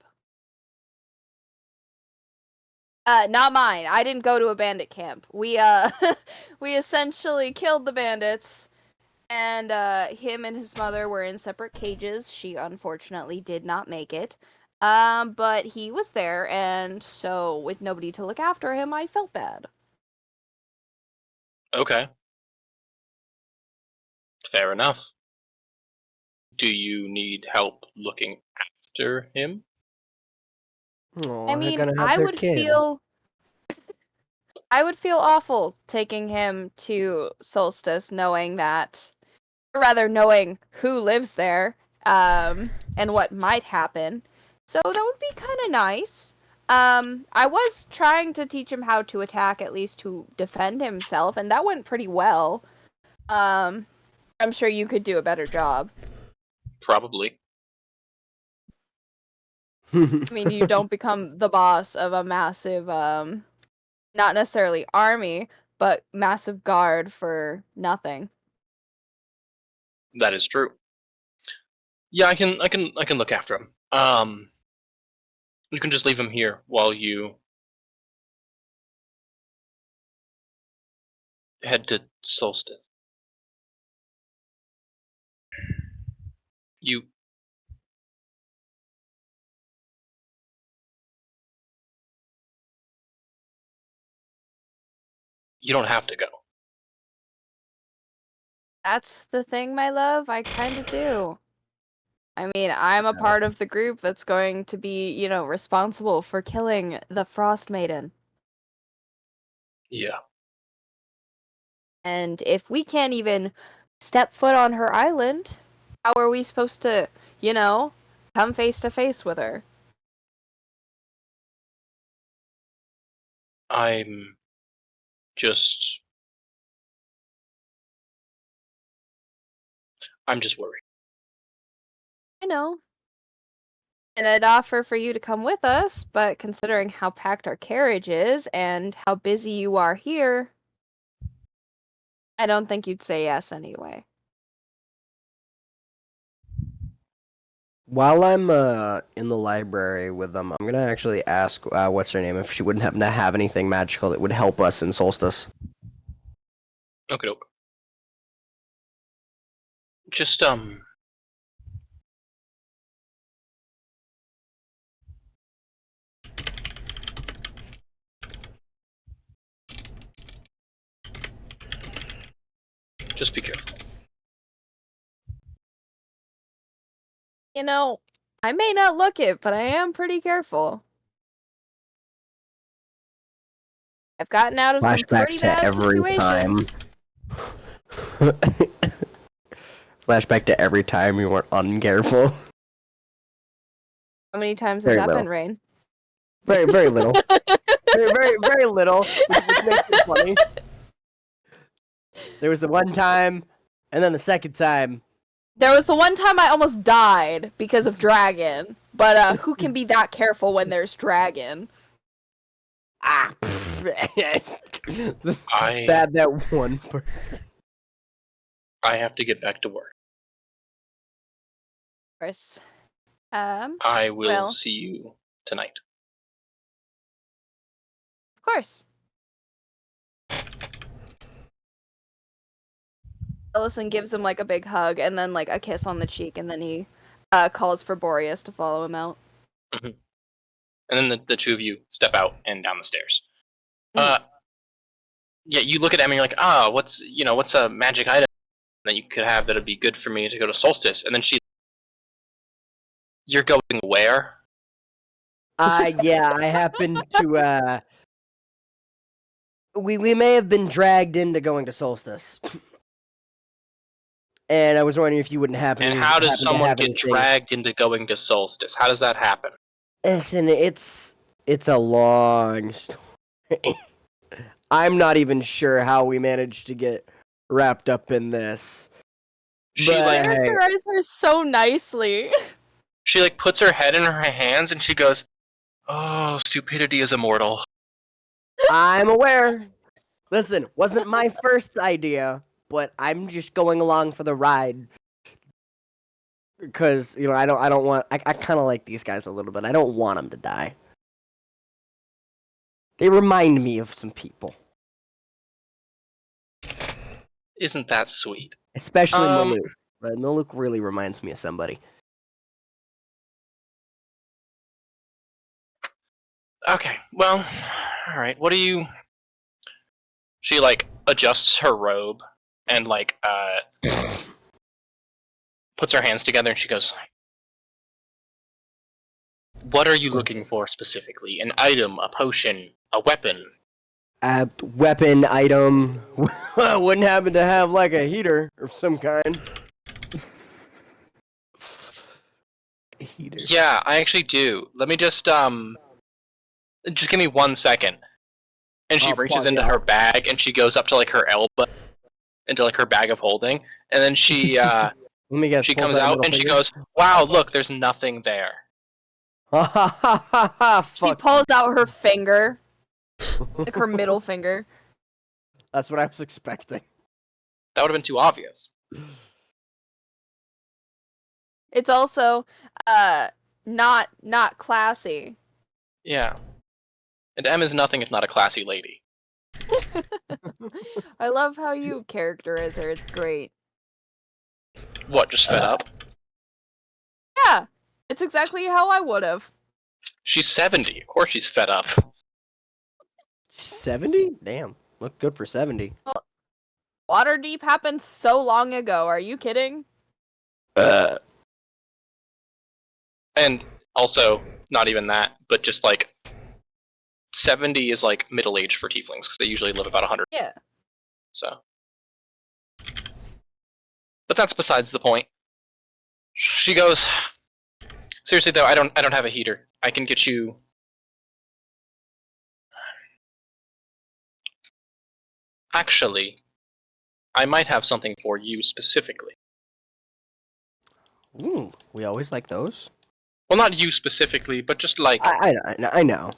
Not mine. I didn't go to a bandit camp. We we essentially killed the bandits, and him and his mother were in separate cages. She unfortunately did not make it. But he was there, and so with nobody to look after him, I felt bad. Okay, fair enough. Do you need help looking after him? Oh, I they're mean, gonna have their kid. I would feel awful taking him to Solstice knowing that, or rather knowing who lives there, and what might happen. So that would be kind of nice. I was trying to teach him how to attack, at least to defend himself, and that went pretty well. I'm sure you could do a better job. Probably. I mean, you don't become the boss of a massive, not necessarily army, but massive guard for nothing. That is true. Yeah, I can look after him. You can just leave him here while you head to Solstice. You don't have to go. That's the thing, my love. I kind of do. I mean, I'm a part of the group that's going to be, responsible for killing the Frostmaiden. Yeah. And if we can't even step foot on her island, how are we supposed to, come face to face with her? I'm just worried. I know. And I'd offer for you to come with us, but considering how packed our carriage is and how busy you are here, I don't think you'd say yes anyway. While I'm in the library with them, I'm gonna actually ask what's her name if she wouldn't happen to have anything magical that would help us in Solstice. Okay. Just just be careful. I may not look it, but I am pretty careful. I've gotten out of some pretty Flashback to bad every time. situations. Flashback to every time you weren't uncareful. How many times Very has that little. been, Rain? Very, very little. Very, very, very little. Which makes it funny. There was the one time, and then the second time. There was the one time I almost died because of dragon, but who can be that careful when there's dragon? Ah! that one person. I have to get back to work. Of course. I will well, see you tonight. Of course. Ellison gives him like a big hug and then like a kiss on the cheek, and then he calls for Boreas to follow him out. Mhm. And then the two of you step out and down the stairs. Yeah, you look at Em and you're like, what's a magic item that you could have that'd be good for me to go to Solstice? And then you're going where? Yeah, I happened to, we may have been dragged into going to Solstice. And I was wondering if you wouldn't happen. And how does happen to someone have get anything. dragged into going to Solstice? How does that happen? Listen, it's a long story. I'm not even sure how we managed to get wrapped up in this. She But, like hey, Characterize her so nicely. she like puts her head in her hands and she goes, "Oh, stupidity is immortal." I'm aware. Listen, wasn't my first idea, but I'm just going along for the ride. Because, I don't want... I kind of like these guys a little bit. I don't want them to die. They remind me of some people. Isn't that sweet? Especially Maluk. But Maluk really reminds me of somebody. Okay, well, alright, what do you... She, like, adjusts her robe and, like, puts her hands together and she goes, "What are you looking for specifically? An item, a potion, a weapon?" Weapon, item... Wouldn't happen to have, like, a heater of some kind. Heater. Yeah, I actually do. Let me just give me 1 second. And she I'll reaches plug into it her bag and she goes up to, like, her elbow, into, like, her bag of holding, and then she, Let me guess. she pulls comes a out middle and she finger. goes, "Wow, look, there's nothing there." She pulls out her finger. Like her middle finger. That's what I was expecting. That would have been too obvious. It's also not classy. Yeah. And M is nothing if not a classy lady. I love how you characterize her. It's great. What, just fed up? Yeah, it's exactly how I would have. She's 70. Of course she's fed up. 70? Damn. Look good for 70. Waterdeep happened so long ago. Are you kidding? And also, not even that, but just like 70 is like middle age for tieflings because they usually live about 100. Yeah. So, but that's besides the point. She goes, "Seriously though, I don't have a heater. I can get you." Actually, I might have something for you specifically. Ooh, we always like those. Well, not you specifically, but just like I know.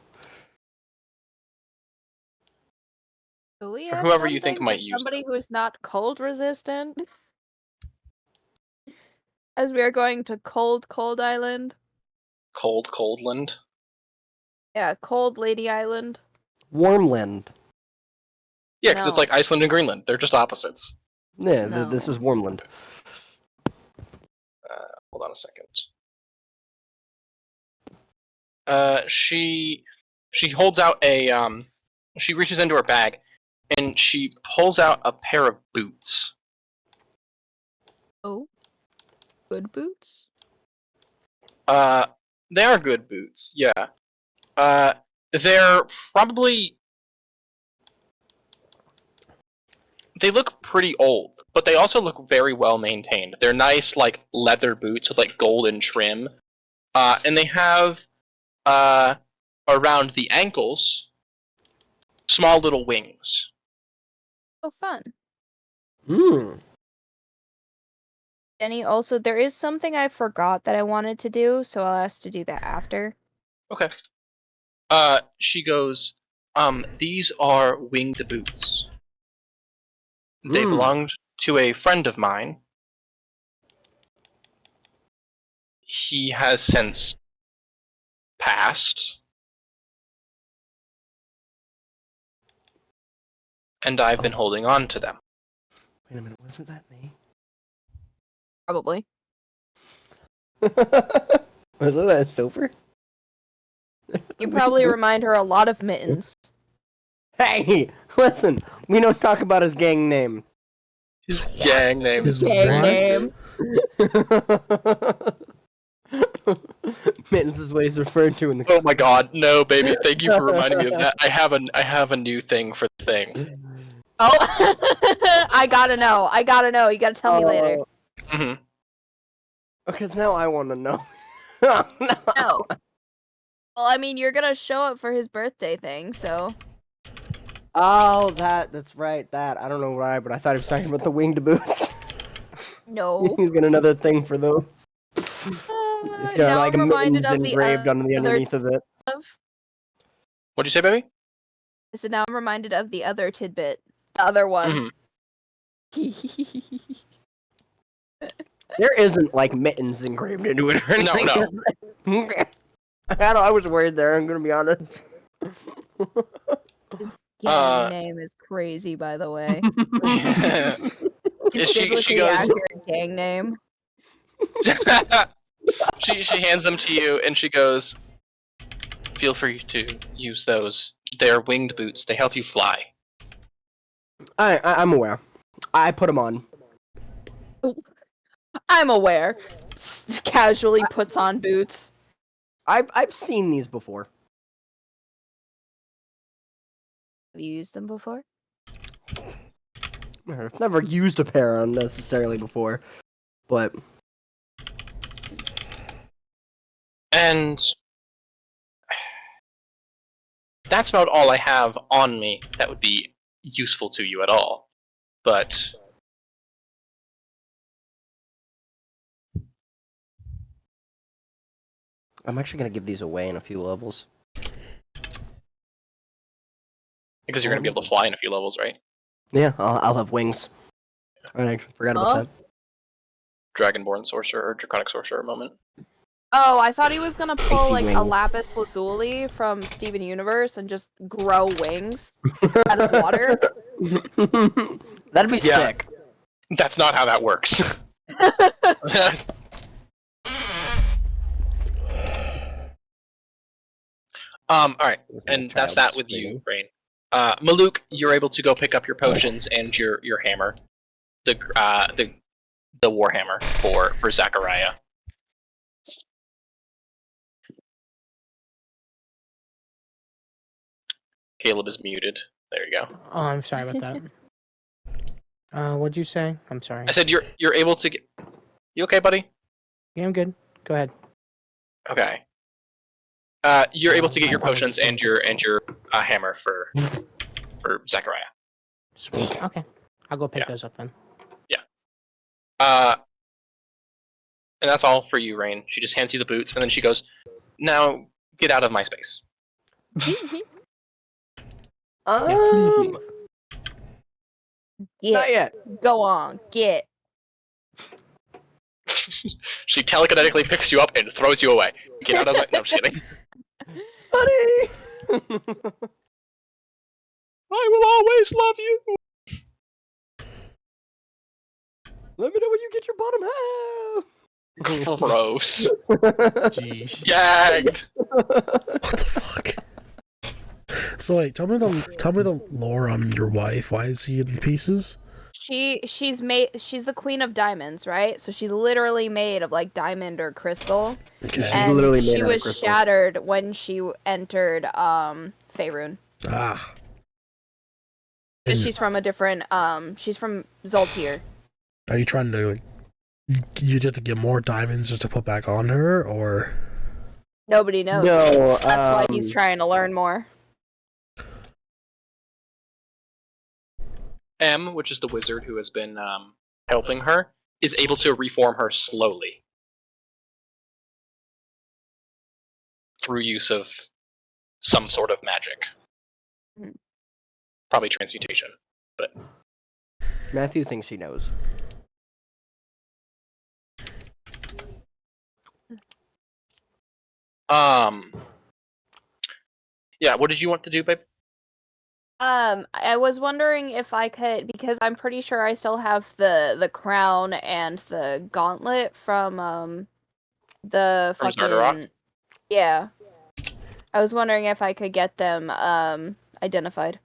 Do we For have whoever you think something might for use somebody who is not cold resistant? As we are going to Cold Island. Coldland. Yeah, Cold Lady Island. Warmland. Yeah, because it's No. like Iceland and Greenland. They're just opposites. Yeah, No. this is Warmland. Hold on a second. She holds out a she reaches into her bag and she pulls out a pair of boots. Oh. Good boots? They are good boots, yeah. They're probably... They look pretty old, but they also look very well maintained. They're nice, like, leather boots with, like, golden trim. And they have, around the ankles, small little wings. Oh, fun. Hmm. Jenny, also, there is something I forgot that I wanted to do, so I'll ask to do that after. Okay. She goes, "These are winged boots. They belonged to a friend of mine. He has since passed. And I've been holding on to them." Wait a minute, wasn't that me? Probably. Wasn't that Silver? You probably remind her a lot of Mittens. Hey, listen. We don't talk about his gang name. His gang name. His Gang what? name. Mittens is what he's referred to in the. Oh my god, no, baby! Thank you for reminding me of that. I have a new thing for the thing. Oh, I gotta know. You gotta tell me later. hmm Because now I want to know. No. Well, I mean, you're gonna show up for his birthday thing, so. Oh, that's right. That I don't know why, but I thought he was talking about the winged boots. No. He's got another thing for those. He's got now like I'm a reminded mittens of the engraved on the other underneath of it. What'd you say, baby? So now I'm reminded of the other tidbit. The other one. There isn't like mittens engraved into it or anything. No. I was worried there. I'm gonna be honest. His gang name is crazy, by the way. His she biblically goes. accurate gang name. she hands them to you, and she goes, "Feel free to use those. They're winged boots. They help you fly." I'm aware. I put them on. I'm aware. Casually puts on boots. I've seen these before. Have you used them before? I've never used a pair on necessarily before, but And that's about all I have on me that would be useful to you at all. But I'm actually gonna give these away in a few levels. because you're going to be able to fly in a few levels, right? Yeah, I'll have wings. I actually forgot about that. Dragonborn sorcerer or draconic sorcerer moment. Oh, I thought he was gonna pull Icy like a wings. lapis lazuli from Steven Universe and just grow wings out of water. That'd be Yeah. sick. That's not how that works. Alright, and that's that with you, Rain. Maluk, you're able to go pick up your potions and your hammer. The warhammer for Zachariah. Caleb is muted. There you go. Oh, I'm sorry about that. What'd you say? I'm sorry. I said you're able to get. You okay, buddy? Yeah, I'm good. Go ahead. Okay. You're able to get your potions and your hammer for Zachariah. Sweet. Okay. I'll go pick those up then. And that's all for you, Rain. She just hands you the boots, and then she goes, "Now get out of my space." Not yet. Go on, get. She telekinetically picks you up and throws you away. Get out of my. No, I'm just kidding. Buddy! I will always love you. Let me know when you get your bottom half. Gross. Jeez. Gagged. What the fuck? So wait, tell me the lore on your wife. Why is he in pieces? She's the queen of diamonds, right? So she's literally made of like diamond or crystal. Okay. And literally made she out of was crystal. shattered when she entered Faerun. Ah. But And she's from a different she's from Zoltyr. are you trying to like you just to get more diamonds just to put back on her, or Nobody knows. No, That's why he's trying to learn more. M, which is the wizard who has been helping her, is able to reform her slowly through use of some sort of magic. Probably transmutation, but Matthew thinks he knows. yeah. What did you want to do, babe? I was wondering if I could, because I'm pretty sure I still have the crown and the gauntlet from the From fucking Zardarok? yeah. I was wondering if I could get them identified.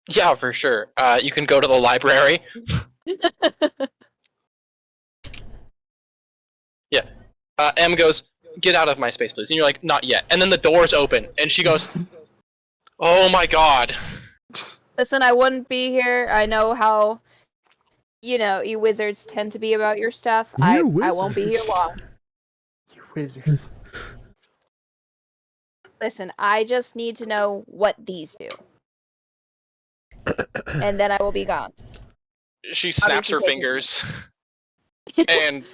Yeah, for sure. You can go to the library. Yeah. M goes, "Get out of my space, please." And you're like, "Not yet." And then the doors open, and she goes, "Oh my god." Listen, I wouldn't be here. I know how, you wizards tend to be about your stuff. I won't be here wizards. long. You wizards. Listen, I just need to know what these do. And then I will be gone. She snaps her Obviously, fingers, and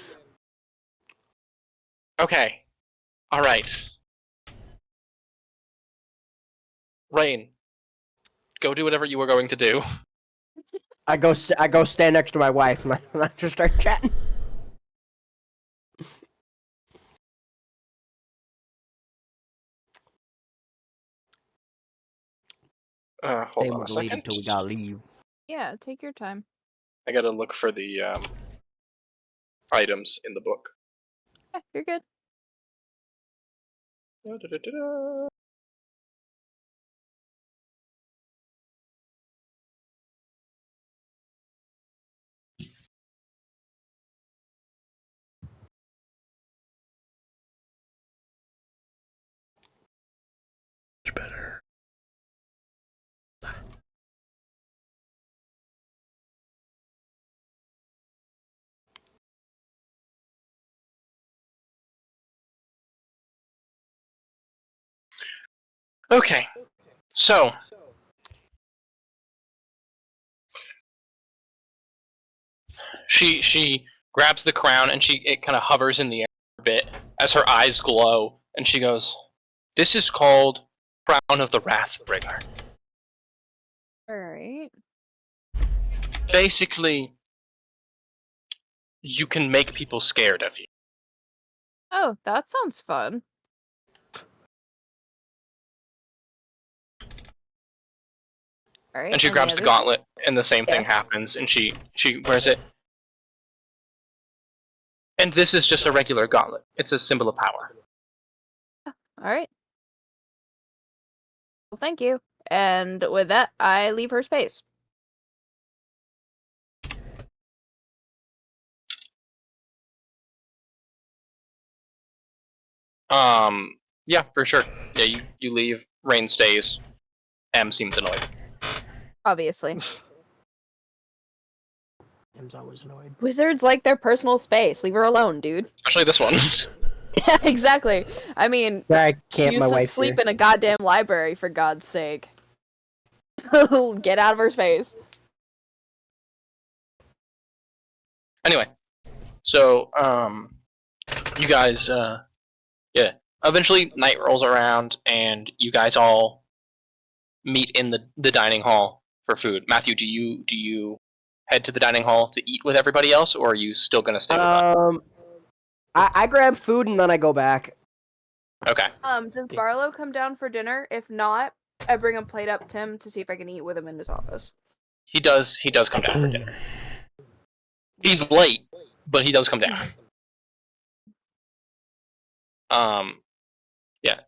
okay, all right. Rain, go do whatever you were going to do. I go stand next to my wife and I just start chatting. Hold on a second. Until we gotta leave. Yeah, take your time. I gotta look for the items in the book. Yeah, you're good. Da-da-da-da-da. Much better. Okay, so she grabs the crown and it kind of hovers in the air a bit as her eyes glow, and she goes, "This is called Crown of the Wrathbringer. Alright. Basically, you can make people scared of you." Oh, that sounds fun. Alright. And she grabs the gauntlet, and the same thing happens, and she wears it. And this is just a regular gauntlet. It's a symbol of power. Alright. Well, thank you. And with that, I leave her space. Yeah, for sure. Yeah, you leave. Rain stays. M seems annoyed. Obviously. M's always annoyed. Wizards like their personal space. Leave her alone, dude. Especially this one. Yeah, exactly. I mean, I she can't. My used to wife's sleep here. in a goddamn library, for God's sake. Get out of her space. Anyway, so you guys, yeah. Eventually, night rolls around, and you guys all meet in the dining hall for food. Matthew, do you head to the dining hall to eat with everybody else, or are you still gonna stay with us? I grab food and then I go back. Okay. Does Barlow come down for dinner? If not, I bring a plate up to him to see if I can eat with him in his office. He does come down for dinner. He's late, but he does come down. Yeah.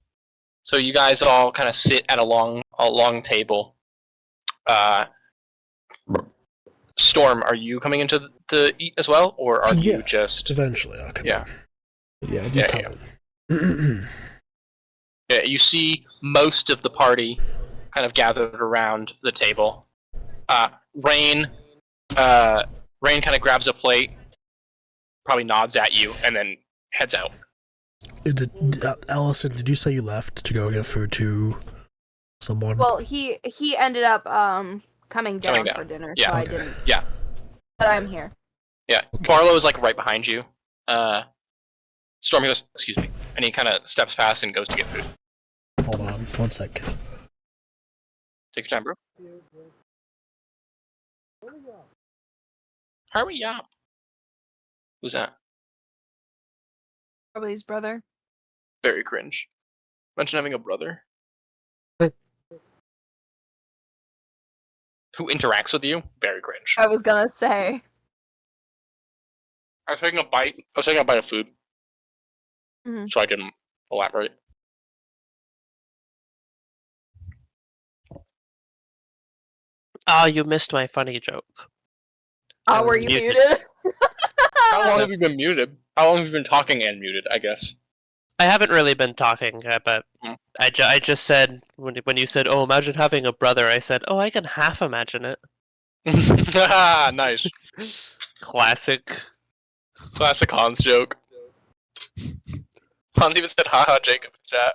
So you guys all kind of sit at a long table. Storm, are you coming into the eat as well, or are you just eventually? I'll come. Yeah. Yeah, you come. Yeah, you see most of the party kind of gathered around the table. Rain kind of grabs a plate, probably nods at you, and then heads out. Allison, did you say you left to go get food to someone? Well, he ended up coming down for dinner, so I didn't. Yeah. But I'm here. Yeah. Okay. Barlow is like right behind you. Stormy goes, "Excuse me," and he kind of steps past and goes to get food. Hold on, 1 sec. Take your time, bro. Hurry up. Who's that? Probably his brother. Very cringe. Imagine having a brother who interacts with you. Very cringe. I was gonna say. I was taking a bite of food, so I can elaborate. Oh, you missed my funny joke. I Oh, were was you muted. muted? How long have you been muted? How long have you been talking and muted, I guess? I haven't really been talking, but I just said, when you said, oh, imagine having a brother, I said, oh, I can half imagine it. Nice. Classic. Classic Hans joke. Hans even said, haha, Jacob in chat.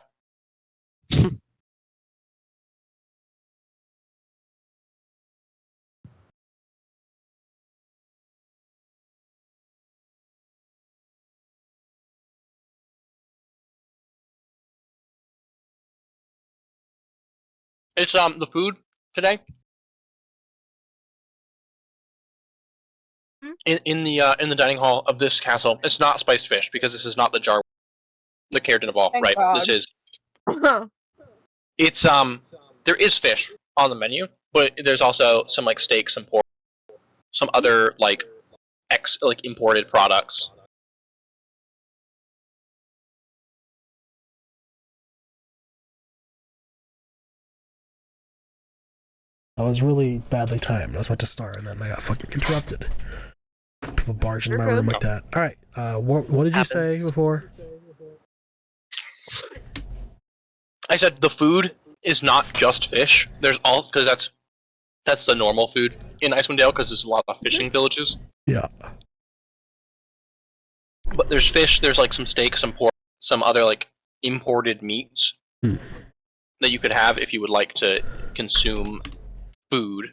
It's the food today. In the dining hall of this castle, it's not spiced fish because this is not the jar, the Cairden of all, Thank right? God. This is it's there is fish on the menu, but there's also some like steak, some pork, some other like imported products. I was really badly timed. I was about to start, and then I got fucking interrupted. People barged into my room like that. All right. What did you say before? I said the food is not just fish. There's all because that's the normal food in Icewind Dale because there's a lot of fishing villages. Yeah. But there's fish. There's like some steak, some pork, some other like imported meats that you could have if you would like to consume food.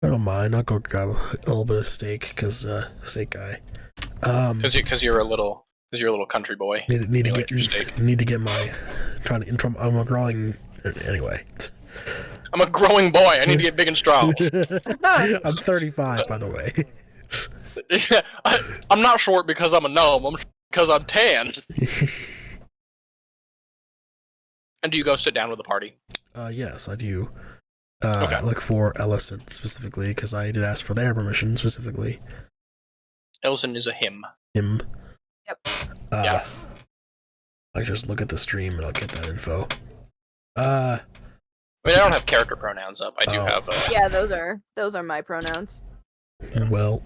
I don't mind. I'll go grab a little bit of steak because steak guy. Because you're a little country boy. Need to get my I'm a growing anyway. I'm a growing boy. I need to get big and strong. I'm 35, by the way. I'm not short because I'm a gnome. I'm because I'm tan. And do you go sit down with the party? Yes, I do. Okay. I look for Ellison specifically because I did ask for their permission specifically. Ellison is a him. Him. Yep. Yeah. I just look at the stream and I'll get that info. I mean, I don't have character pronouns up. I do have. Yeah, those are my pronouns. Well.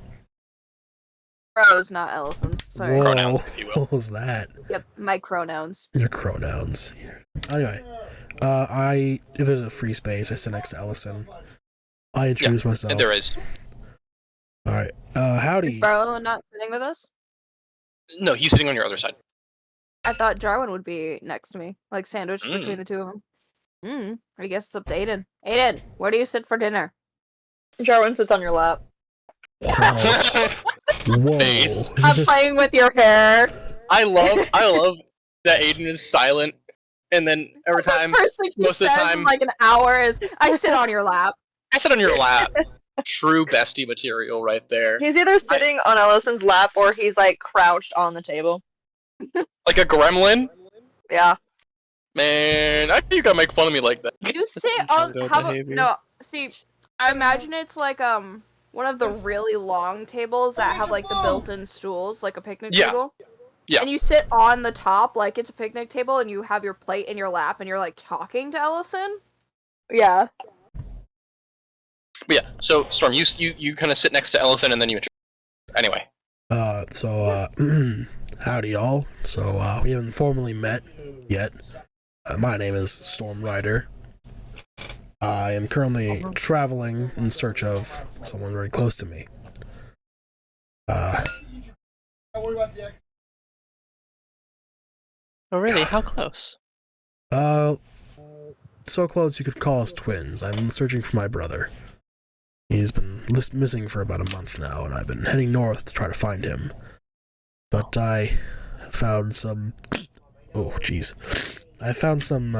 Pros, not Ellison's. Sorry. Whoa, Pronouns, if you will. what was that? Yep, my pronouns. Your pronouns. Anyway, if there's a free space, I sit next to Ellison. I introduce myself. And there is. All right. Howdy. Is Barlow not sitting with us? No, he's sitting on your other side. I thought Jarwin would be next to me, like sandwiched between the two of them. I guess it's up to Aiden. Aiden, where do you sit for dinner? Jarwin sits on your lap. Wow. Whoa. Face. I'm playing with your hair. I love that Aiden is silent, and then every time, The first thing she most of the says time, in like an hour is, I sit on your lap. I sit on your lap. True bestie material right there. He's either sitting on Ellison's lap or he's like crouched on the table. Like a gremlin? Yeah. Man, I you gotta make fun of me like that. You sit on see, I imagine it's like one of the really long tables that have like the built-in stools, like a picnic table. Yeah. And you sit on the top like it's a picnic table and you have your plate in your lap and you're like talking to Ellison. Yeah. But yeah, so Storm, you kind of sit next to Ellison and then you anyway. Howdy y'all. So, we haven't formally met yet. My name is Storm Rider. I am currently traveling in search of someone very close to me. Oh, really? How close? So close you could call us twins. I'm searching for my brother. He's been missing for about a month now, and I've been heading north to try to find him. But I found some... Oh, jeez. I found some,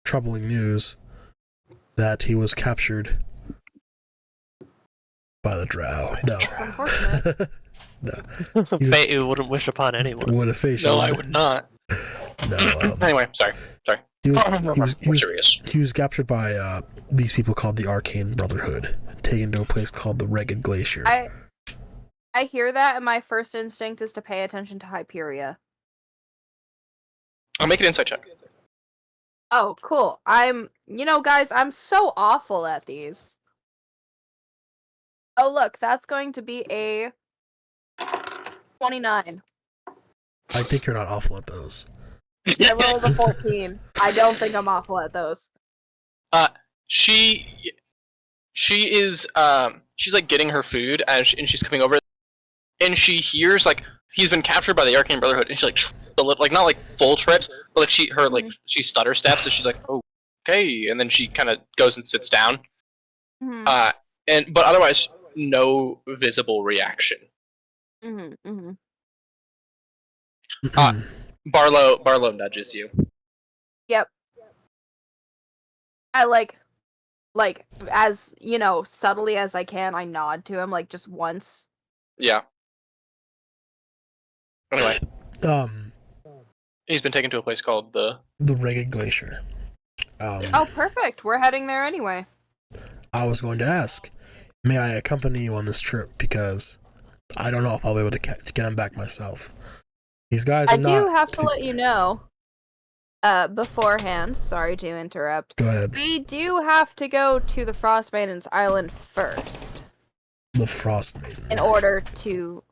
troubling news that he was captured by the drow. No. It's unfortunate. No. Fate you wouldn't wish upon anyone. What a face. No, I would not. No. Anyway, sorry. He was captured by these people called the Arcane Brotherhood, taken to a place called the Ragged Glacier. I hear that, and my first instinct is to pay attention to Hyperia. I'll make an insight check. Oh, cool. Guys, I'm so awful at these. Oh, look, that's going to be a 29. I think you're not awful at those. I rolled a 14. I don't think I'm awful at those. She is she's like getting her food and she's coming over, and she hears like he's been captured by the Arcane Brotherhood, and she like not like full trips, but like she stutter steps, and she's like, oh, okay, and then she kind of goes and sits down. Mm-hmm. But otherwise no visible reaction. Mm-hmm. Barlow nudges you. Yep. I like as subtly as I can, I nod to him like just once. Yeah. Anyway, he's been taken to a place called the Ragged Glacier. Oh, perfect. We're heading there anyway. I was going to ask, may I accompany you on this trip, because I don't know if I'll be able to get him back myself. These guys are I do have to let you know beforehand, sorry to interrupt. Go ahead. We do have to go to the Frostmaiden's island first. The Frostmaiden. In order to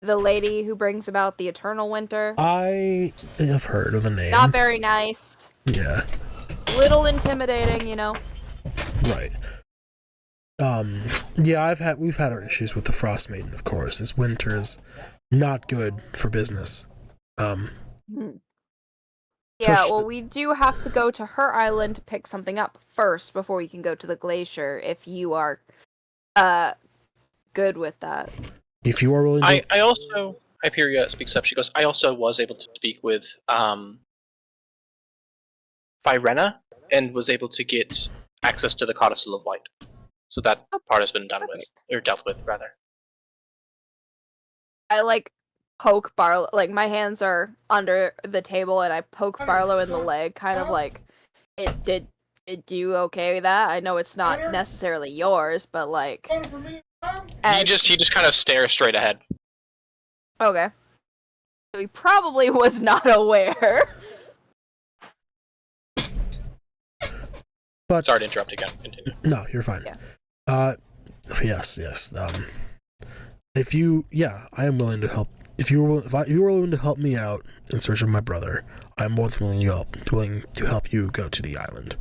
the lady who brings about the eternal winter. I have heard of the name. Not very nice. Yeah. Little intimidating, Right. Yeah, we've had our issues with the Frostmaiden, of course. This winter is not good for business. Yeah, well, we do have to go to her island to pick something up first before we can go to the glacier, if you are good with that. If you are willing to... Hyperia speaks up. She goes, I also was able to speak with Firena and was able to get access to the Codicil of Light. So that part has been dealt with, rather. I poke Barlow, my hands are under the table and I poke Barlow in the leg, kind of like, did you okay with that? I know it's not necessarily yours, but he just kind of stares straight ahead. Okay. So he probably was not aware. But sorry to interrupt again. Continue. No, you're fine. Yeah. Yes. I am willing to help. If you were willing to help me out in search of my brother, I'm more than willing to help you go to the island.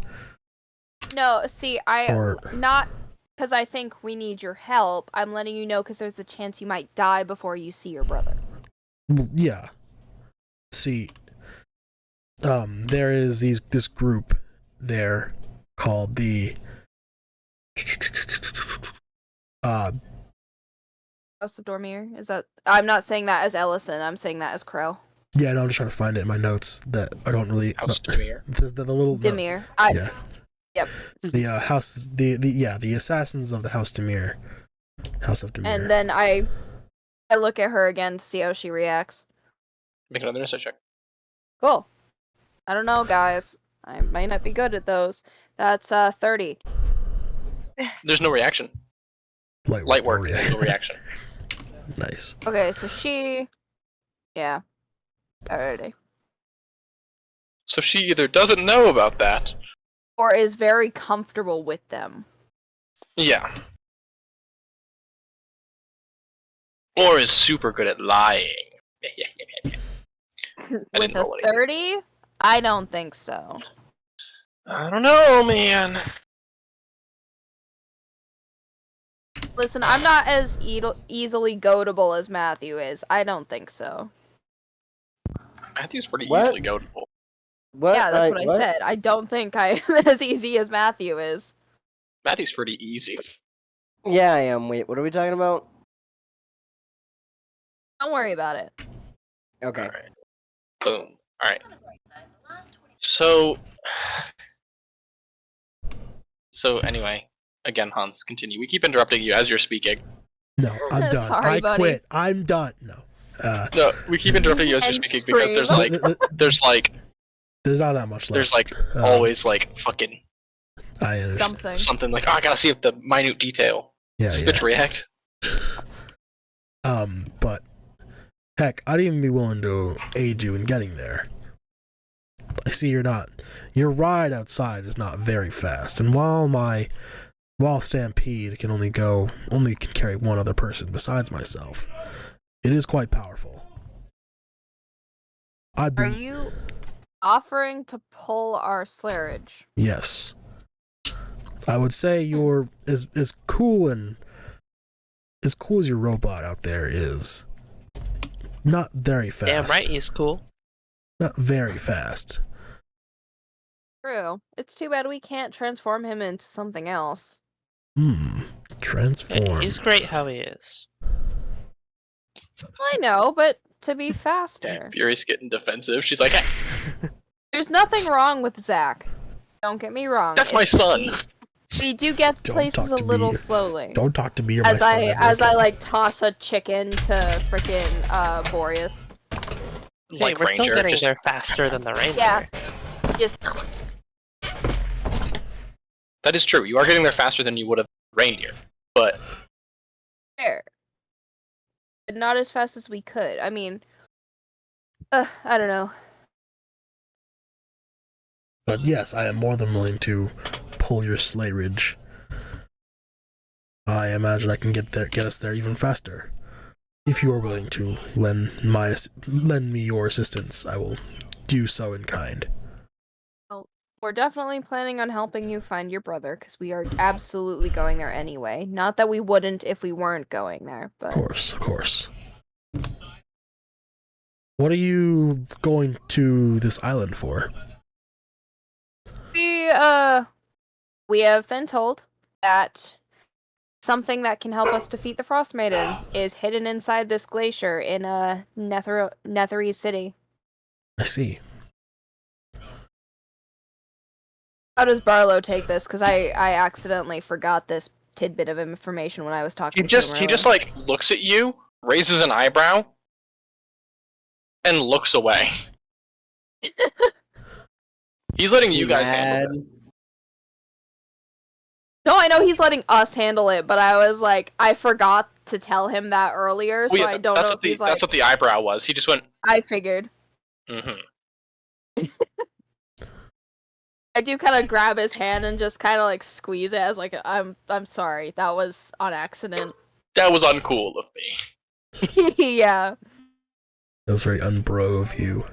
No, see, not because I think we need your help. I'm letting you know because there's a chance you might die before you see your brother. Well, yeah. See, there is this group there called the House of Dormir? Is that? I'm not saying that as Ellison. I'm saying that as Crow. Yeah, no, I'm just trying to find it in my notes that I don't really. House of Dimir. The little. Dimir. Yeah. Yep. The house. The assassins of the House Dimir. House of Dimir. And then I look at her again to see how she reacts. Make another insight check. Cool. I don't know, guys. I might not be good at those. That's 30. There's no reaction. Light work. No reaction. Nice. Okay, so yeah. Alrighty. So she either doesn't know about that, or is very comfortable with them. Yeah. Or is super good at lying. With a 30? I don't think so. I don't know, man. Listen, I'm not as easily goatable as Matthew is. I don't think so. Matthew's pretty easily goatable. What? Yeah, that's what I said. I don't think I'm as easy as Matthew is. Matthew's pretty easy. Yeah, I am. Wait, what are we talking about? Don't worry about it. Okay. All right. Boom. All right. So anyway, again, Hans, continue. We keep interrupting you as you're speaking. No, I'm done. Sorry, buddy. Quit. I'm done. No. No, we keep interrupting you as you're speaking because there's not that much left. There's always fucking I understand. something like, oh, I gotta see if the minute detail. Yeah. Switch react. But heck, I'd even be willing to aid you in getting there. I see your ride outside is not very fast, and while my while Stampede can only carry one other person besides myself, it is quite powerful. Are you offering to pull our slayage? Yes. I would say you're as cool and as cool as your robot out there is. Not very fast. Damn right, he's cool. Not very fast. True. It's too bad we can't transform him into something else. Transform. He's great how he is. I know, but to be faster. Damn, Fury's getting defensive. She's like, hey, There's nothing wrong with Zach. Don't get me wrong. that's my son. We do get Don't places talk a to little me. slowly. Don't talk to me or my As son I ever again. like toss a chicken to frickin' Boreas. Hey, Like we're still Ranger, getting just- there faster than the Ranger. Yeah. Just That is true. You are getting there faster than you would have reindeer. But there. But not as fast as we could. I mean, I don't know. But yes, I am more than willing to pull your sleigh ridge. I imagine I can get us there even faster. If you are willing to lend me your assistance, I will do so in kind. Well, we're definitely planning on helping you find your brother, because we are absolutely going there anyway. Not that we wouldn't if we weren't going there, but... Of course. What are you going to this island for? We have been told that something that can help us defeat the Frostmaiden is hidden inside this glacier in a Nethery city. I see. How does Barlow take this? Because I accidentally forgot this tidbit of information when I was talking he to him just earlier. like looks at you, raises an eyebrow, and looks away. He's letting you guys handle this. No, I know he's letting us handle it, but I was like, I forgot to tell him that earlier, so Well, yeah, I don't know if he's like... That's what the eyebrow was. He just went, I figured. mm-hmm. I do kind of grab his hand and just kind of like squeeze it as like, I'm sorry, that was on accident. That was uncool of me. Yeah. That was very unbro of you.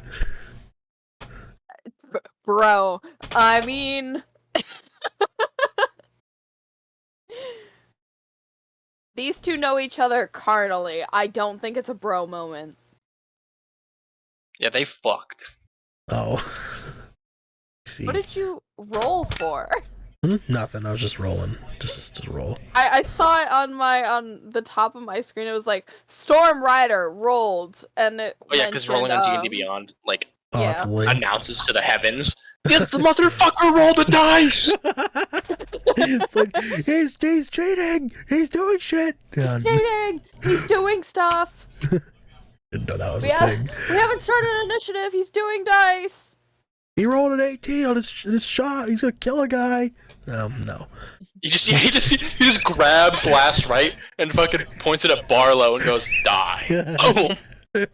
Bro, I mean... These two know each other carnally. I don't think it's a bro moment. Yeah, they fucked. Oh. See. What did you roll for? Nothing. I was just rolling. Just roll. I saw it on the top of my screen. It was like Storm Rider rolled, and it. Oh yeah, because rolling on D&D Beyond like Yeah. It's linked. announces to the heavens, "Get the motherfucker roll the dice." It's like he's cheating. He's doing shit. Cheating. He's doing stuff. Didn't know that was a thing. We haven't started an initiative. He's doing dice. He rolled an 18 on his shot. He's gonna kill a guy. No. He just grabs last right and fucking points it at Barlow and goes, "Die." Oh.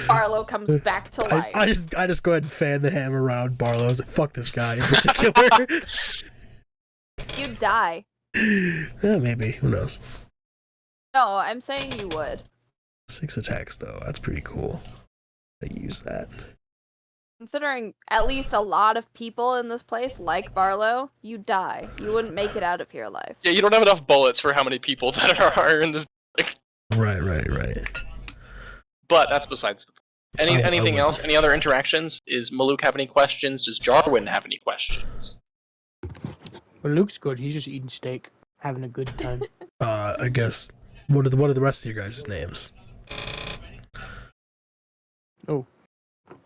Barlow comes back to life. I just go ahead and fan the hammer around Barlow. I was like, fuck this guy in particular. You'd die. Maybe. Who knows? No, I'm saying you would. 6 attacks though. That's pretty cool. I use that. Considering at least a lot of people in this place like Barlow, you die. You wouldn't make it out of here alive. Yeah, you don't have enough bullets for how many people that are in this. Right. But that's besides the point. Anything else? Any other interactions? Is Maluk have any questions? Does Jarwin have any questions? Well, Luke's good. He's just eating steak, having a good time. I guess. What are the rest of your guys' names? Oh,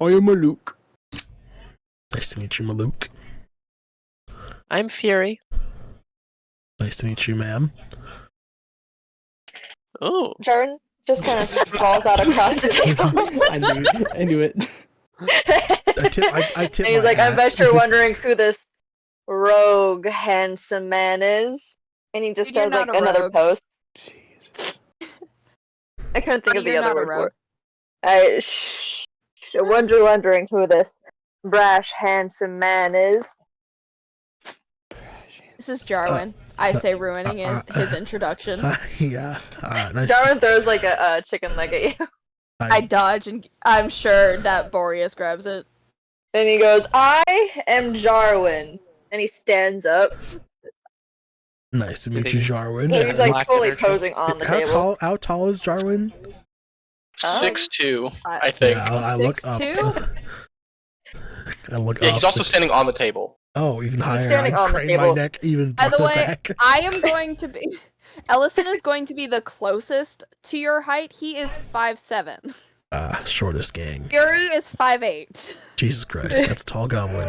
I am a Luke. Nice to meet you, Maluk. I'm Fury. Nice to meet you, ma'am. Oh. Jordan just kind of sprawls out across the table. I knew it. I tip And he's my like, I hat. bet you're wondering who this rogue handsome man is. And he just Dude, you're says like not a another rogue. post. I couldn't think Buddy, of the you're other not a word for it. Wondering who this brash handsome man is. This is Jarwin. I say ruining his introduction. Yeah. Nice. Jarwin throws like a chicken leg at you. I dodge, and I'm sure that Boreas grabs it. And he goes, I am Jarwin. And he stands up. Nice to meet you, Jarwin. So he's like Black fully energy. posing on the table. How tall is Jarwin? 6'2", I think. Yeah, I look up. 6'2"? I look Yeah, up. he's also standing on the table. Oh, even higher. standing I on the crane my table. neck even By the farther way, back. I am going to be. Ellison is going to be the closest to your height. He is 5'7". Shortest gang. Fury is 5'8". Jesus Christ, that's a tall goblin.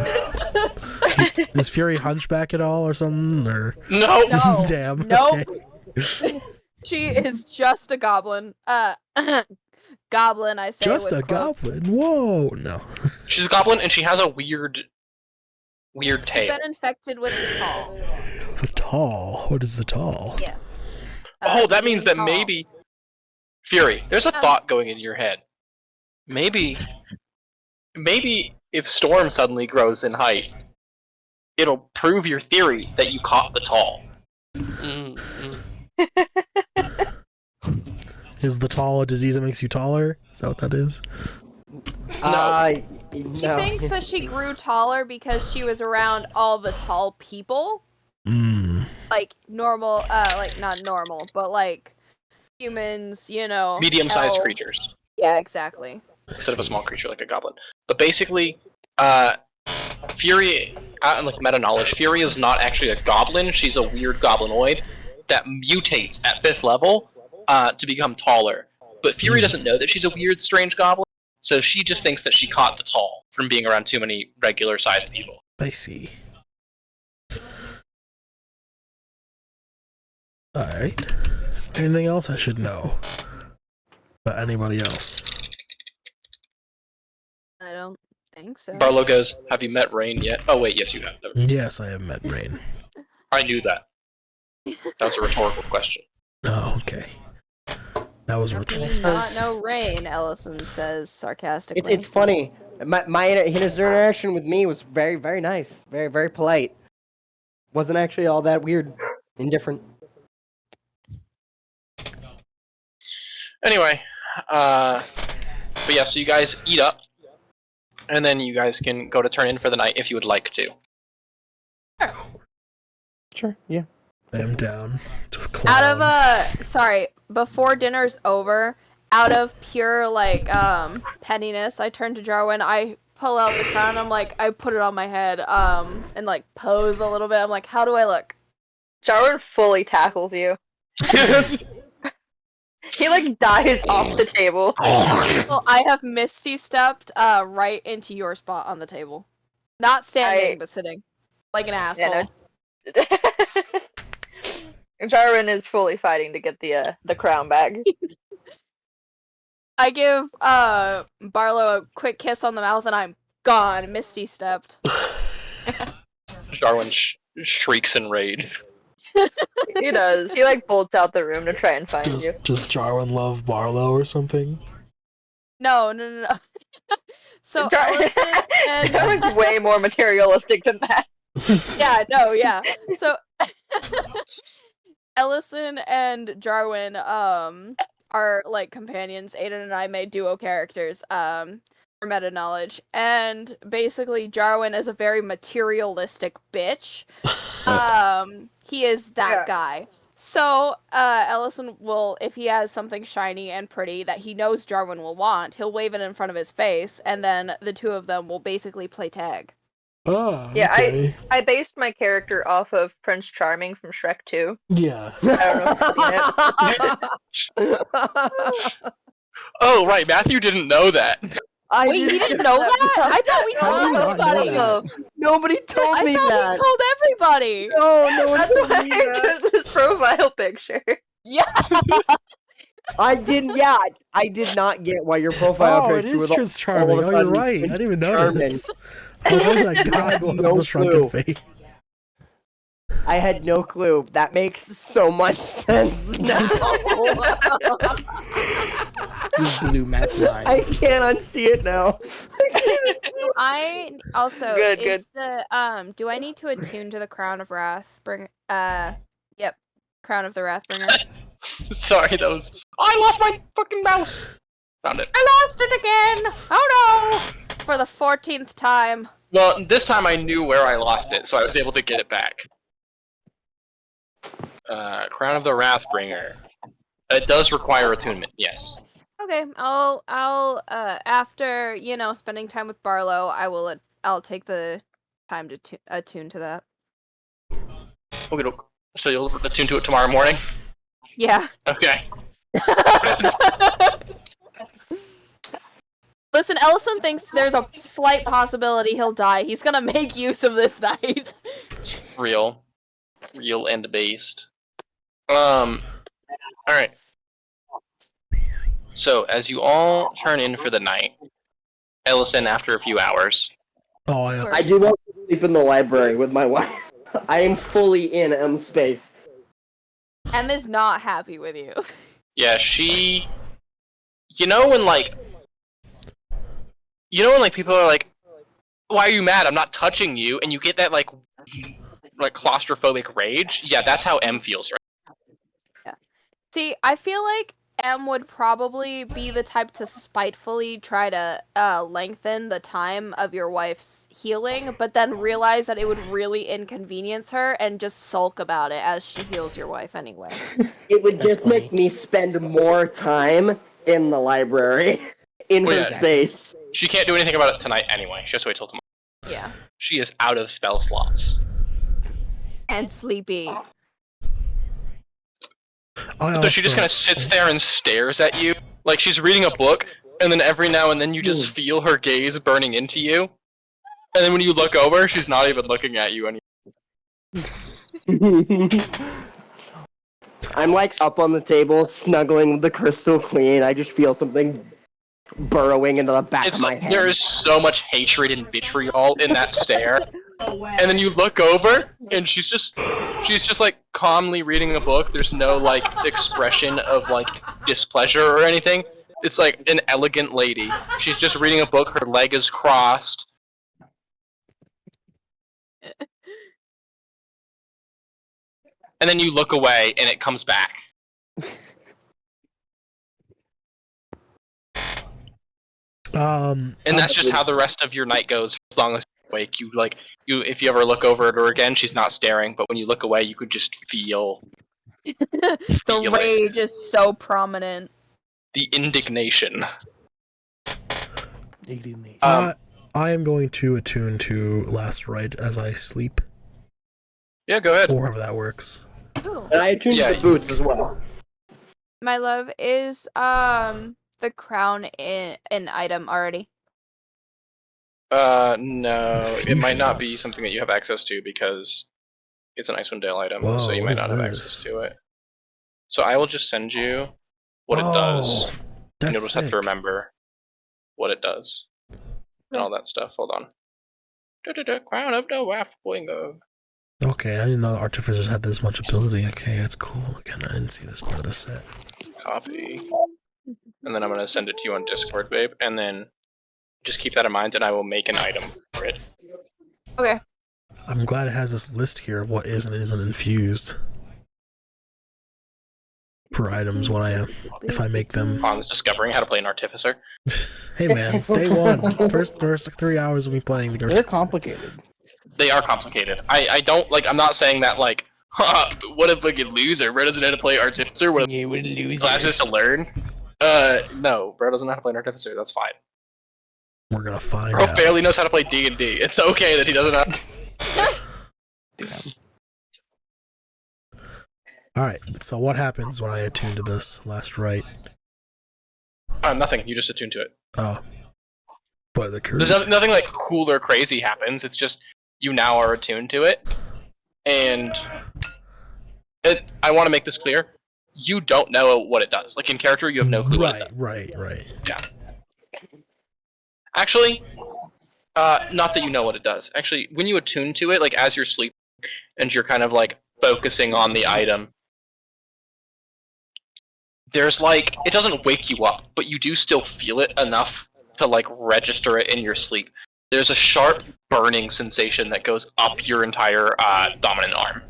Is Fury hunchback at all or something? Or No. No. damn. Nope. Okay. She is just a goblin. Goblin, I say. Just with a quotes. goblin. Whoa, no. She's a goblin, and she has a weird tail. Been infected with the tall. The tall. What is the tall? Yeah. Oh, that means that tall. maybe... Fury, there's a thought going in your head. Maybe if Storm suddenly grows in height, it'll prove your theory that you caught the tall. Is the tall a disease that makes you taller? Is that what that is? She No. thinks that she grew taller because she was around all the tall people. Mm. Like normal, like not normal, but like humans, you know. Medium-sized elves. creatures, Yeah, exactly. instead of a small creature like a goblin. But basically, Fury, out in like meta knowledge, Fury is not actually a goblin. She's a weird goblinoid that mutates at 5th level to become taller. But Fury doesn't know that she's a weird, strange goblin, so she just thinks that she caught the tall from being around too many regular-sized people. I see. Alright. Anything else I should know? About anybody else? I don't think so. Barlow goes, "Have you met Rain yet?" Oh wait, yes you have. Yes, I have met Rain. I knew that. That was a rhetorical question. Oh, okay. That was How can rhetorical. you not know Rain? Ellison says sarcastically. It's funny. His interaction with me was very, very nice. Very, very polite. Wasn't actually all that weird. Indifferent. Anyway, but yeah, so you guys eat up, and then you guys can go to turn in for the night if you would like to. Sure, yeah. I'm down. Out of sorry, before dinner's over, out of pure like pettiness, I turn to Jarwin, I pull out the crown, I'm like, I put it on my head, and like pose a little bit. I'm like, how do I look? Jarwin fully tackles you. He like dies off the table. Well, I have Misty stepped right into your spot on the table. Not standing, but sitting. Like an asshole. Yeah, no. Jarwin is fully fighting to get the crown back. I give Barlow a quick kiss on the mouth and I'm gone. Misty stepped. Jarwin shrieks in rage. He does. He like bolts out the room to try and find you. Does Jarwin love Barlow or something? No. So Ellison and Jarwin's way more materialistic than that. yeah. So Ellison and Jarwin are like companions. Aiden and I made duo characters for meta knowledge, and basically Jarwin is a very materialistic bitch. He is that guy. So Ellison will, if he has something shiny and pretty that he knows Jarwin will want, he'll wave it in front of his face, and then the two of them will basically play tag. Oh, Yeah, okay. I based my character off of Prince Charming from Shrek 2. Yeah. I don't know if you've seen it. Oh right, Matthew didn't know that. Wait, you didn't know that? I thought we How do you told not know everybody. that? Nobody told I me thought that. we told everybody. No one That's told why me I that. chose his profile picture. Yeah. I didn't. Yeah, I did not get why your profile Oh, it picture is was Prince all of Charming. a Oh, you're sudden right. I Prince didn't even know Charming. this. I was hoping that guy was No the shrunken clue. face. I had no clue. That makes so much sense now. You blew Matt's mind. I can't unsee it now. Do I also Good, is the do I need to attune to the Crown of Wrath? Crown of the Wrathbringer. Sorry, that was. I lost my fucking mouse. Found it. I lost it again. Oh no! For the 14th time. Well, this time I knew where I lost it, so I was able to get it back. Crown of the Wrathbringer. It does require attunement, yes. Okay, I'll after spending time with Barlow, I'll take the time to attune to that. Okay, so you'll attune to it tomorrow morning. Yeah. Okay. Listen, Ellison thinks there's a slight possibility he'll die. He's gonna make use of this night. Real and based. Alright. So, as you all turn in for the night, Ellison, after a few hours. Oh, yeah. I do want to sleep in the library with my wife. I am fully in M space. Em is not happy with you. Yeah, she... You know when, like, people are like, why are you mad? I'm not touching you. And you get that, like claustrophobic rage? Yeah, that's how M feels, right? Yeah. See, I feel like M would probably be the type to spitefully try to lengthen the time of your wife's healing, but then realize that it would really inconvenience her and just sulk about it as she heals your wife anyway. It would just make me spend more time in the library, in her space. She can't do anything about it tonight anyway. She has to wait till tomorrow. Yeah. She is out of spell slots. And sleepy. So she just kind of sits there and stares at you, like she's reading a book, and then every now and then you just feel her gaze burning into you. And then when you look over, she's not even looking at you anymore. I'm like up on the table, snuggling with the Crystal Queen. I just feel something burrowing into the back of my head. There is so much hatred and vitriol in that stare. And then you look over, and she's just like calmly reading a book. There's no like expression of like displeasure or anything. It's like an elegant lady. She's just reading a book. Her leg is crossed. And then you look away, and it comes back. And that's just how the rest of your night goes. As long as you're awake, if you ever look over at her again, she's not staring. But when you look away, you could just feel the rage is so prominent. The indignation. I am going to attune to Last Rite as I sleep. Yeah, go ahead. Or however that works. Ooh. And I attune to the boots as well. My love, is the crown an item already? No. It might not be something that you have access to because it's an Icewind Dale item, Whoa, so you might not have access to it. So I will just send you what it does. And you'll just have to remember what it does. And all that stuff. Hold on. Crown of the Wrathbringer. Okay, I didn't know the Artificers had this much ability. Okay, that's cool. Again, I didn't see this part of the set. Copy. And then I'm going to send it to you on Discord, babe. And then just keep that in mind, and I will make an item for it. Okay. I'm glad it has this list here of what is and isn't infused for items when if I make them. Han's discovering how to play an Artificer. Hey man, day one. First 3 hours of me playing the Artificer. They're complicated. They are complicated. I don't, I'm not saying that, what a fucking loser. Bro doesn't know how to play Artificer. What a classes to learn. No, bro doesn't know how to play an Artificer. That's fine. We're gonna find Bro out. barely knows how to play D&D. It's okay that he doesn't know. Alright, so what happens when I attune to this Last Rite? Nothing. You just attune to it. Oh. But the There's nothing cool or crazy happens. It's just you now are attuned to it. And I want to make this clear. You don't know what it does. In character, you have no clue what it does. Right. Yeah. Actually, not that you know what it does. Actually, when you attune to it, as you're sleeping, and you're kind of focusing on the item, there's it doesn't wake you up, but you do still feel it enough to register it in your sleep. There's a sharp burning sensation that goes up your entire dominant arm.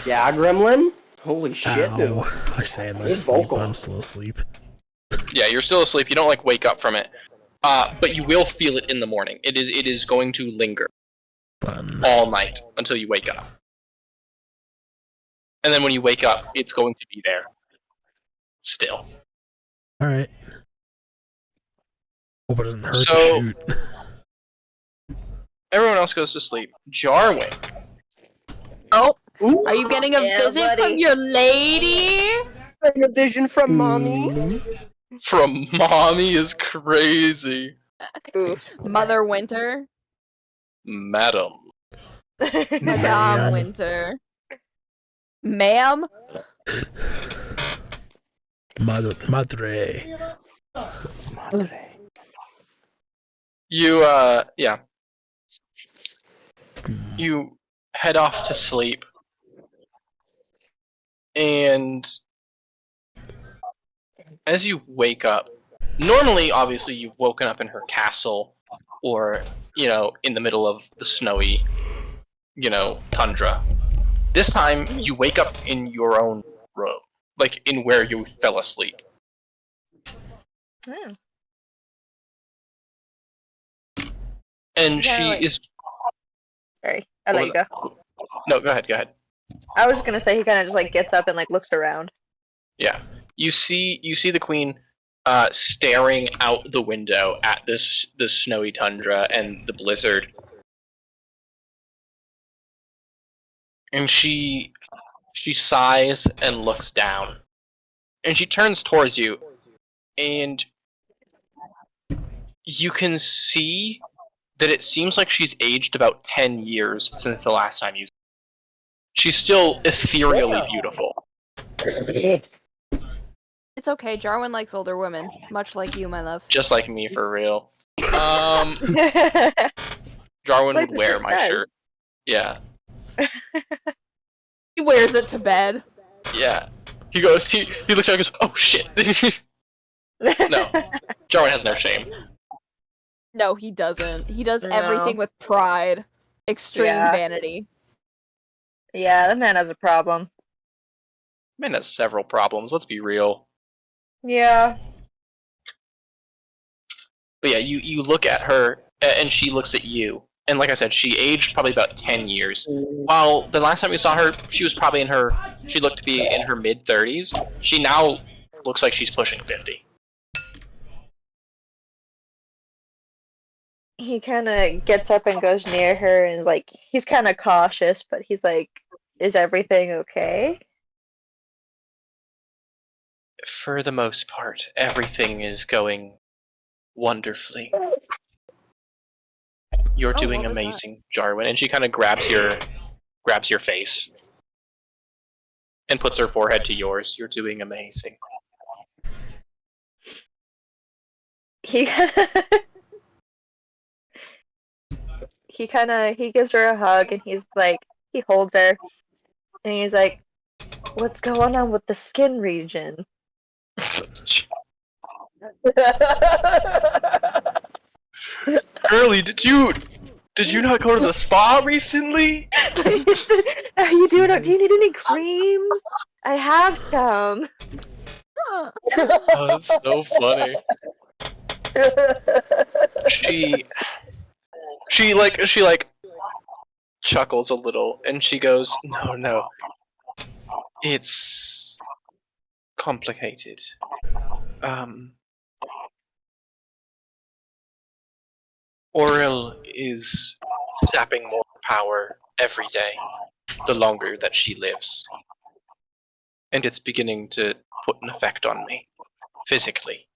Yeah, Gremlin? Holy shit, Ow. dude. I say in my He's sleep, vocal. but I'm still asleep. Yeah, you're still asleep. You don't like wake up from it, but you will feel it in the morning. It is going to linger Fun. all night until you wake up, and then when you wake up, it's going to be there. Still. Alright. Hope it doesn't hurt So- to shoot. Everyone else goes to sleep. Jarwin. Oh, are you getting a Yeah, visit buddy. from your lady? Getting a vision from mommy. From mommy is crazy. Mother Winter? Madam. Madame Ma'am. Winter. Ma'am? Madre. You, yeah. You head off to sleep. And as you wake up, normally, obviously, you've woken up in her castle or, in the middle of the snowy, tundra. This time, you wake up in your own room, like in where you fell asleep. Hmm. And Yeah, she like- is. Sorry, I'll What let you go. No, go ahead. I was gonna say he kind of just like gets up and like looks around. Yeah, you see the queen, staring out the window at this snowy tundra and the blizzard, and she sighs and looks down, and she turns towards you, and you can see that it seems like she's aged about 10 years since the last time you. She's still ethereally beautiful. It's okay, Jarwin likes older women. Much like you, my love. Just like me, for real. Jarwin like would the wear shirt my says. shirt. Yeah. He wears it to bed. Yeah. He looks at it and goes, oh shit. No. Jarwin has no shame. No, he doesn't. He does No. everything with pride. Extreme Yeah. vanity. Yeah, that man has a problem. Man has several problems, let's be real. Yeah. But yeah, you look at her, and she looks at you. And like I said, she aged probably about 10 years. While the last time we saw her, she was probably she looked to be in her mid-30s. She now looks like she's pushing 50. He kind of gets up and goes near her and is like, he's kind of cautious, but he's like, is everything okay? For the most part, everything is going wonderfully. You're Oh, doing what was that? amazing, Jarwin. And she kind of grabs your face and puts her forehead to yours. You're doing amazing. He he gives her a hug and he's like, he holds her and he's like, what's going on with the skin region? Girlie, did you not go to the spa recently? Are you doing? Do you need any creams? I have some. Oh, that's so funny. She like chuckles a little and she goes, No. It's complicated. Auril is sapping more power every day, the longer that she lives. And it's beginning to put an effect on me, physically.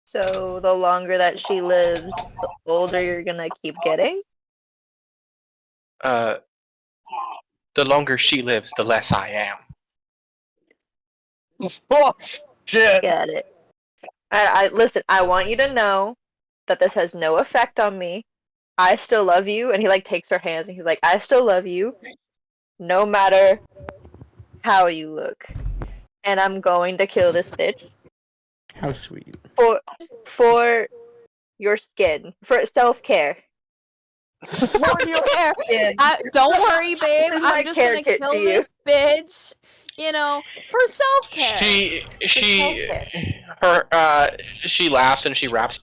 So the longer that she lives, the older you're gonna keep getting. The longer she lives, the less I am. Oh, shit. Get it. I listen. I want you to know that this has no effect on me. I still love you. And he like takes her hands and he's like, I still love you, no matter how you look. And I'm going to kill this bitch How sweet. for your skin, for self-care. What your hair is. Don't worry, babe. This is my I'm just care gonna kit kill to you. this bitch. You know, for self-care. She laughs and she raps.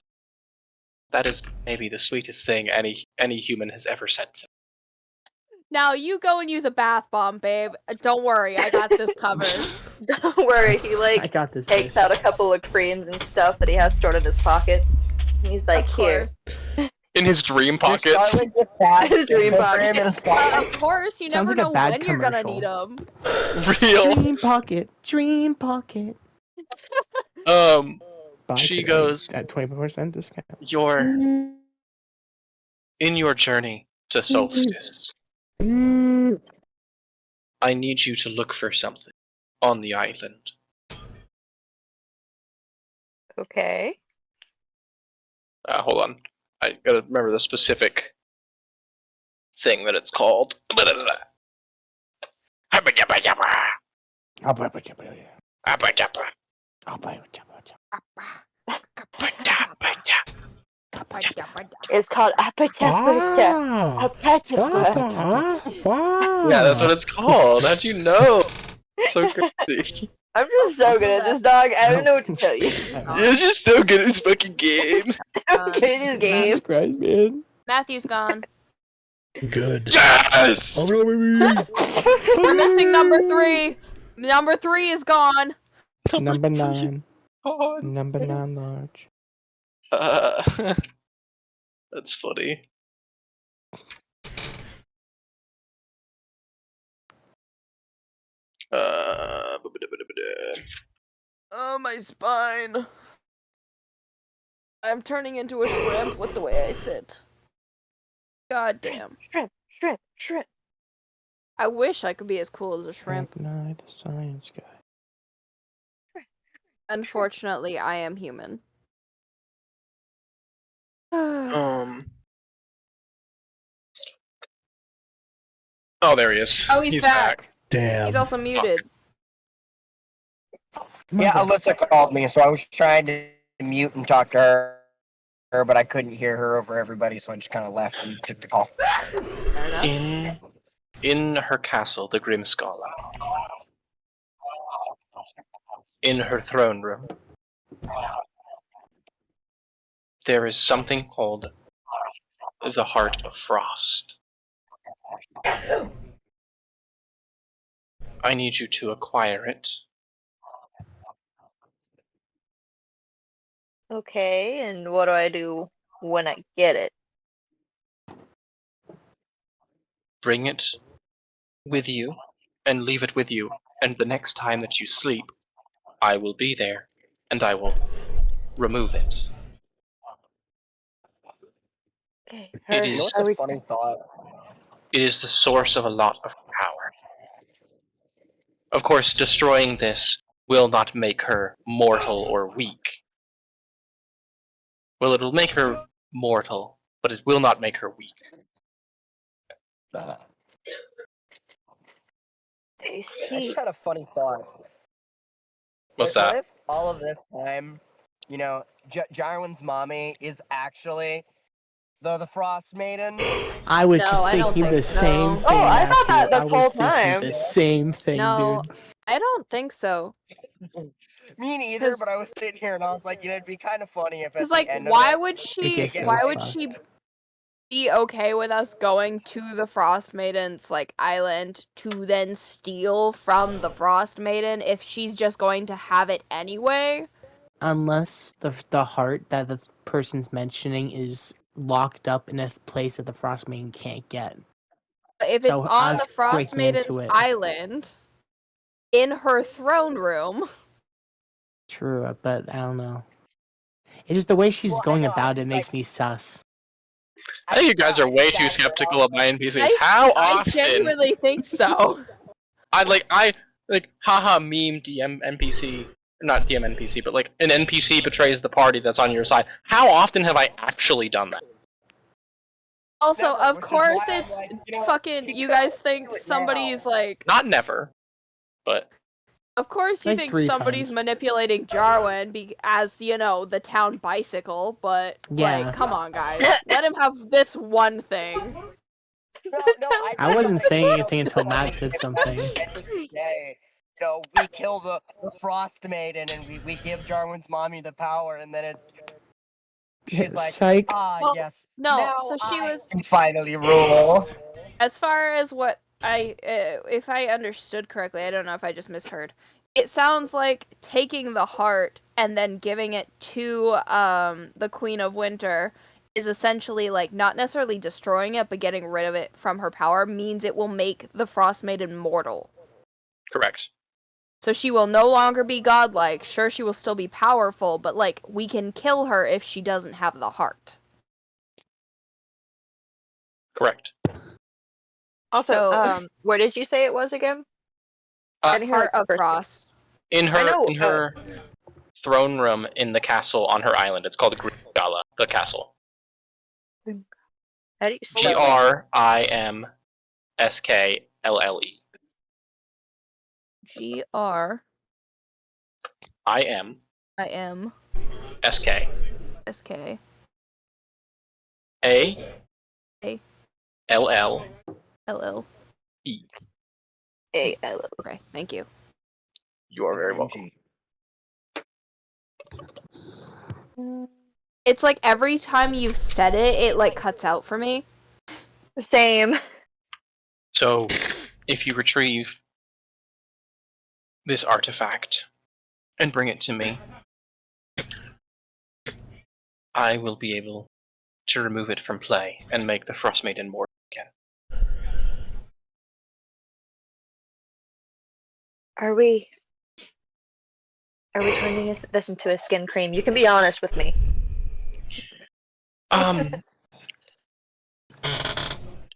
That is maybe the sweetest thing any human has ever said. Now you go and use a bath bomb, babe. Don't worry, I got this covered. Don't worry, he I got this. takes bitch. out a couple of creams and stuff that he has stored in his pockets. And he's like, Of here. course. In his dream Just pockets. start with the fat His dream for him pocket. in his pocket. Of course, you Sounds never like a know bad when you're gonna commercial. need them. Real. Dream pocket. Dream pocket. Buy She today goes, at 20% discount. You're in your journey to Solstice. I need you to look for something on the island. Okay. Hold on. I gotta remember the specific thing that it's called. It's called Ah, wow. Yeah, that's what it's called. How'd you know? So crazy. I'm just so good at this, dog. I don't know what to tell you. You're just so good at this fucking game. I'm good at this game. Jesus Christ, man. Matthew's gone. Good. Yes! Let's go, baby. We're missing number 3. Number 3 is gone. Number 9. God. Number 9 large. That's funny. Oh, my spine. I'm turning into a shrimp with the way I sit. God damn. Shrimp. I wish I could be as cool as a shrimp. Night, the science guy. Unfortunately, I am human. Oh, there he is. Oh, he's back. Damn. He's also muted. Yeah, Alyssa called me, so I was trying to mute and talk to her, but I couldn't hear her over everybody, so I just kind of left and took the call. Fair enough. In her castle, the Grimskala. In her throne room. There is something called the Heart of Frost. I need you to acquire it. Okay, and what do I do when I get it? Bring it with you and leave it with you. And the next time that you sleep, I will be there and I will remove it. Okay. It You know is, what's a funny thought? it is the source of a lot of power. Of course, destroying this will not make her mortal or weak. Well, it'll make her mortal, but it will not make her weak. I see. just had a funny thought. What's What that? if all of this time, you know, Jarwin's mommy is actually the Frostmaiden? I was No, just I don't thinking the think so. same thing. Oh, I thought that Matthew. this I was whole thinking time. the same thing, No, dude. I don't think so. Me neither, 'Cause- but I was sitting here and I was like, you know, it'd be kind of funny if at Because, the like, end of why it, would It she? gets Yeah. Why so would fucked. she be okay with us going to the Frost Maiden's like island to then steal from the Frost Maiden if she's just going to have it anyway? Unless the heart that the person's mentioning is locked up in a place that the Frostmaiden can't get. If So it's on us the Frost breaking into Maiden's it. island, in her throne room. True, but I don't know. It's just the way she's Well, I going know, I'm about it just makes like- me sus. I think you guys are way too skeptical of my NPCs. How I often? genuinely think so. I haha meme DM NPC, not DM NPC, but like an NPC betrays the party that's on your side. How often have I actually done that? Also, Never, of which is course, why I'm it's like, you know, fucking. he You could guys do think it somebody's now. like. Not never, but Of course, you Like think 3 somebody's times. manipulating Jarwin as, the town bicycle, but, Yeah. come on, guys. Let him have this one thing. No, I wasn't saying anything until Matt said something. Day, we kill the Frostmaiden and we give Jarwin's mommy the power, and then she's like, Psych. Well, yes. No, Now so she I was... can finally rule. As far as what if I understood correctly, I don't know if I just misheard. It sounds like taking the heart and then giving it to the Queen of Winter is essentially like not necessarily destroying it, but getting rid of it from her power means it will make the Frostmaiden mortal. Correct. So she will no longer be godlike. Sure, she will still be powerful, but like we can kill her if she doesn't have the heart. Correct. Also, So- where did you say it was again? Uh, I didn't hear, Heart like, of the first name. Frost. In I know, her throne room in the castle on her island. It's called Gala, the castle. How do you spell that? GRIMSKLLE. GR IM IM SK SK A A LL LL. A-L-L. Okay, thank you. You are very welcome. It's like every time you've said it, it like cuts out for me. Same. So, if you retrieve this artifact and bring it to me, I will be able to remove it from play and make the Frostmaiden mortal again. Are we turning this into a skin cream? You can be honest with me.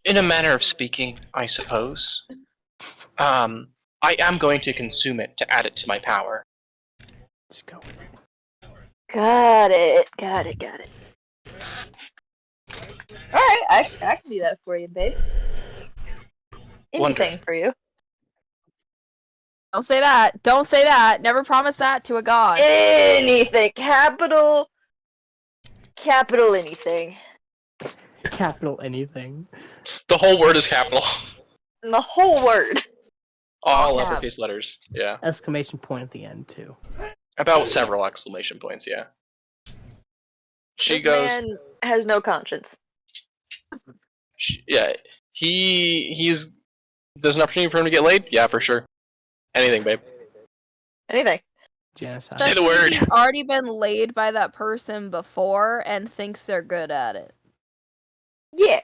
In a manner of speaking, I suppose. I am going to consume it to add it to my power. Let's go. Got it. Alright, I can do that for you, babe. Anything Wonderful. for you. Don't say that. Don't say that. Never promise that to a god. Anything. Capital anything. Capital anything. The whole word is capital. And the whole word. All caps. uppercase letters. Yeah. Exclamation point at the end too. About several exclamation points, yeah. She This goes. man has no conscience. Yeah. He's. There's an opportunity for him to get laid? Yeah, for sure. Anything, babe. Anything. Genocide. Say the Especially if word. he's already been laid by that person before and thinks they're good at it. Yeah.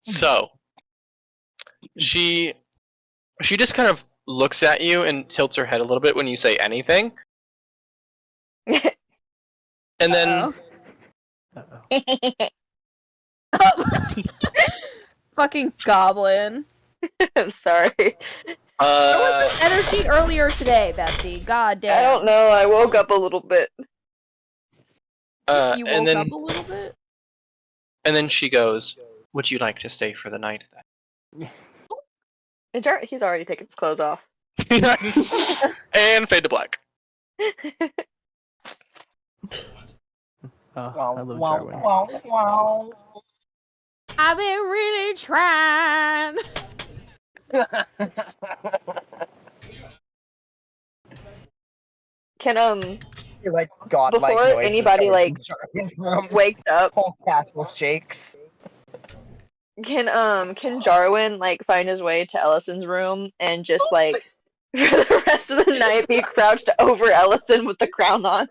So, she just kind of looks at you and tilts her head a little bit when you say anything, and then Fucking goblin. I'm sorry. Where was this energy earlier today, Bessie? God damn. I don't know. I woke up a little bit. You and woke then up a little bit? and then she goes, "Would you like to stay for the night then?" He's already taken his clothes off. And fade to black. I love Jarwin. I've been really trying. Can You're like godlike before noises anybody coming like from Jarwin's room. wakes up, Whole castle shakes. can Jarwin like find his way to Ellison's room and just like for the rest of the night be crouched over Ellison with the crown on?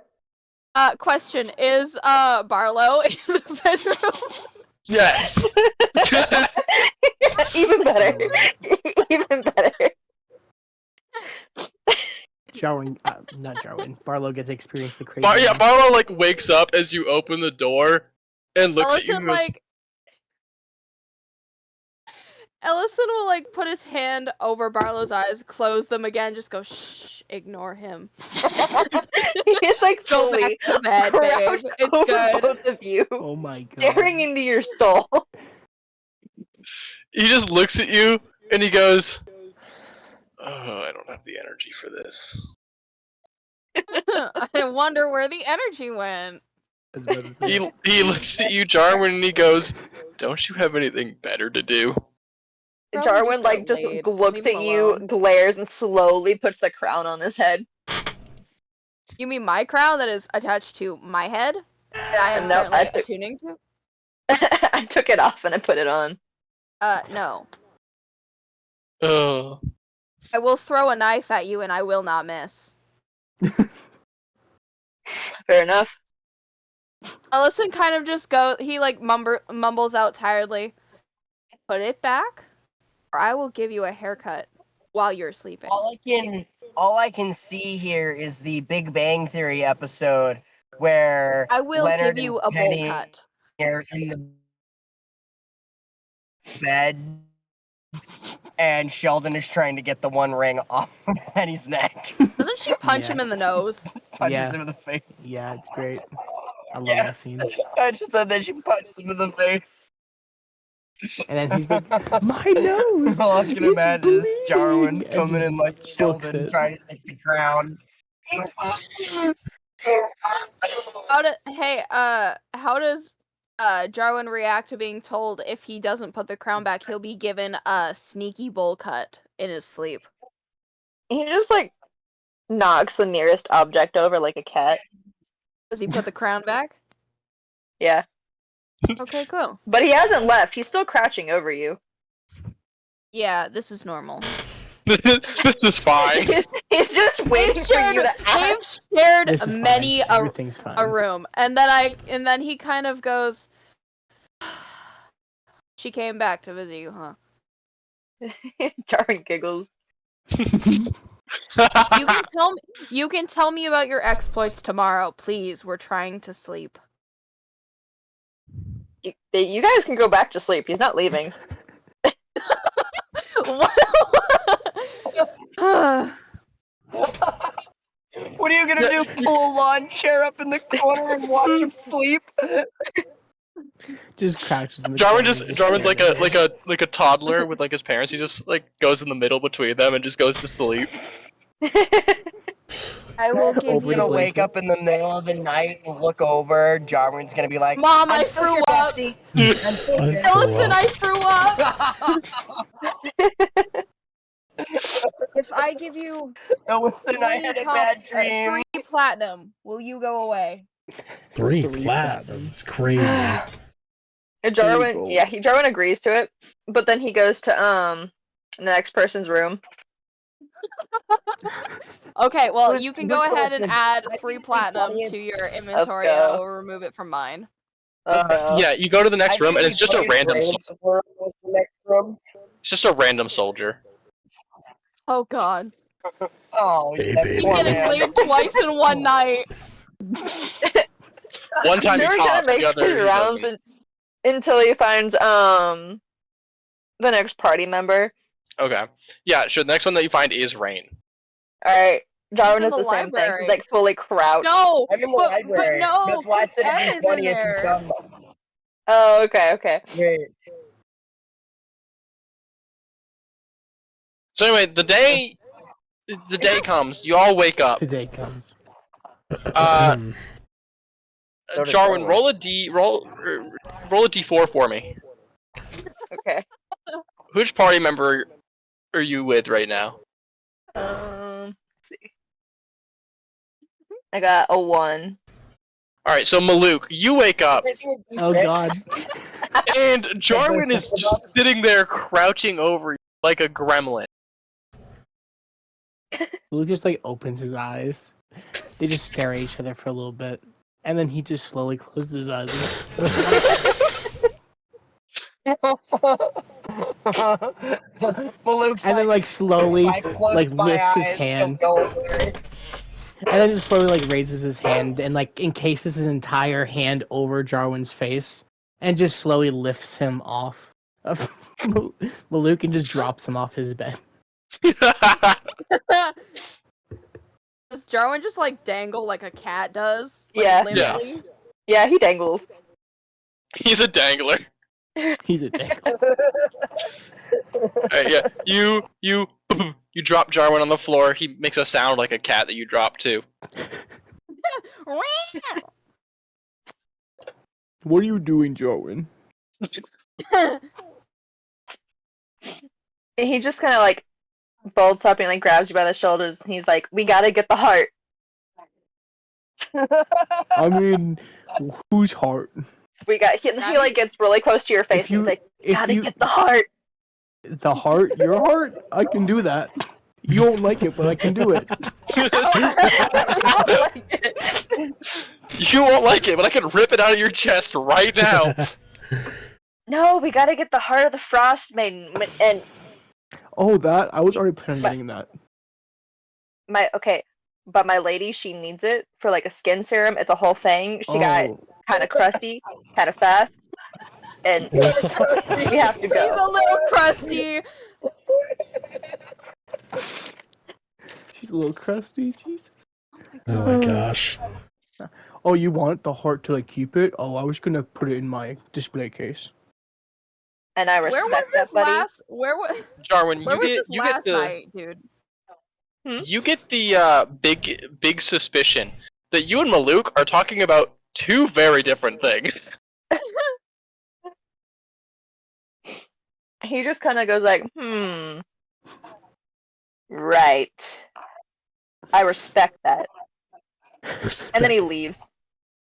Question, is Barlow in the bedroom? Yes. Even better. Even better. Jarwin, not Jarwin. Barlow gets to experience the crazy. Barlow like wakes up as you open the door and looks at you. Ellison And goes, like Ellison will like put his hand over Barlow's eyes, close them again, just go shh, ignore him. He's like Go fully back to bed, babe. crouched It's over good. both of you, Oh my god. staring into your soul. he just looks at you and he goes, "Oh, I don't have the energy for this." I wonder where the energy went. I was about to say. He looks at you, Jarwin, and he goes, "Don't you have anything better to do?" Probably Jarwin got just laid. looks Leave him at you, alone. glares, and slowly puts the crown on his head. You mean my crown that is attached to my head? That I am No, currently attuning to? I took it off and I put it on. No. Oh. I will throw a knife at you and I will not miss. Fair enough. Ellison kind of just he like mumbles out tiredly. Put it back, or I will give you a haircut while you're sleeping. All I can see here is the Big Bang Theory episode where I will Leonard give you and a bowl Penny cut. are in the bed, and Sheldon is trying to get the one ring off of Penny's neck. Doesn't she punch him in the nose? Punches him in the face. Yeah, it's great. I love Yes. that scene. I just said that she punches him in the face. And then he's like, "My nose! All I can it's imagine is Jarwin bleeding!" And coming just in like books Sheldon it. trying to take the crown. How does Jarwin react to being told if he doesn't put the crown back, he'll be given a sneaky bowl cut in his sleep? He just like knocks the nearest object over like a cat. Does he put the crown back? Yeah. Okay, cool. But he hasn't left. He's still crouching over you. Yeah, this is normal. This is fine. He's just waiting for you to They've ask. shared This is many fine. Everything's fine. a room, and then he kind of goes. She came back to visit you, huh? Jarwin giggles. You can tell me about your exploits tomorrow, please. We're trying to sleep. You guys can go back to sleep. He's not leaving. What are you gonna do? Pull a lawn chair up in the corner and watch him sleep? Just crouches in the Jarwin's like a toddler with like his parents. He just like goes in the middle between them and just goes to sleep. I will give He's gonna you. wake up in the middle of the night and look over. Jarwin's gonna be like, Mom, I "I'm still threw here, up." Bestie." Ellison, I threw up. If I give you Ellison, I had a bad dream. 3 platinum, will you go away? 3 platinum. It's crazy. And Jarwin agrees to it, but then he goes to the next person's room. Okay, well, you can go ahead and Listen, add I 3 think the platinum funniest- to your inventory, and I will remove it from mine. Yeah, you go to the next room and it's just a random. It's just a random soldier. Oh God, Oh, Hey, that baby. he's poor getting man. cleared twice in one night. One time he Jarwin kind talks, of the makes other his he rounds doesn't. until he finds the next party member. Okay. Yeah, sure. The next one that you find is Rain. All right, Jarwin in does the the same thing. library. He's like fully crouched. No, I'm in the but library. no, That's why I said it'd Em be is in funny if you there. come. Oh, okay. Great. So anyway, the day comes. You all wake up. The day comes. So does Jarwin, Jarwin. roll a d4 for me. Okay. Which party member are you with right now? Let's see. I got a 1. All right, so Maluk, you wake up Oh God. and Jarwin is just sitting there crouching over you like a gremlin. Luke just like opens his eyes. They just stare at each other for a little bit, and then he just slowly closes his eyes. Maluk's And then like slowly I close like my lifts his eyes, hand, go over it. and then just slowly like raises his hand and like encases his entire hand over Jarwin's face, and just slowly lifts him off of Maluk and just drops him off his bed. Does Jarwin just like dangle like a cat does? Like, Yeah. limply? Yes. Yeah, he dangles. He's a dangler. He's a dick. Alright, yeah. You drop Jarwin on the floor. He makes a sound like a cat that you drop too. What are you doing, Jarwin? He just kind of like bolts up and like grabs you by the shoulders. And he's like, "We gotta get the heart." I mean, whose heart? We got. He like gets really close to your face. And he's like, "Gotta get the heart." The heart? Your heart? I can do that. You won't like it, but I can do it. You won't like it, but I can rip it out of your chest right now. No, we gotta get the heart of the Frostmaiden. And Oh, that? I was already planning on getting that. but my lady, she needs it for like a skin serum. It's a whole thing. She got kind of crusty, kind of fast, and we have to go. She's a little crusty. She's a little crusty, Jesus. Oh my gosh. Oh, you want the heart to like keep it? Oh, I was gonna put it in my display case. And I Where respect was this that, buddy. last? Where was Jarwin, Where was you this get last the night, dude? you get the big suspicion that you and Maluk are talking about two very different things. He just kind of goes like, right. I respect that. Respect. And then he leaves.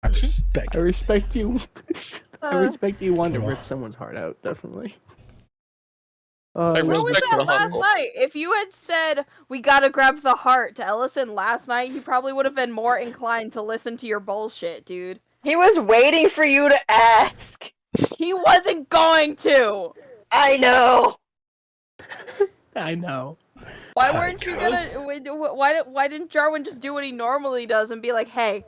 I respect. I respect you. I respect you wanting to Oh. rip someone's heart out, definitely. I Where was respect that the last hustle. night? If you had said we gotta grab the heart to Ellison last night, he probably would have been more inclined to listen to your bullshit, dude. He was waiting for you to ask. He wasn't going to. I know. I know. Why weren't you gonna? Why didn't Jarwin just do what he normally does and be like, hey,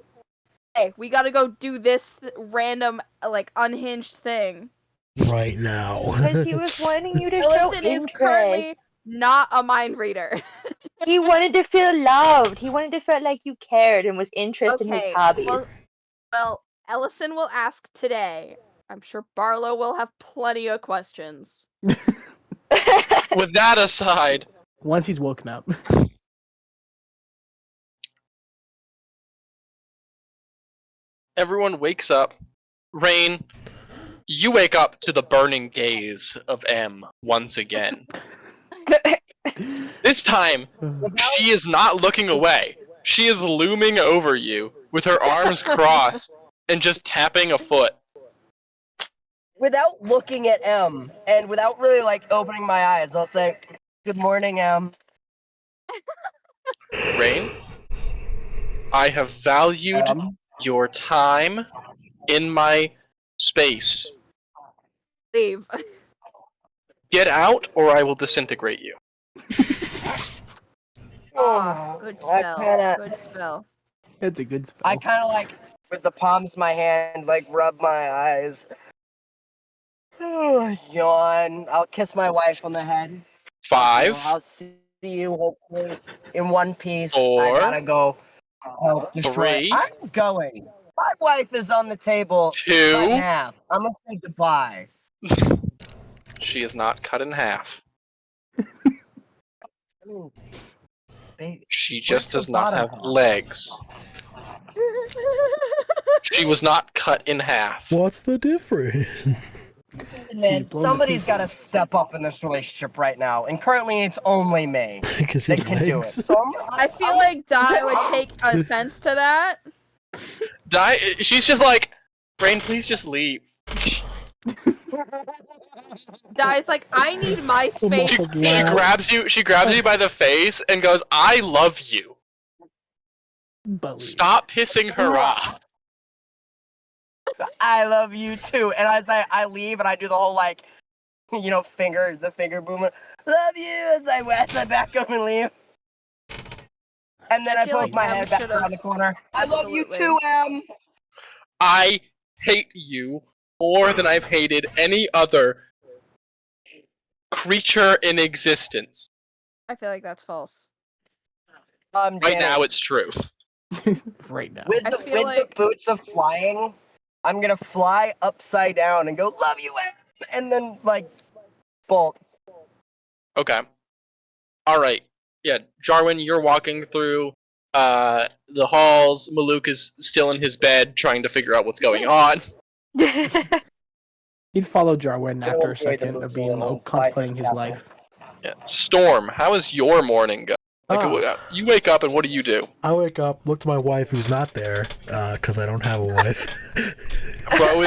we gotta go do this random like unhinged thing? Right now. Because he was wanting you to show Ellison is interest. currently not a mind reader. He wanted to feel loved. He wanted to feel like you cared and was interested in his hobbies. Well, Ellison will ask today. I'm sure Barlow will have plenty of questions. With that aside, Once he's woken up. everyone wakes up. Rain, you wake up to the burning gaze of M once again. This time, she is not looking away. She is looming over you with her arms crossed and just tapping a foot. Without looking at M, and without really like opening my eyes, I'll say, "Good morning, M." Rain, I have valued your time in my space. Leave. Get out, or I will disintegrate you. Good I spell. kinda- Good spell. That's a good spell. I kind of like, with the palms of my hand, like rub my eyes. Yawn. I'll kiss my wife on the head. 5, I'll see you hopefully in one piece. 4, I gotta go help destroy. 3. I'm going. My wife is on the table. 2. Cut in half. I'm gonna say goodbye. She is not cut in half. I mean, baby. She just Where's does the not bottom have half? legs. She was not cut in half. What's the difference? Man, People somebody's in got to step up in this relationship right now, and currently it's only me Because you that have can do it. legs. So I feel like Di would take offense to that. She's just like, Rain, please just leave. Di's like, I need my space She, Muffled too. laugh. she grabs you by the face and goes, I love you. Believe. Stop pissing her off. I love you too. And I leave and I do the whole like, the finger movement. Love you as I back up and leave. And then I I feel poke like my Em head back should've- around the corner. I love you Absolutely. too, Em. I hate you more than I've hated any other creature in existence. I feel like that's false. Right Danny, now, it's true. Right now. with I the feel with the boots of flying, I'm gonna fly upside down and go, love you, Em, and then like bolt. Okay. All right. Yeah, Jarwin, you're walking through the halls. Maluk is still in his bed trying to figure out what's going on. He'd follow Jarwin after a second of being contemplating his life. Yeah. Storm, how is your morning going? You wake up and what do? I wake up, look to my wife who's not there, because I don't have a wife. Bro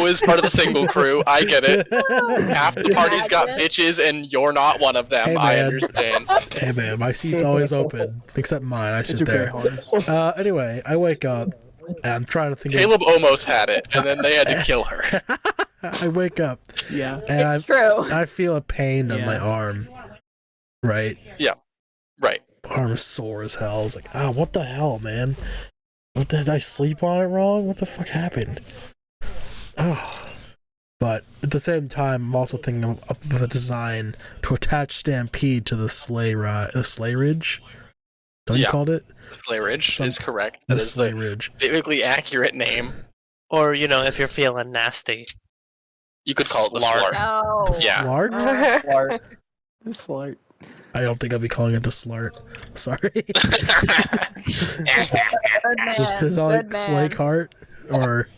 is part of the single crew. I get it. Half the party's got bitches and you're not one of them. Hey, I man. understand. Hey man, my seat's always open, except mine. I sit okay, there. Holmes. Anyway, I wake up, and I'm trying to think Caleb almost had it, and then they had to kill her. I wake up, Yeah. and It's true. I feel a pain on Yeah. my arm. Right? Right. Arm's sore as hell. It's like, what the hell, man? Did I sleep on it wrong? What the fuck happened? Oh. But at the same time, I'm also thinking of a design to attach Stampede to the sleigh ridge. Don't you Yeah. call it? Sleigh Ridge is correct. The That is sleigh the ridge. biblically accurate name. Or, if you're feeling nasty. You could call it the Slart. slart. No. The Yeah. slart? It's like I don't think I'll be calling it the slart. Sorry. Good man. Is it Good like man. sleigh cart? Or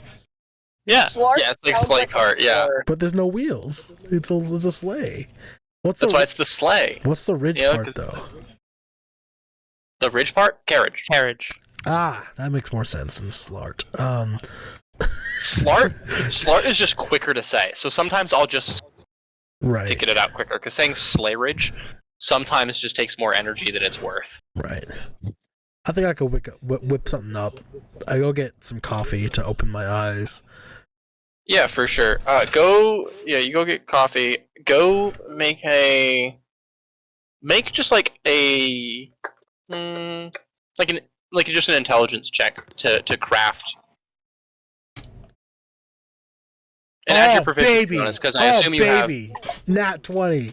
Yeah. Yeah, it's like sleigh cart. Yeah, but there's no wheels. It's a sleigh. that's why it's the sleigh. What's the ridge Yeah, part 'cause though? The ridge part, carriage. Carriage. That makes more sense than slart. Slart is just quicker to say. So sometimes I'll just Right. to get it out quicker. Because saying sleigh ridge sometimes just takes more energy than it's worth. Right. I think I could whip something up. I go get some coffee to open my eyes. Yeah, for sure. You go get coffee. Go make just like a, just an intelligence check to craft. And add your proficiency bonus, because I assume you have. Nat 20.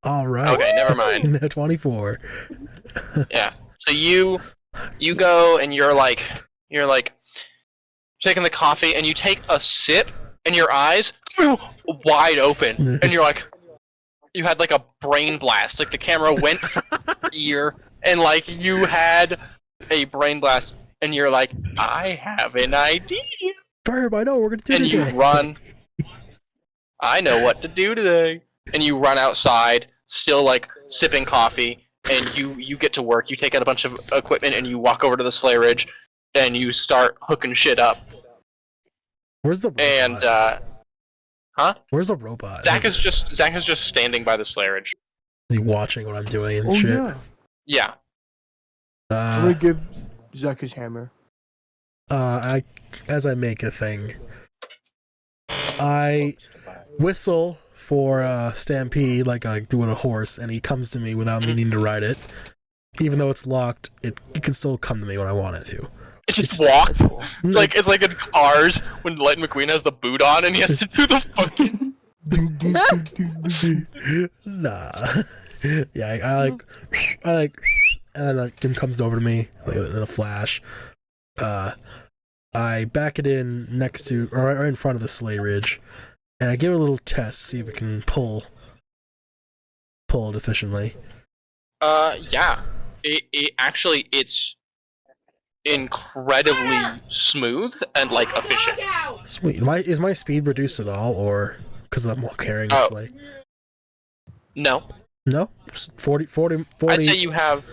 All right. Okay, never mind. Nat 24. Yeah. So you go and you're taking the coffee and you take a sip and your eyes wide open and you're like, you had like a brain blast. Like the camera went from your ear and like you had a brain blast and you're like, I have an idea. Ferb, I know what we're gonna do And today. you run. I know what to do today. And you run outside, still like sipping coffee, and you get to work. You take out a bunch of equipment and you walk over to the sleigh ridge, and you start hooking shit up. Where's the robot? And Where's the robot? Zach is just standing by the sleigh ridge. Is he watching what I'm doing and oh shit? yeah. Yeah. I'm gonna give Zach his hammer. As I make a thing, I whistle for Stampede like I do with a horse, and he comes to me without meaning to ride it. Even though it's locked, it can still come to me when I want it to. It just walked. It's like in Cars when Lightning McQueen has the boot on and he has to do the fucking. Nah. Yeah, I like, and then it comes over to me like in a flash. I back it in next to or right in front of the sleigh ridge, and I give it a little test, see if it can pull it efficiently. Yeah. It's incredibly smooth and like efficient. Sweet. Is my speed reduced at all, or because I'm carrying a sleigh? No. No, 40. I'd say you have.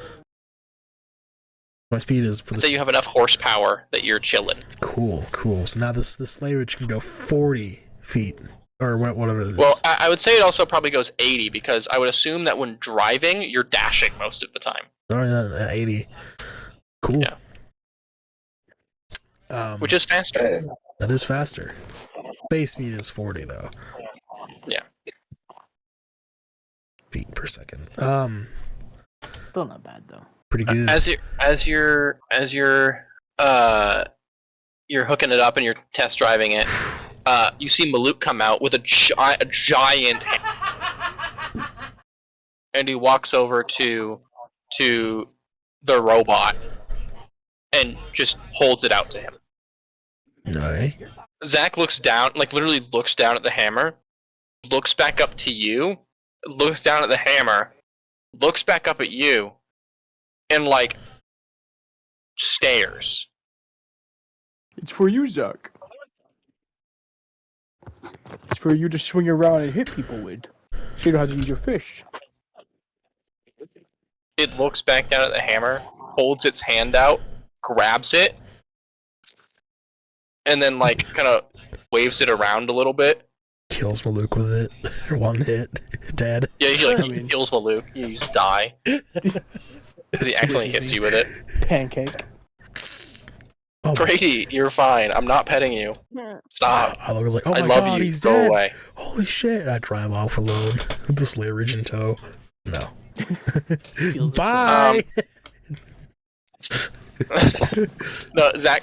My speed is for the. I'd say you have enough horsepower that you're chilling. Cool. So now this sleigh ridge can go 40 feet or whatever it is. Well, I would say it also probably goes 80 because I would assume that when driving, you're dashing most of the time. All right, 80. Cool. Yeah. Which is faster. That is faster. Base speed is 40 though. Yeah. Feet per second. Still not bad though. Pretty good. As you're hooking it up and you're test driving it, you see Maluk come out with a giant hand. And he walks over to the robot and just holds it out to him. No. Zach looks down, like literally looks down at the hammer, looks back up to you, looks down at the hammer, looks back up at you, and like stares. It's for you, Zuck. It's for you to swing around and hit people with. So you don't have to use your fish. It looks back down at the hammer, holds its hand out, grabs it, and then like kind of waves it around a little bit. Kills Maluk with it. One hit. Dead. Yeah, he kills Maluk. You just die. Because he accidentally hits you with it. Pancake. Oh, Brady, you're fine. I'm not petting you. Stop. I was like, oh I my love god, you. he's Go dead. away. Holy shit. I drive off alone with the Slayer Ridge in tow. No. Bye! No, Zach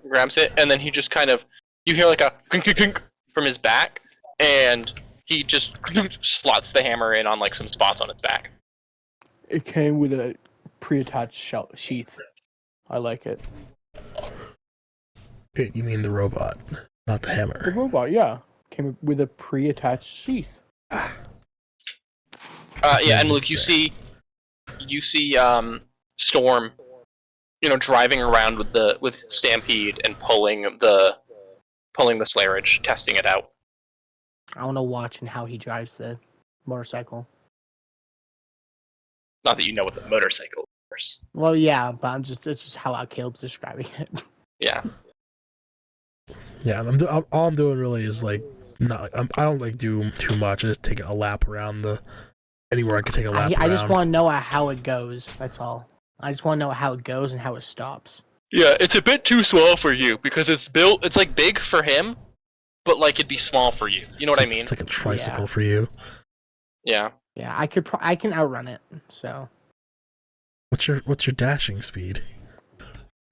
grabs it, and then he just kind of, you hear like a clink, clink, clink from his back, and he just slots the hammer in on like some spots on its back. It came with a pre-attached sheath. I like it. You mean the robot, not the The hammer. robot, yeah. Came with a pre-attached sheath. Yeah, and look, you see Storm, driving around with Stampede and pulling the Slayridge, testing it out. I want to watch and how he drives the motorcycle. Not that you know it's a motorcycle, of course. Well, yeah, but it's just how Caleb's describing it. Yeah. Yeah, all I'm doing really is like, I don't like do too much. I just take a lap around anywhere I can take a lap around. I just want to know how it goes. That's all. I just want to know how it goes and how it stops. Yeah, it's a bit too small for you because it's built. It's like big for him, but like it'd be small for you. You know what I mean? It's like a tricycle for you. Yeah. Yeah, I can outrun it. So. What's your dashing speed?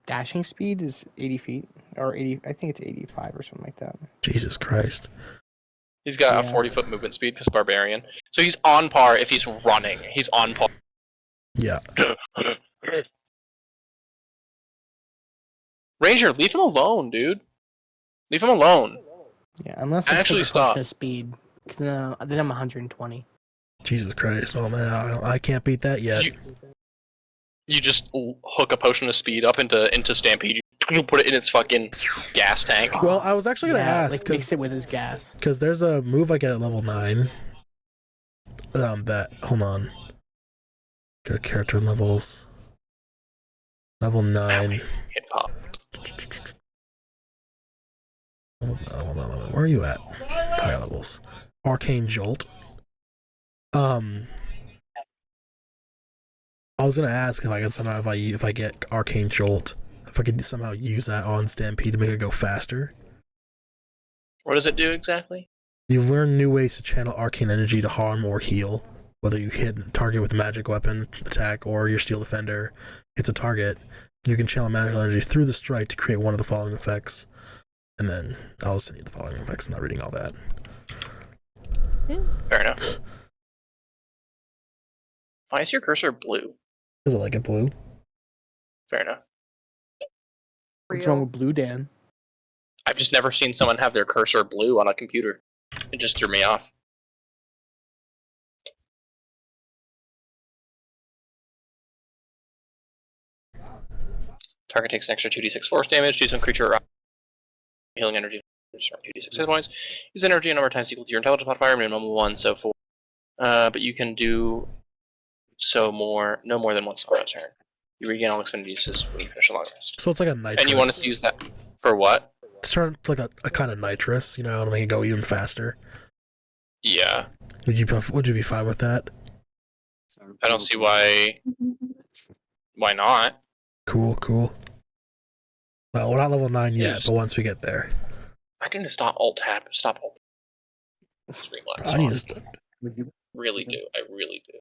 Dashing speed is 80 feet or 80. I think it's 85 or something like that. Jesus Christ. He's got a 40-foot movement speed because barbarian. So he's on par if he's running. He's on par. Yeah. Ranger, leave him alone, dude. Leave him alone. Yeah, unless it's actually stop. Speed, because then I'm 120. Jesus Christ! Oh man, I can't beat that yet. You just hook a potion of speed up into Stampede. You put it in its fucking gas tank. Well, I was actually gonna ask like mix it with his gas. Because there's a move I get at level 9. Hold on. Go character levels. Level 9. Hit pop. Where are you at? Higher levels. Arcane Jolt. I was gonna ask if I could somehow, if I get Arcane Jolt, if I could somehow use that on Stampede to make it go faster. What does it do exactly? You've learned new ways to channel arcane energy to harm or heal. Whether you hit a target with a magic weapon attack or your steel defender, it's a target. You can channel magical energy through the strike to create one of the following effects. And then I'll send you the following effects. I'm not reading all that. Fair enough. Why is your cursor blue? Does it like it blue? Fair enough. What's wrong with blue, Dan? I've just never seen someone have their cursor blue on a computer. It just threw me off. Target takes an extra 2d6 force damage. Choose one creature healing energy. 2d6 hit points. Use energy a number of times equal to your intelligence modifier, minimum 1, so 4. But you can do no more than once on a turn. You regain all expended uses when you finish a long rest. So it's like a nitrous. And you want to use that for what? It's turned like a kind of nitrous, to make it go even faster. Yeah. Would you be fine with that? I don't see why not. Cool. Well, we're not level 9 yet, but once we get there. I can just stop alt-tab. Stop alt. I need to Really do. I really do.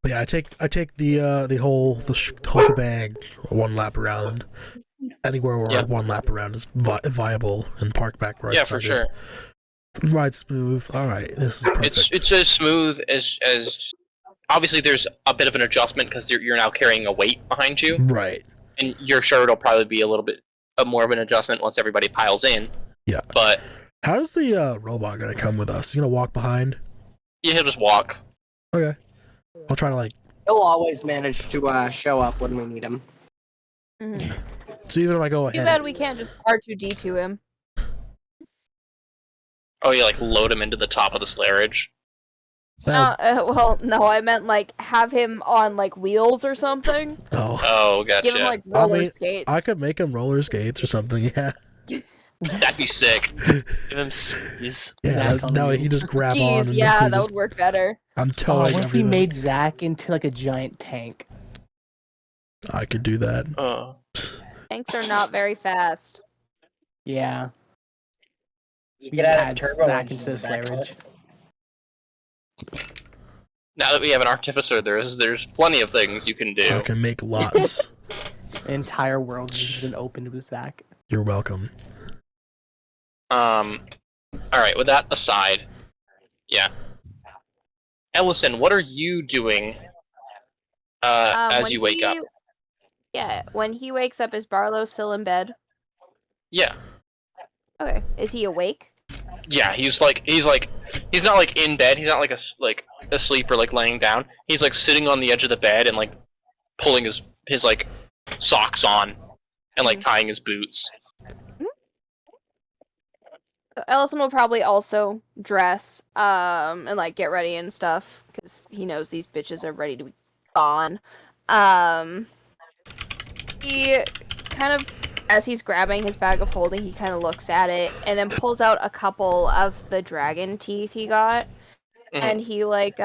But yeah, I take the whole bag one lap around. Anywhere where one lap around is viable and park back where I started. Yeah, for sure. Ride smooth. All right, this is perfect. It's as smooth as obviously there's a bit of an adjustment because you're now carrying a weight behind you. Right. And you're sure it'll probably be a little bit more of an adjustment once everybody piles in. Yeah. But How's the robot gonna come with us? He's gonna walk behind? Yeah, he'll just walk. Okay. I'll try to like. He'll always manage to show up when we need him. Mhm. So even if I go Too ahead. bad we can't just R2D2 him. Oh, yeah, like load him into the top of the slayerage. Well, no, I meant like have him on like wheels or something. Oh. Oh, gotcha. Give him like roller skates. I could make him roller skates or something. Yeah. That'd be sick. Give him skis. Yeah. That way he just grab on. Jeez, And yeah, he that just, would work better. I'm Oh, towing what if we everything. made Zach into like a giant tank? I could do that. Oh. Tanks are not very fast. Yeah. You We get just out of add turbo Zach engine into the back slayerage. Now that we have an artificer, there's plenty of things you can do. I can make lots. The entire world has been opened with Zach. You're welcome. Alright, with that aside, yeah. Ellison, what are you doing as When you wake up? Yeah, when he wakes up, is Barlow still in bed? Yeah. Okay. Is he awake? Yeah, he's not like in bed, he's not like asleep or like laying down. He's like sitting on the edge of the bed and like pulling his like socks on and like tying his boots. So Ellison will probably also dress and like get ready and stuff because he knows these bitches are ready to be gone. He kind of, as he's grabbing his bag of holding, he kind of looks at it and then pulls out a couple of the dragon teeth he got, and he like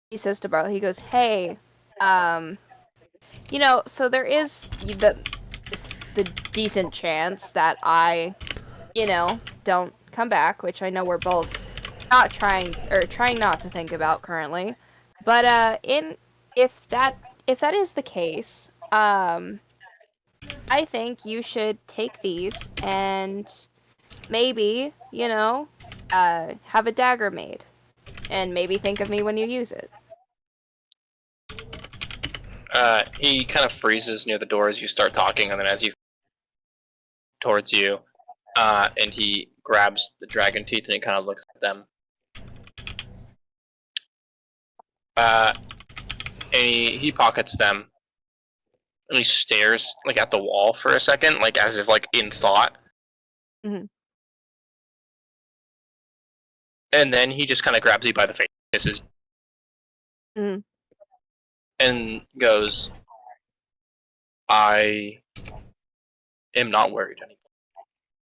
he says to Barlow, he goes, "Hey, you know, so there is the decent chance that I, you know, don't come back, which I know we're both not trying not to think about currently, but if that is the case, I think you should take these and maybe, you know, have a dagger made, and maybe think of me when you use it." He kind of freezes near the door as you start talking, and then as you towards you, and he grabs the dragon teeth and he kind of looks at them. And he pockets them, and he stares like at the wall for a second, like as if like in thought. Mhm. And then he just kind of grabs you by the face, kisses, Mhm. and goes, "I am not worried anymore.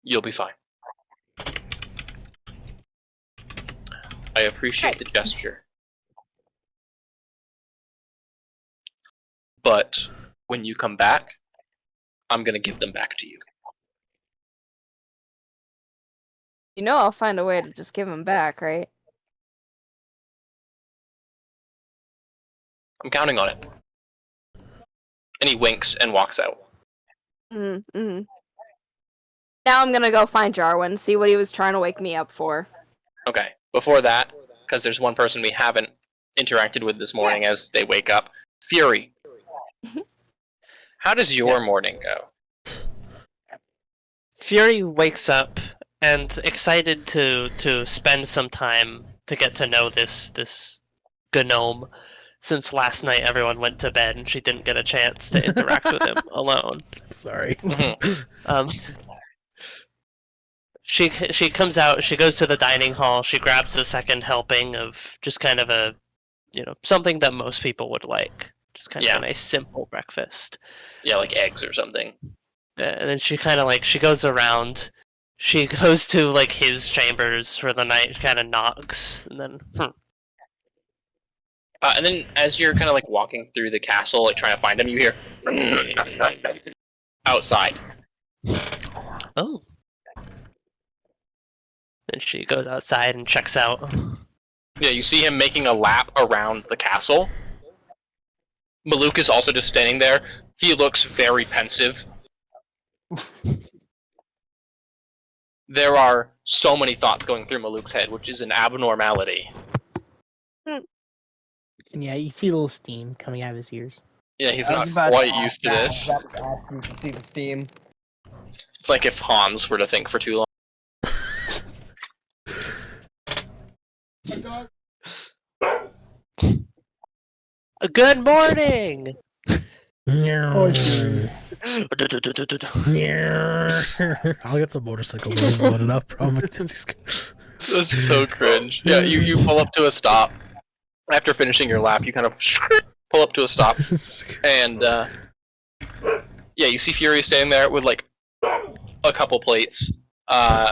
You'll be fine. I appreciate the gesture. But when you come back, I'm gonna give them back to you." You know, I'll find a way to just give him back, right? I'm counting on it. And he winks and walks out. Mm-hmm. Now I'm gonna go find Jarwin, see what he was trying to wake me up for. Okay. Before that, because there's one person we haven't interacted with this morning as they wake up, Fury. How does your morning go? Fury wakes up and excited to spend some time to get to know this gnome, since last night everyone went to bed and she didn't get a chance to interact with him alone. Sorry. She comes out, she goes to the dining hall, she grabs a second helping of just kind of a, you know, something that most people would like. Just kind of a nice simple breakfast. Yeah, like eggs or something. And then she kind of like, she goes around, she goes to like his chambers for the night, kind of knocks, and then And then as you're kind of like walking through the castle, like trying to find him, you hear outside. Oh. Then she goes outside and checks out. Yeah, you see him making a lap around the castle. Maluk is also just standing there. He looks very pensive. There are so many thoughts going through Maluk's head, which is an abnormality. Yeah, you see a little steam coming out of his ears. Yeah, he's not quite used to this. I was about to ask if you can see the steam. It's like if Hans were to think for too long. Good morning. I'll get some motorcycle noises loaded up. That's so cringe. Yeah, you pull up to a stop. After finishing your lap, you kind of pull up to a stop, and yeah, you see Fury standing there with like a couple plates.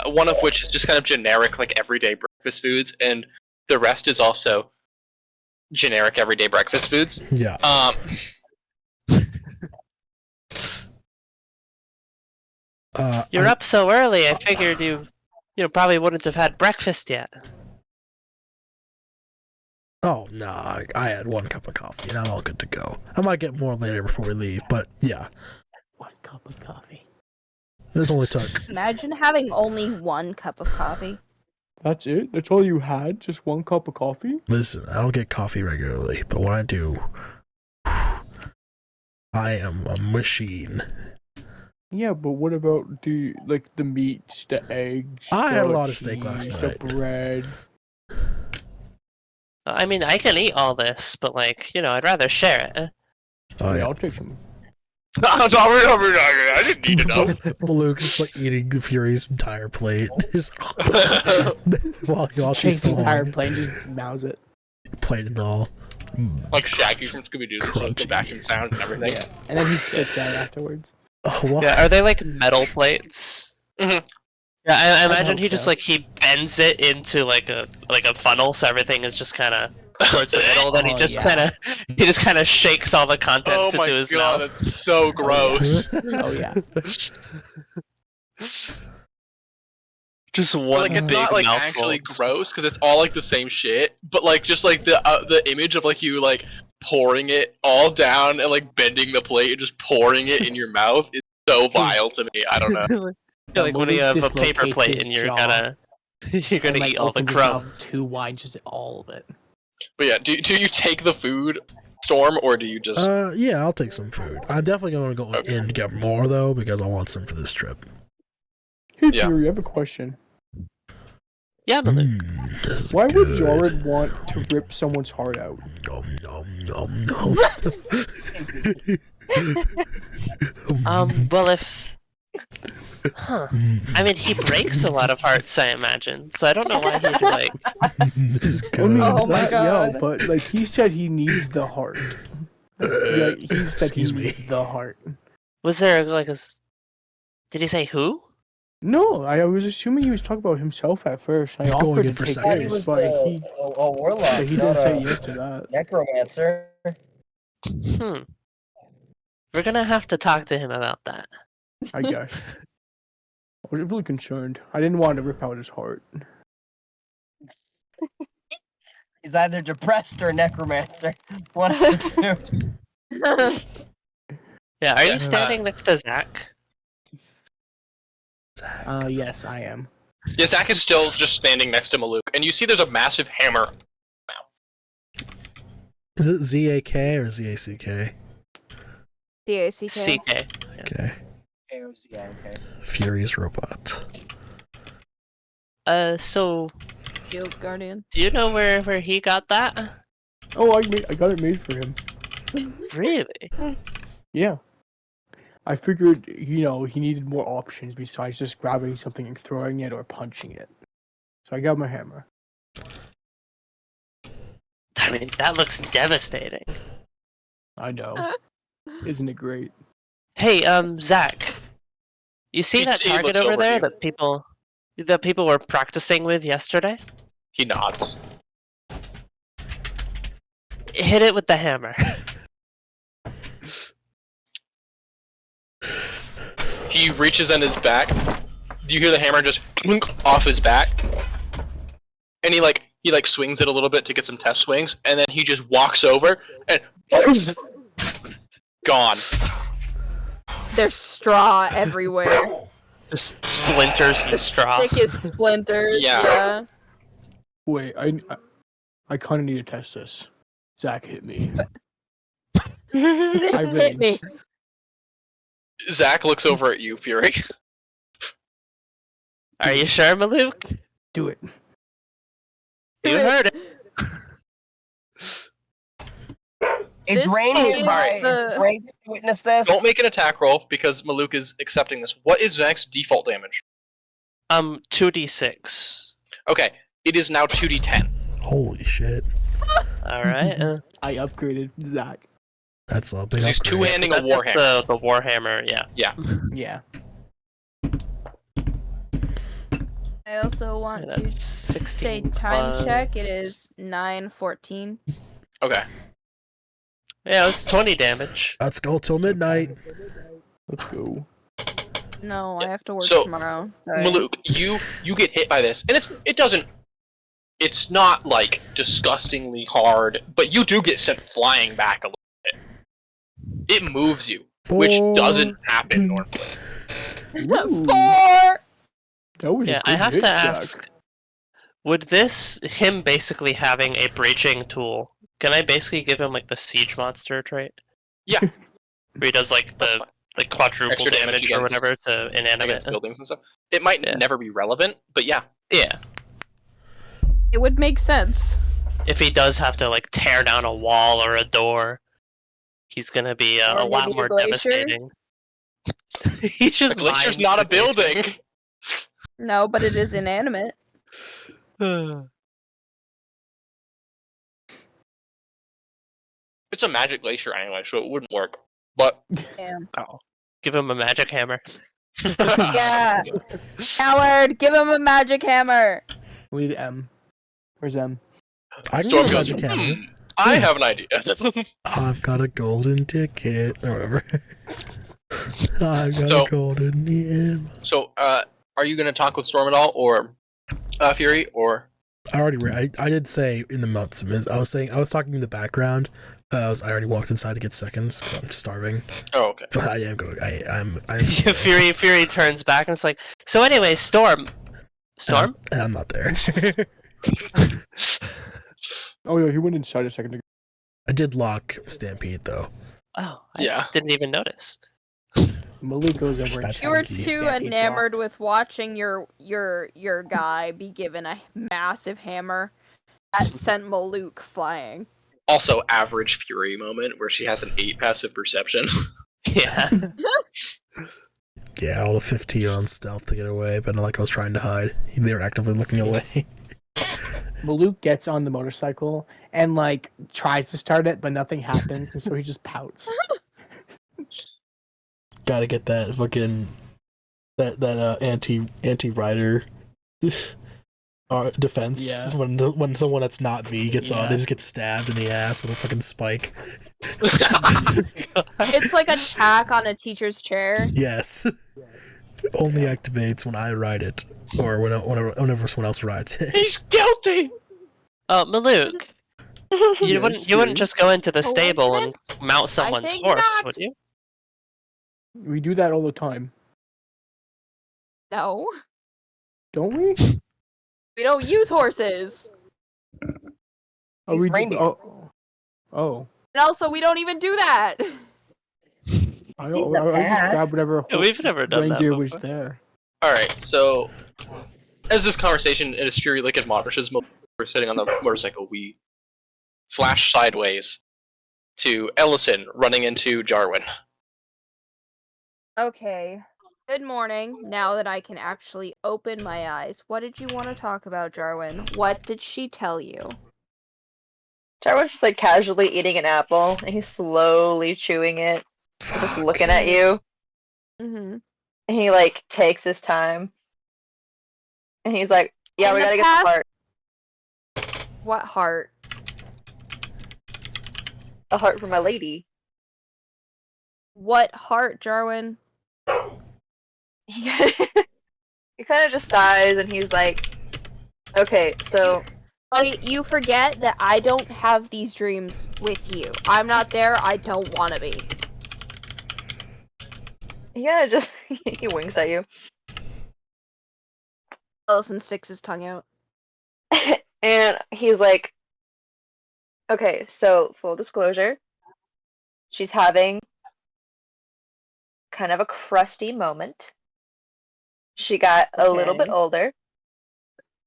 One of which is just kind of generic, like everyday breakfast foods, and the rest is also generic everyday breakfast foods. Yeah. You're up so early. I figured you probably wouldn't have had breakfast yet. Oh, no, I had 1 cup of coffee and I'm all good to go. I might get more later before we leave, but yeah. 1 cup of coffee. This only took. Imagine having only 1 cup of coffee. That's it? That's all you had? Just 1 cup of coffee? Listen, I don't get coffee regularly, but when I do, I am a machine. Yeah, but what about the meats, the eggs? I had a the lot of steak last cheese, night. The bread. I mean, I can eat all this, but I'd rather share it. Oh, yeah. I'll take some. I didn't need enough. Luke's just like eating Fury's entire plate. while she's Takes the still entire on. plate and just mouths it. Plate and all. Like Shaggy from Scooby-Doo, just like the Crunchy. vacuum sound and everything. Yeah. And then he spits out afterwards. Oh, what? Yeah, are they like metal plates? Mhm. Yeah, I imagine hope he just so. he bends it into like a funnel, so everything is just kind of towards the middle. Then he Oh, just yeah. kind of shakes all the contents Oh my into his god, mouth. that's so gross. Oh yeah. Just one Like it's big not like mouthful. actually gross because it's all like the same shit, but like just like the image of like you like pouring it all down and like bending the plate and just pouring it in your mouth is so vile to me. I don't know. Yeah, like when you Malik have a paper dislocates plate his and you're jaw gonna and, like, eat all the opens his mouth crumbs. too wide, just all of it. But yeah, do you take the food, Storm, or do you just? Yeah, I'll take some food. I'm definitely going to go in to get more, though, because I want some for this trip. Hey, Yeah. Fury, I have a question. Yeah, Malik. This is Why good. would Jared want to rip someone's heart out? Nom, nom, nom, nom. Well, I mean, he breaks a lot of hearts, I imagine. So I don't know why he'd like. This is I mean, good. Oh my yeah, God. but like he said, he needs the heart. Like, he said he Excuse me. needs the heart. Was there like Did he say who? No, I was assuming he was talking about himself at first. I He's going offered in to for take seconds. it, but he a warlock, but he not didn't say a yes to that. necromancer. We're gonna have to talk to him about that. I guess. I was really concerned. I didn't want to rip out his heart. He's either depressed or necromancer. One of the two. Yeah, are Yeah. you standing next to Zach? Yes, I am. Yeah, Zach is still just standing next to Maluk, and you see there's a massive hammer. Is it Z-A-K or Z-A-C-K? D-A-C-K. CK. Okay. Okay. Furious robot. So Shield Guardian. do you know where he got that? Oh, I got it made for him. Really? Yeah. I figured, he needed more options besides just grabbing something and throwing it or punching it. So I got my hammer. I mean, that looks devastating. I know. Isn't it great? Hey, Zach. You see He- that he target looks over over there to you. that people were practicing with yesterday? He nods. Hit it with the hammer. He reaches in his back. Do you hear the hammer just clunk off his back? And he swings it a little bit to get some test swings, and then he just walks over and gone. There's straw everywhere. Just splinters and straw. Thick as splinters. Yeah. Yeah. Wait, I kind of need to test this. Zach hit me. I Hit me. rage. Zach looks over at you, Fury. Are you sure, Maluk? Do it. You heard it. Is This Rain gives nearby? the- Is Rain to witness this? Don't make an attack roll because Maluk is accepting this. What is Zach's default damage? 2d6. Okay, it is now 2d10. Holy shit. Alright. I upgraded Zach. That's a big Because he's upgrade. two-handing a That's warhammer. the Warhammer, yeah. Yeah. I also want Yeah, to that's 16 say time plus- check. It is 9:14. Okay. Yeah, it's 20 damage. Let's go till midnight. Let's go. No, Yeah, I have to work so, tomorrow. Sorry. Maluk, you get hit by this, and it's not like disgustingly hard, but you do get sent flying back a little bit. It moves you, which doesn't happen normally. 4. That was a Yeah, I good have hit, to Zach. ask, would him basically having a breaching tool, can I basically give him like the siege monster trait? Yeah. Where he does like That's the fine. like quadruple Extra damage damage or against- whatever to inanimate. Against buildings and stuff. It might Yeah. never be relevant, but yeah. Yeah. It would make sense. If he does have to like tear down a wall or a door, he's gonna be Or a lot maybe a more glacier? devastating. He just The glacier's mines not the a building. No, but it is inanimate. glacier. It's a magic glacier anyway, so it wouldn't work. But Oh, give him a magic hammer. Yeah. Howard, give him a magic hammer. We need M. Where's M? I can Storm get a goes, magic hammer. I have an idea. I've got a golden ticket. Or whatever. I've got So- a golden yen. So, are you gonna talk with Storm at all, or Fury, or? I did say in the months. I was talking in the background. I already walked inside to get seconds because I'm starving. Oh, okay. But I am going. I'm Fury turns back and it's like, so anyway, Storm. Storm? And I'm not there. Oh yeah, he went inside a second ago. I did lock Stampede though. Oh, Yeah. I didn't even notice. Malik goes over. Just and that checks You were Stinky. too Stampede's enamored locked. with watching your guy be given a massive hammer that sent Maluk flying. Also, average Fury moment where she has an 8 passive perception. Yeah. Yeah, all the 15 on stealth to get away, but not like I was trying to hide. They were actively looking away. Malik gets on the motorcycle and like tries to start it, but nothing happens, and so he just pouts. Gotta get that fucking that anti rider defense. Yeah. When someone that's not me gets on, Yeah. they just get stabbed in the ass with a fucking spike. It's like a tack on a teacher's chair. Yes. Only activates when I ride it, or whenever someone else rides it. He's guilty. Oh, Maluk, you wouldn't just go into the stable and Coincidence? mount someone's think horse, not. would you? We do that all the time, No, don't we? we don't use horses. Oh, He's we do. reindeer. Oh. And also, we don't even do that. I In the just past. grab whatever Yeah, we've never done that reindeer was before. there. Alright, so as this conversation as Fury like admonishes Maluk, we're sitting on the motorcycle, we flash sideways to Ellison running into Jarwin. Okay. Good morning. Now that I can actually open my eyes, what did you want to talk about, Jarwin? What did she tell you? Jarwin's just like casually eating an apple, and he's slowly chewing it, just looking at you. Mm-hmm. And he like takes his time, and he's like, "Yeah, In we the gotta get past- the heart. What heart? The heart for my lady." What heart, Jarwin? He kind of just sighs, and he's like, "Okay, so Buddy, you forget that I don't have these dreams with you. I'm not there. I don't want to be. he kind of just he winks at you, Ellison sticks his tongue out. and he's like, "Okay, so full disclosure, she's having kind of a crusty moment. She got a little bit Okay. older.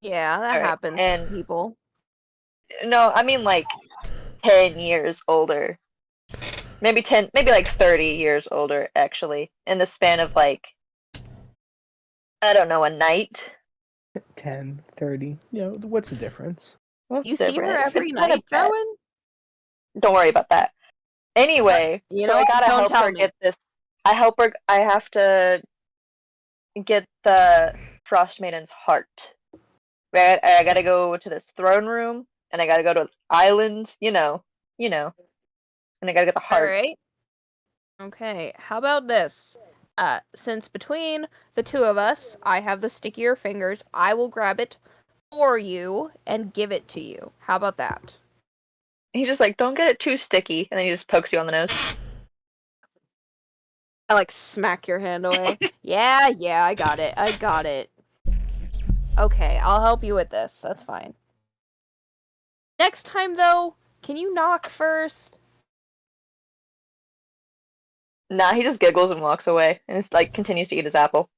Yeah, that Alright, happens to and- people. No, I mean like 10 years older. maybe 10, maybe like 30 years older, actually, in the span of like, I don't know, a night. 10, 30. You know, what's the difference? What's You see her different? every It's kinda night, bad. Jarwin? Don't worry about that. Anyway, You so know I what? gotta Don't help tell her me. get this. I have to get the Frostmaiden's heart. I gotta go to this throne room, and I gotta go to an island, you know, and I gotta get the heart. Alright. Okay, how about this? Since between the two of us, I have the stickier fingers, I will grab it for you and give it to you. How about that? He's just like, don't get it too sticky, and then he just pokes you on the nose. I like smack your hand away. Yeah, I got it. Okay, I'll help you with this. That's fine. Next time, though, can you knock first? Nah, he just giggles and walks away, and just like continues to eat his apple.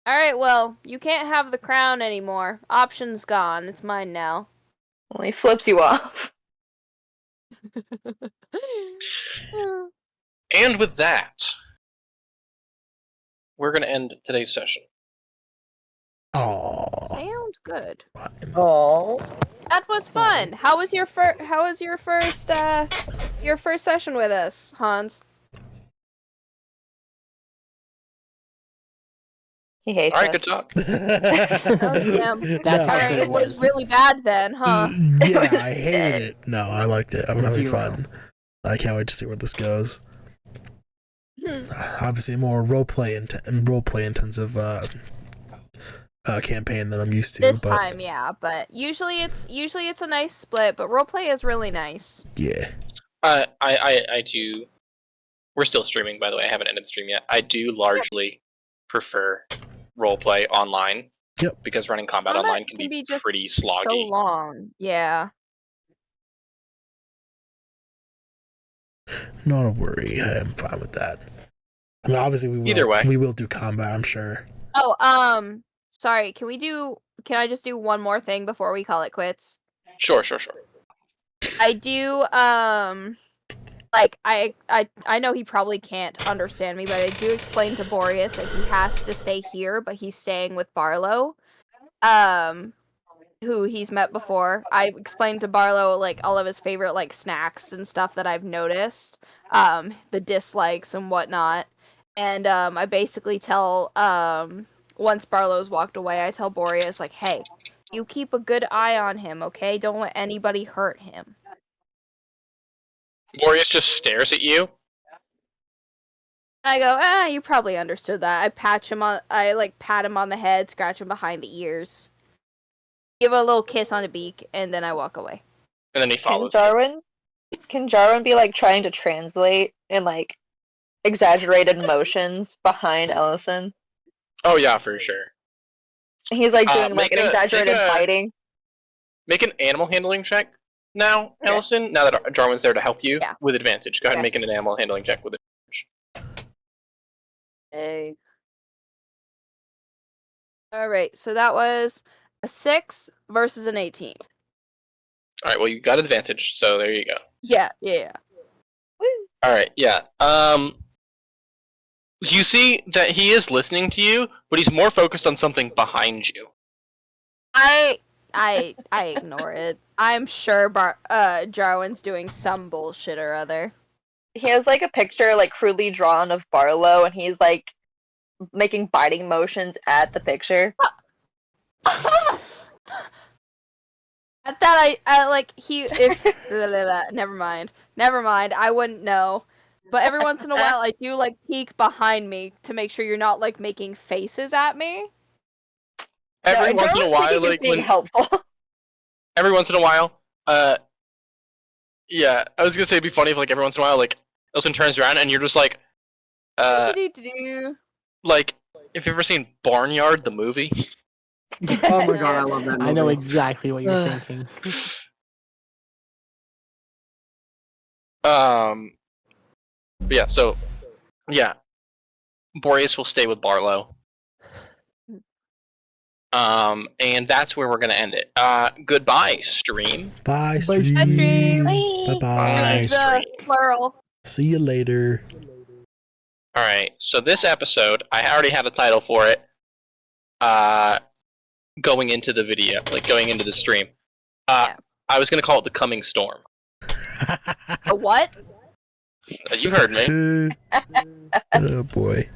Alright, well, you can't have the crown anymore. Option's gone. It's mine now. Well, he flips you off. And with that, we're going to end today's session. Oh. Sounds good. Oh. That was fun. How was your first session with us, Hans? He hates All right, us. good talk. Oh, damn. That's how Alright, good it was really bad then, huh? Yeah, I hated it. No, I liked it. I'm having 0. fun. I can't wait to see where this goes. Hmm. Obviously, more roleplay intensive campaign than I'm used to. This but time, yeah, but usually it's a nice split, but roleplay is really nice. yeah, I do. We're still streaming, by the way. I haven't ended the stream yet. I do largely prefer roleplay online. Yep. Because running combat online can be just pretty so sloggy. long. Yeah. not a worry. I'm fine with that. I mean, obviously Either way. we will do combat. I'm sure. Oh, sorry. Can I just do one more thing before we call it quits? Sure. I do, like, I know he probably can't understand me, but I do explain to Boreas that he has to stay here, but he's staying with Barlow, who he's met before. I explained to Barlow, like, all of his favorite, like, snacks and stuff that I've noticed, the dislikes and whatnot, and, I basically tell, once Barlow's walked away, I tell Boreas, like, hey, you keep a good eye on him, okay? Don't let anybody hurt him. Boreas just stares at you. I go, you probably understood that. I pat him on the head, scratch him behind the ears, give him a little kiss on the beak, and then I walk away. And then he follows. Can Jarwin be like trying to translate in like exaggerated motions behind Ellison? Oh yeah, for sure. He's like doing like make an a- exaggerated make a- biting. Make an animal handling check now, Okay. Ellison. Now that Jarwin's there to help you Yeah. with advantage. Go ahead and Okay. make an animal handling check with advantage. Hey. Alright, so that was a 6 versus an 18. All right. Well, you got advantage, so there you go. Yeah. All right. Yeah. You see that he is listening to you, but he's more focused on something behind you. I ignore it. I'm sure Jarwin's doing some bullshit or other. He has like a picture like crudely drawn of Barlow, and he's like making biting motions at the picture. At that, I like if never mind. I wouldn't know. But every once in a while, I do like peek behind me to make sure you're not like making faces at me. Every once in a Jarwin's while, thinking he's like being when helpful. every once in a while, yeah, I was gonna say it'd be funny if like every once in a while, like Ellison turns around and you're just like, like if you've ever seen Barnyard the movie. Oh my god, I love that movie. I know exactly what you're thinking. But yeah, so yeah, Boreas will stay with Barlow. And that's where we're gonna end it. Goodbye, stream. Bye, Bye, stream. stream. Bye Bye. bye. Use the plural. See you later. All right. So this episode, I already had a title for it. Going into the video, like going into the stream. Yeah. I was gonna call it the Coming Storm. A what? You heard me. Oh boy,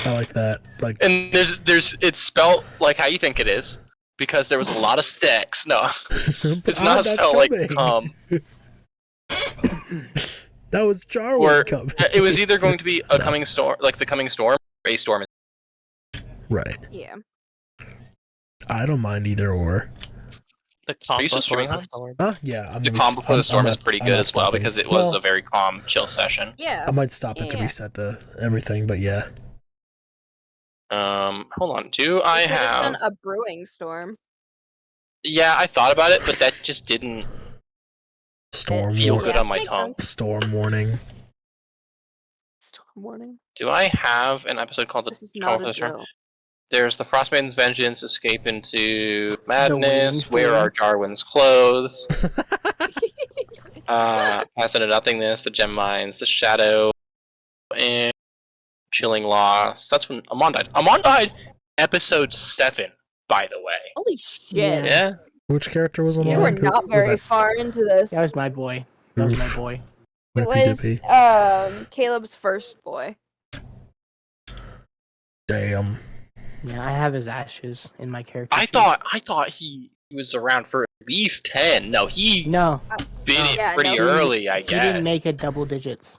I like that. Like, And there's it's spelled like how you think it is because there was a lot of sex. No, it's I'm not spelled like coming. That was Jarwin or coming. it was either going to be a No. coming storm, like the coming storm, or a storm. Right. Yeah. I don't mind either or. The calm you still before streaming, the Hans? storm. Yeah. I'm The gonna calm be- before the storm I'm is not- pretty I'm good not as well stopping. because it was Well, a very calm, chill session. Yeah. I might stop it to Yeah. reset the everything, but yeah. Hold on. Do I We could've have? done a brewing storm. Yeah, I thought about it, but that just didn't Storm feel war- good on my makes tongue. sense. Storm warning. Storm warning. Do I have an episode called This is the not Calm a before the Storm? drill. There's the Frostmaiden's Vengeance, Escape into Waiting Madness, Where Storm. Are Jarwin's Clothes? Pass into Nothingness, The Gem Mines, The Shadow, and Chilling Loss. That's when Amon died. Amon died episode 7, by the way. Holy shit. Yeah. Yeah. Which character was on? You You were Who not very far into this. That was my boy. That was my Oof. boy. It was Caleb's first boy. Damn. Yeah, I have his ashes in my character. I sheet. thought he was around for at least 10. No, he No, bit it Yeah, pretty no. early, I he didn't guess. make it double digits.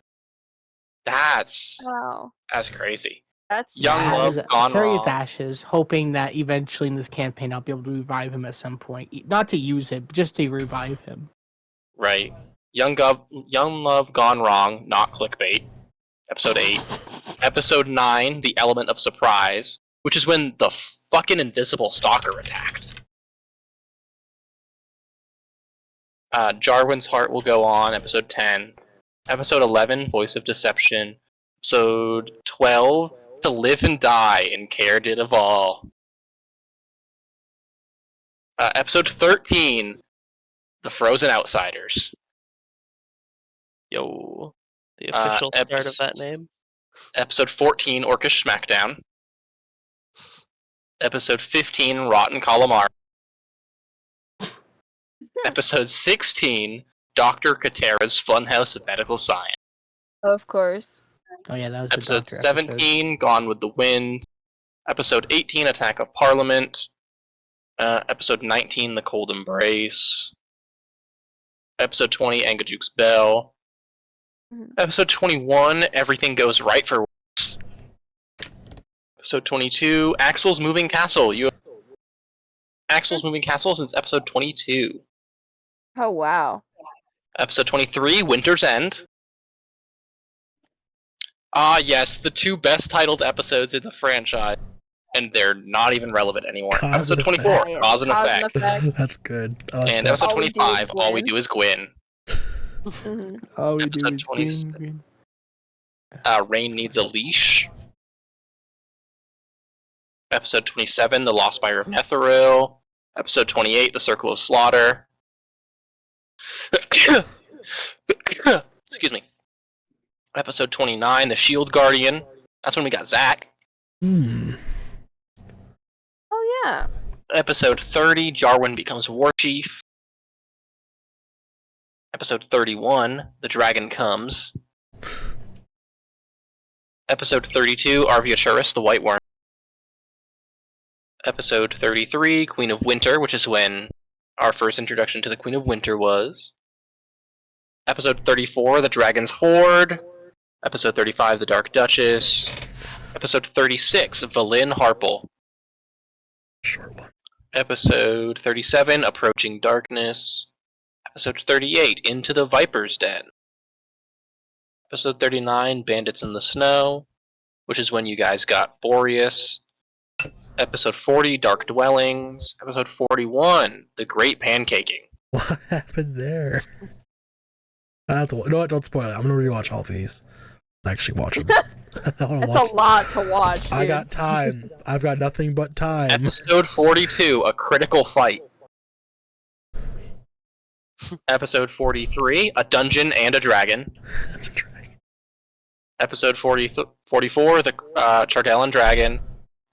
That's Wow. crazy. That's Young sad. Love gone carry his wrong. ashes, hoping that eventually in this campaign I'll be able to revive him at some point. Not to use it, but just to revive him. Right. Young Love Gone Wrong, not clickbait. Episode 8. Episode 9, The Element of Surprise, which is when the fucking invisible stalker attacked. Jarwin's Heart Will Go On, episode 10. Episode 11, Voice of Deception. Episode 12, To Live and Die in Care Did of All. Episode 13, The Frozen Outsiders. Yo. The official start of that name. Episode 14, Orcish Smackdown. Episode 15, Rotten Calamari. Episode 16, Dr. Katera's Funhouse of Medical Science. Of course. Oh yeah, that was Episode the doctor 17, Gone with the Wind. Episode 18, Attack of Parliament. Episode 19, The Cold Embrace. Episode 20, Angajuke's Bell. Episode 21, Everything Goes Right for Once. Episode 22, Axel's Moving Castle. Axel's Moving Castle since episode 22. Oh wow. Episode 23, Winter's End. Ah, yes, the two best titled episodes in the franchise. And they're not even relevant anymore. Cause Episode and 24, Effect. Cause and Cause and Effect. Effect. That's good. I like And that. episode All We Do is 25, All We Gwyn. Do Is Gwyn. Mhm. All we Episode do is 20 green. Rain Needs a Leash. Episode 27, The Lost Spire of Netheril. Episode 28, The Circle of Slaughter. Excuse me. Episode 29, The Shield Guardian. That's when we got Zack. Oh yeah. Episode 30, Jarwin Becomes War Chief. Episode 31, The Dragon Comes. Episode 32, Arviaturus, the White Worm. Episode 33, Queen of Winter, which is when our first introduction to the Queen of Winter was. Episode 34, The Dragon's Horde. Episode 35, The Dark Duchess. Episode 36, Valin Harple. Short one. Episode 37, Approaching Darkness. Episode 38, Into the Viper's Den. Episode 39, Bandits in the Snow, which is when you guys got Boreas. Episode 40, Dark Dwellings. Episode 41, The Great Pancaking. What happened there? I have to. You know what? Don't spoil it. I'm gonna rewatch all of these. Actually, watch them. I wanna That's watch. a lot to watch, dude. I got time. I've got nothing but time. Episode 42, A Critical Fight. Episode 43, A Dungeon and a Dragon. Episode 44, The Chardellan Dragon.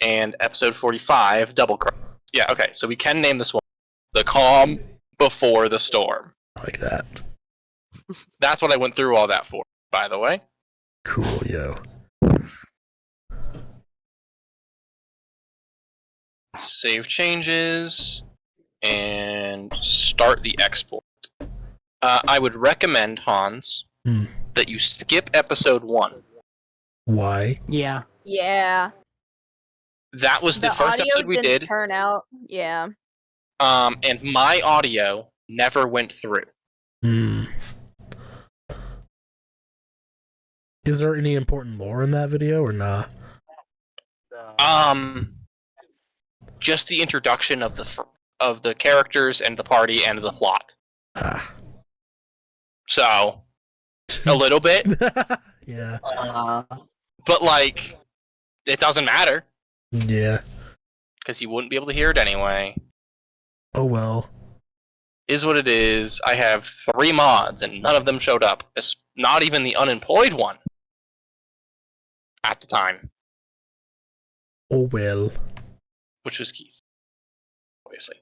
And episode 45, Double Cross. Yeah, okay, so we can name this one The Calm Before the Storm. I like that. That's what I went through all that for, by the way. Cool, yo. Save changes and start the export. I would recommend, Hans, that you skip episode 1. Why? Yeah. Yeah. That was the first audio episode we didn't did. turn out. Yeah. And my audio never went through. Is there any important lore in that video or nah? Just the introduction of the characters and the party and the plot. So, a little bit. Yeah. But like, it doesn't matter Yeah. because you wouldn't be able to hear it anyway. Oh well. Is what it is. I have 3 mods and none of them showed up. It's not even the unemployed one at the time, Oh well. which was Keith, obviously.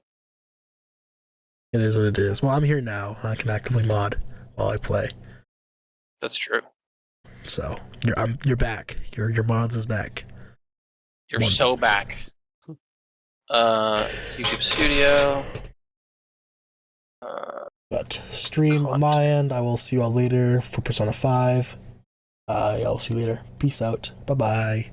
It is what it is. Well, I'm here now. I can actively mod while I play. That's true. So you're back. Your mods is back. You're Wonderful. so back. YouTube Studio. But stream on my end. I will see you all later for Persona 5. I'll see you later. Peace out. Bye bye.